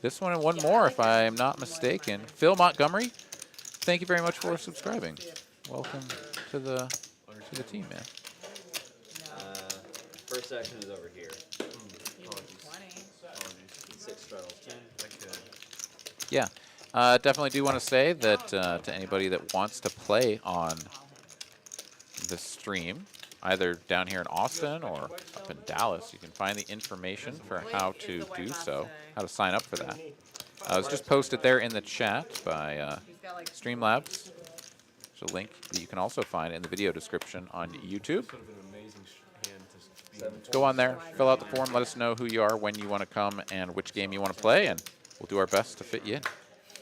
this one and one more, if I'm not mistaken. Phil Montgomery, thank you very much for subscribing. Welcome to the team, man. First section is over here. 6 straddles 10. Yeah, definitely do want to say that to anybody that wants to play on the stream, either down here in Austin or up in Dallas, you can find the information for how to do so, how to sign up for that. It was just posted there in the chat by got like Streamlabs. There's a link that you can also find in the video description on YouTube. Go on there, fill out the form, let us know who you are, when you want to come, and which game you want to play, and we'll do our best to fit you in.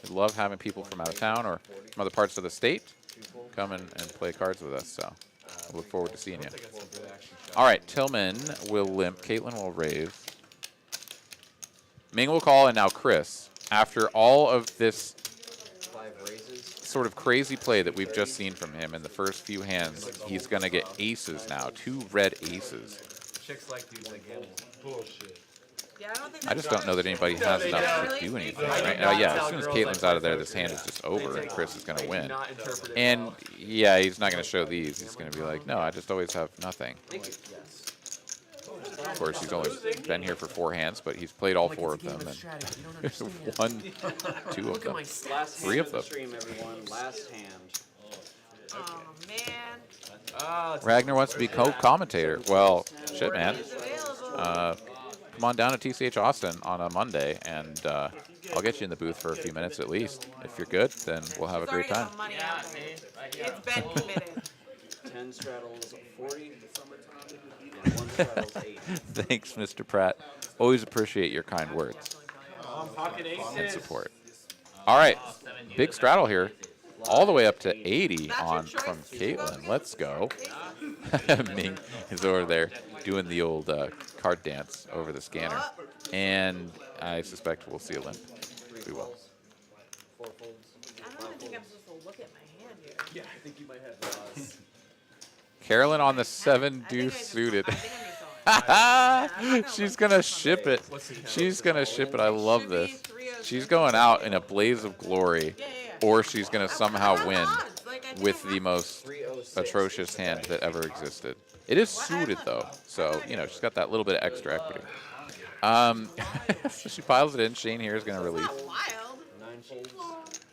We love having people from out of town or from other parts of the state come and play cards with us, so we look forward to seeing you. All right, Tillman will limp, Caitlin will raise. Ming will call, and now Chris, after all of this sort of crazy play that we've just seen from him in the first few hands, he's going to get aces now, 2 red aces. Chicks like dudes that gamble. Bullshit. Yeah, I don't think I just don't know that anybody has enough to do anything right now. Yeah, as soon as Caitlin's out of there, this hand is just over, and Chris is going to win. And, yeah, he's not going to show these. He's going to be like, no, I just always have nothing. Of course, he's only been here for 4 hands, but he's played all 4 of them. And 1, 2 of them. 3 of them. Last hand. Oh, man. Ragnar wants to be co-commentator. Well, shit, man. Come on down to TCH Austin on a Monday, and I'll get you in the booth for a few minutes at least. If you're good, then we'll have a great time. It's been committed. 10 straddles 40, and 1 straddles 80. Thanks, Mr. Pratt. Always appreciate your kind words Pocket aces. and support. All right, big straddle here. All the way up to 80 from Caitlin. Let's go. Ming is over there doing the old card dance over the scanner. And I suspect we'll see a limp. We will. I don't even think I'm supposed to look at my hand here. Yeah, I think you might have draws. Carolyn on the 7 deuce suited. She's going to ship it. She's going to ship it. I love this. She's going out in a blaze of glory. Or she's going to somehow win with the most atrocious hand that ever existed. It is suited, though, so, you know, she's got that little bit of extra equity. She piles it in. Shane here is going to release.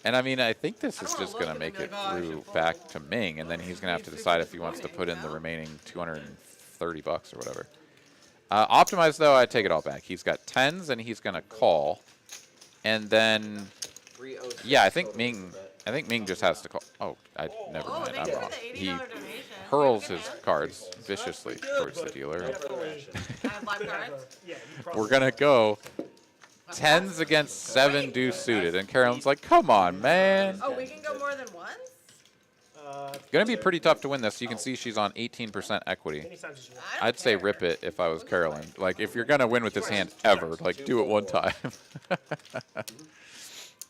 And, I mean, I think this is just going to make it through back to Ming, and then he's going to have to decide if he wants to put in the remaining $230 or whatever. Optimized, though, I take it all back. He's got 10s, and he's going to call. And then... yeah, I think Ming just has to call. Oh, never mind. I'm wrong. He hurls his cards viciously towards the dealer. We're going to go 10s against 7 deuce suited. And Carolyn's like, come on, man. Oh, we can go more than once? Going to be pretty tough to win this. You can see she's on 18% equity. I'd say rip it if I was Carolyn. Like, if you're going to win with this hand ever, like, do it one time.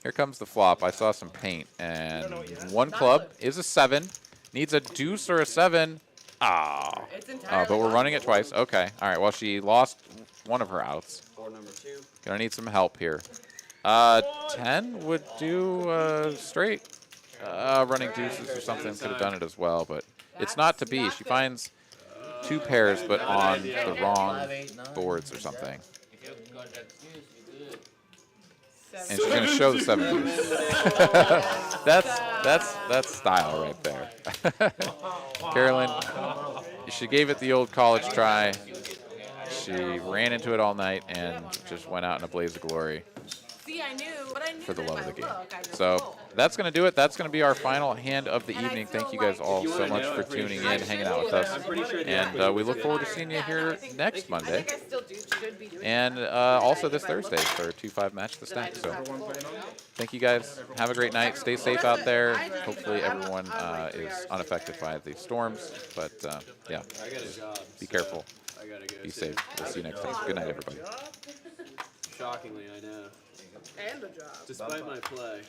Here comes the flop. I saw some paint, and 1 club is a 7. Needs a deuce or a 7. Ah. But we're running it twice. Okay. All right. Well, she lost one of her outs. Gonna need some help here. 10 would do straight. Running deuces or something could have done it as well, but it's not to be. She finds 2 pairs, but on the wrong boards or something. And she's going to show the 7 deuce. That's style right there. Carolyn, she gave it the old college try. She ran into it all night and just went out in a blaze of glory. See, I knew, but I knew for the love of the game. So that's going to do it. That's going to be our final hand of the evening. Thank you guys all so much for tuning in, hanging out with us. And we look forward to seeing you here next Monday. And also this Thursday for a 2-5 match the stack. So thank you guys. Have a great night. Stay safe out there. Hopefully everyone is unaffected by the storms. But yeah, be careful. Be safe. We'll see you next time. Good night, everybody. Shockingly, I know. And a job. Despite my play.